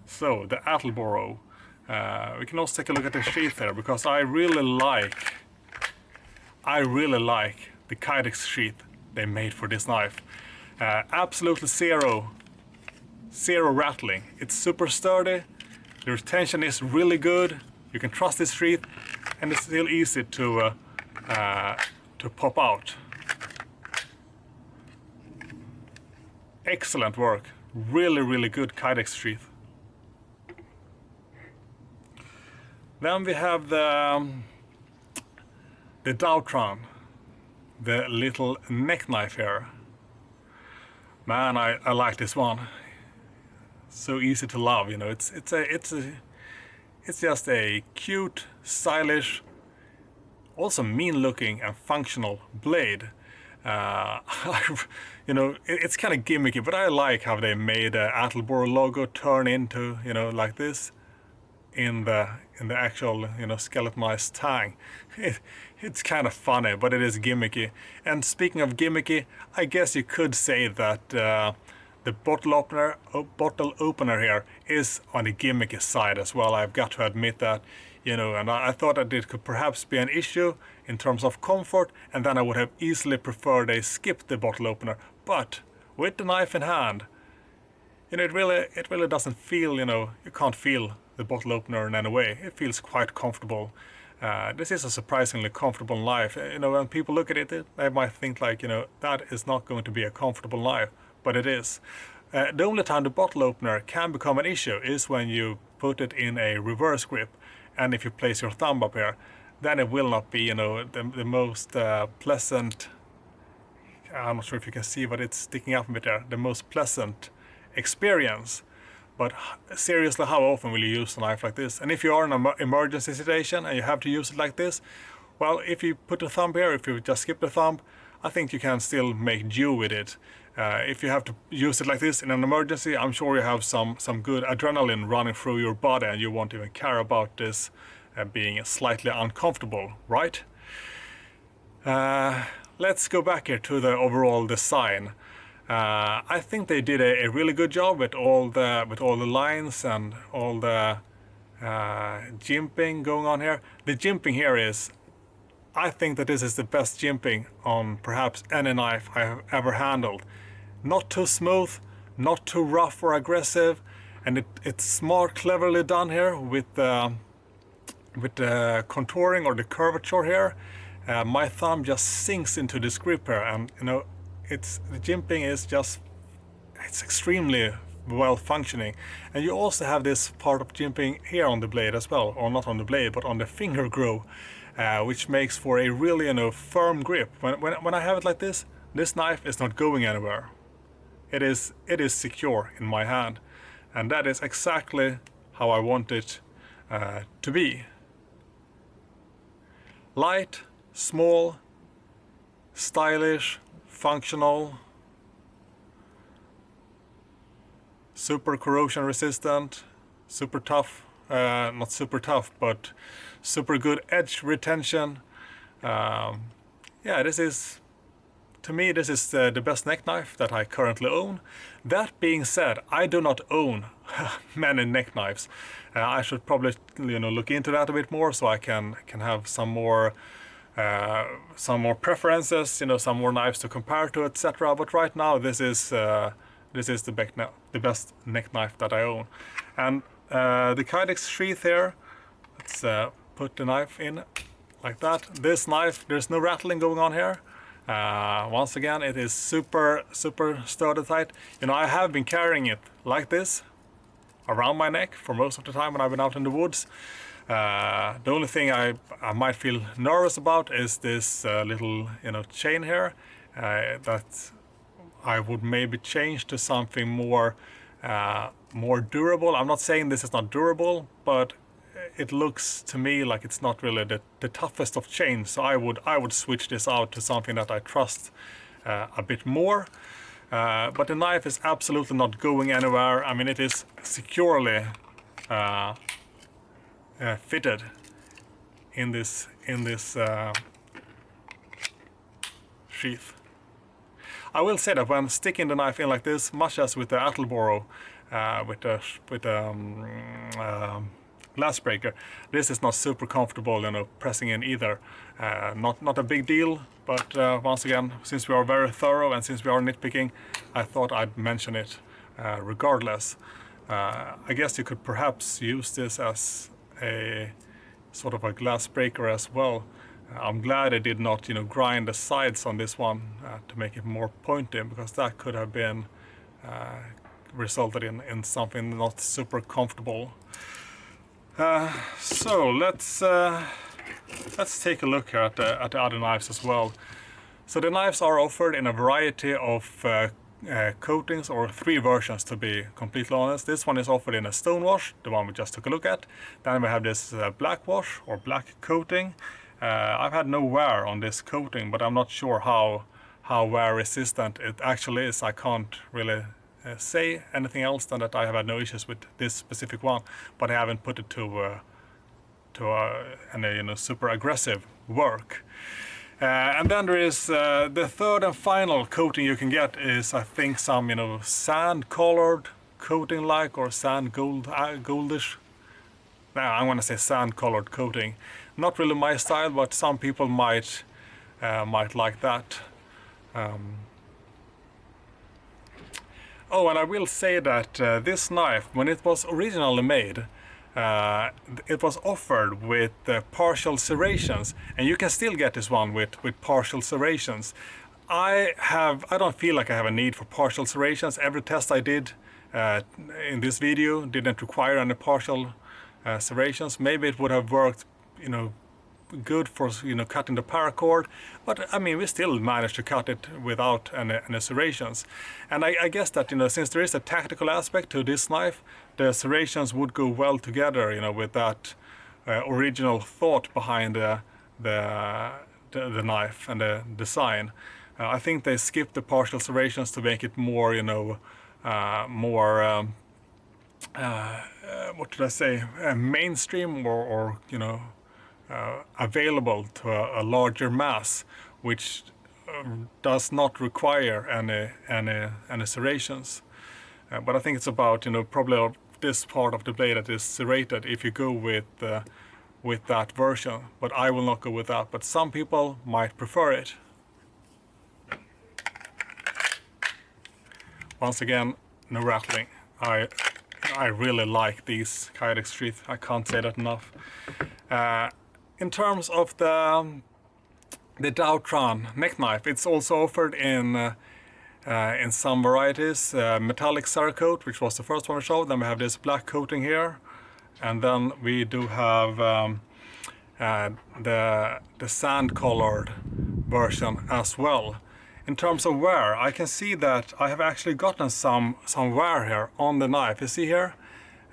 So the Attleboro. We can also take a look at the sheath here, because I really like the Kydex sheath they made for this knife. Absolutely zero rattling. It's super sturdy. The retention is really good. You can trust this sheath, and it's still easy to pop out. Excellent work. Really good Kydex sheath. Then we have the Dautron, the little neck knife here. Man, I like this one. So easy to love, you know. It's just a cute, stylish, also mean-looking and functional blade. You know, it's kind of gimmicky, but I like how they made the Attleboro logo turn into, you know, like this in the actual, you know, skeletonized tang. It's kind of funny, but it is gimmicky. And speaking of gimmicky, I guess you could say that the bottle opener here is on the gimmicky side as well. I've got to admit that, you know, and I thought that it could perhaps be an issue in terms of comfort, and then I would have easily preferred they skip the bottle opener. But with the knife in hand, you know, it really doesn't feel, you know, you can't feel the bottle opener in any way. It feels quite comfortable. This is a surprisingly comfortable knife. You know, when people look at it, they might think like, you know, that is not going to be a comfortable knife, but it is. The only time the bottle opener can become an issue is when you put it in a reverse grip, and if you place your thumb up here, then it will not be, you know, the most pleasant. I'm not sure if you can see, but it's sticking up a bit there. The most pleasant experience. But seriously, how often will you use a knife like this? And if you are in an emergency situation and you have to use it like this, well, if you put the thumb here, if you just skip the thumb, I think you can still make do with it. If you have to use it like this in an emergency, I'm sure you have some good adrenaline running through your body and you won't even care about this being slightly uncomfortable, right? Let's go back here to the overall design. I think they did a really good job with all the lines and all the jimping going on here. The jimping here is, I think that this is the best jimping on perhaps any knife I have ever handled. Not too smooth, not too rough or aggressive, and it's smart, cleverly done here with the contouring or the curvature here. My thumb just sinks into this grip here, and you know, the jimping is just, it's extremely well functioning. And you also have this part of jimping here on the blade as well, or not on the blade but on the finger groove, which makes for a really, you know, firm grip. When I have it like this knife is not going anywhere. It is secure in my hand, and that is exactly how I want it to be. Light, small, stylish, functional, super corrosion resistant, super tough, not super tough, but super good edge retention. Yeah, this is, to me, this is the best neck knife that I currently own. That being said, I do not own many neck knives. I should probably, you know, look into that a bit more so I can have some more preferences, you know, some more knives to compare to, etc. But right now, this is the best neck knife that I own. And the Kydex sheath here, let's put the knife in like that. This knife, there's no rattling going on here. Once again, it is super sturdy tight. You know, I have been carrying it like this around my neck for most of the time when I've been out in the woods. The only thing I might feel nervous about is this little, you know, chain here that I would maybe change to something more durable. I'm not saying this is not durable, but it looks to me like it's not really the toughest of chains. So I would switch this out to something that I trust a bit more. But the knife is absolutely not going anywhere. I mean, it is securely fitted in this sheath. I will say that when sticking the knife in like this, much as with the Attleboro, with the glass breaker, this is not super comfortable, you know, pressing in either. Not a big deal, but once again, since we are very thorough and since we are nitpicking, I thought I'd mention it regardless. I guess you could perhaps use this as a sort of a glass breaker as well. I'm glad I did not, you know, grind the sides on this one to make it more pointy, because that could have been resulted in something not super comfortable. So let's take a look here at the other knives as well. So the knives are offered in a variety of coatings, or 3 versions to be completely honest. This one is offered in a stone wash, the one we just took a look at. Then we have this black wash or black coating. I've had no wear on this coating, but I'm not sure how wear resistant it actually is. I can't really say anything else than that I have had no issues with this specific one, but I haven't put it to any, you know, super aggressive work. And then there is the third and final coating you can get is, I think, some, you know, sand colored coating like, or sand goldish. Now I'm gonna say sand colored coating. Not really my style, but some people might like that. Oh, and I will say that this knife, when it was originally made, it was offered with partial serrations, and you can still get this one with partial serrations. I don't feel like I have a need for partial serrations. Every test I did in this video didn't require any partial serrations. Maybe it would have worked, you know, good for, you know, cutting the paracord, but I mean, we still managed to cut it without any serrations. And I guess that, you know, since there is a tactical aspect to this knife, the serrations would go well together, you know, with that original thought behind the knife and the design. I think they skipped the partial serrations to make it more, you know, what should I say, mainstream or you know, available to a larger mass, which does not require any serrations. But I think it's about, you know, probably this part of the blade that is serrated if you go with that version. But I will not go with that. But some people might prefer it. Once again, no rattling. I really like these Kydex Street. I can't say that enough. In terms of the Doutron neck knife, it's also offered in some varieties. Metallic Cerakote, which was the first one we showed. Then we have this black coating here, and then we do have the sand-colored version as well. In terms of wear, I can see that I have actually gotten some wear here on the knife. You see here,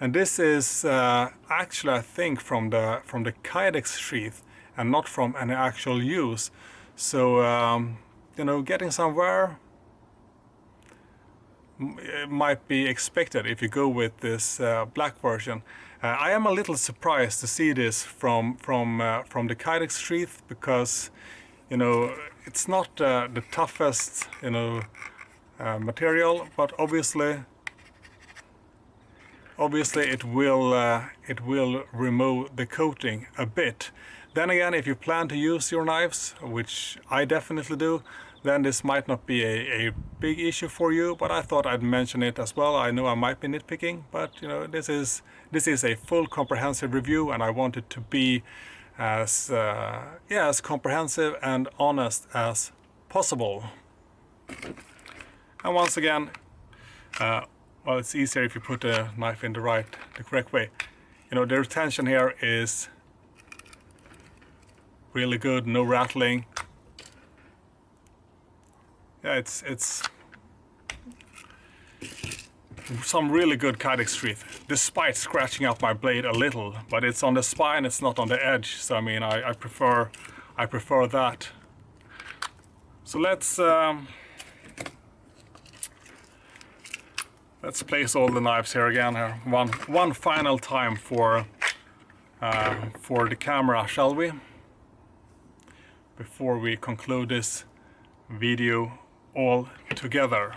and this is actually, I think, from the Kydex sheath and not from any actual use. So you know, getting some wear might be expected if you go with this black version. I am a little surprised to see this from the Kydex sheath, because, you know, it's not the toughest, you know, material, but obviously it will remove the coating a bit. Then again, if you plan to use your knives, which I definitely do, then this might not be a big issue for you. But I thought I'd mention it as well. I know I might be nitpicking, but you know, this is a full comprehensive review, and I want it to be as comprehensive and honest as possible. And once again, well, it's easier if you put the knife in the correct way. You know, the retention here is really good, no rattling. Yeah, it's some really good Kydex sheath, despite scratching up my blade a little, but it's on the spine, it's not on the edge. So I mean, I prefer that. So let's place all the knives here again. One final time for the camera, shall we? Before we conclude this video all together.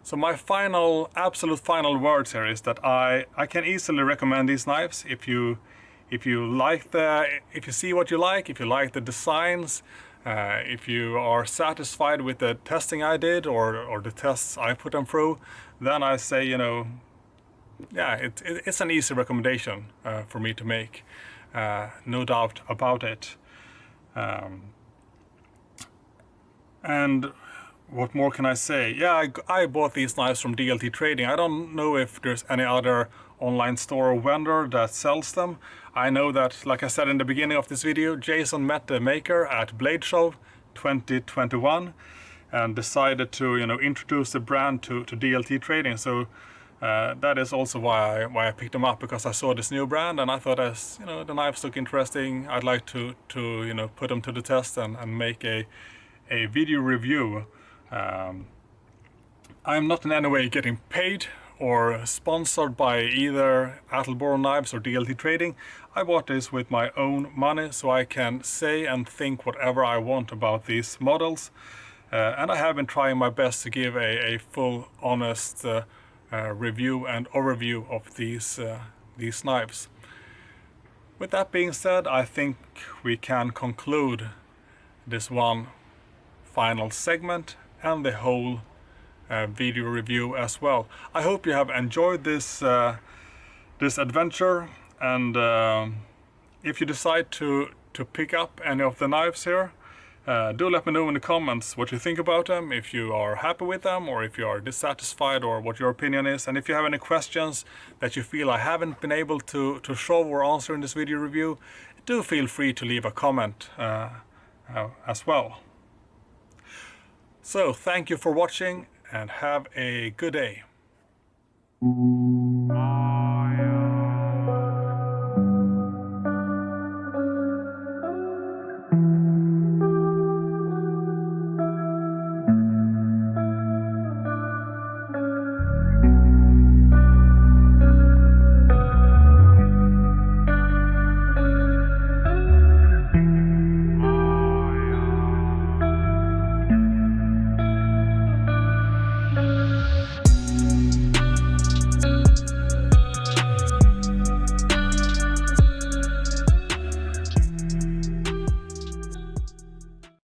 So my absolute final words here is that I can easily recommend these knives if you see what you like, if you like the designs, if you are satisfied with the testing I did or the tests I put them through, then I say, you know, yeah, it's an easy recommendation for me to make, no doubt about it. And what more can I say? Yeah, I bought these knives from DLT Trading. I don't know if there's any other online store or vendor that sells them. I know that, like I said in the beginning of this video, Jason met the maker at Blade Show 2021 and decided to, you know, introduce the brand to DLT Trading. So that is also why I picked them up, because I saw this new brand and I thought, as you know, the knives look interesting. I'd like to you know, put them to the test and make a video review. I'm not in any way getting paid or sponsored by either Attleboro Knives or DLT Trading. I bought this with my own money, so I can say and think whatever I want about these models. And I have been trying my best to give a full, honest review and overview of these knives. With that being said, I think we can conclude this one final segment and the whole video review as well. I hope you have enjoyed this adventure, and if you decide to pick up any of the knives here, do let me know in the comments what you think about them, if you are happy with them or if you are dissatisfied, or what your opinion is. And if you have any questions that you feel I haven't been able to show or answer in this video review, do feel free to leave a comment as well. So thank you for watching and have a good day.
you.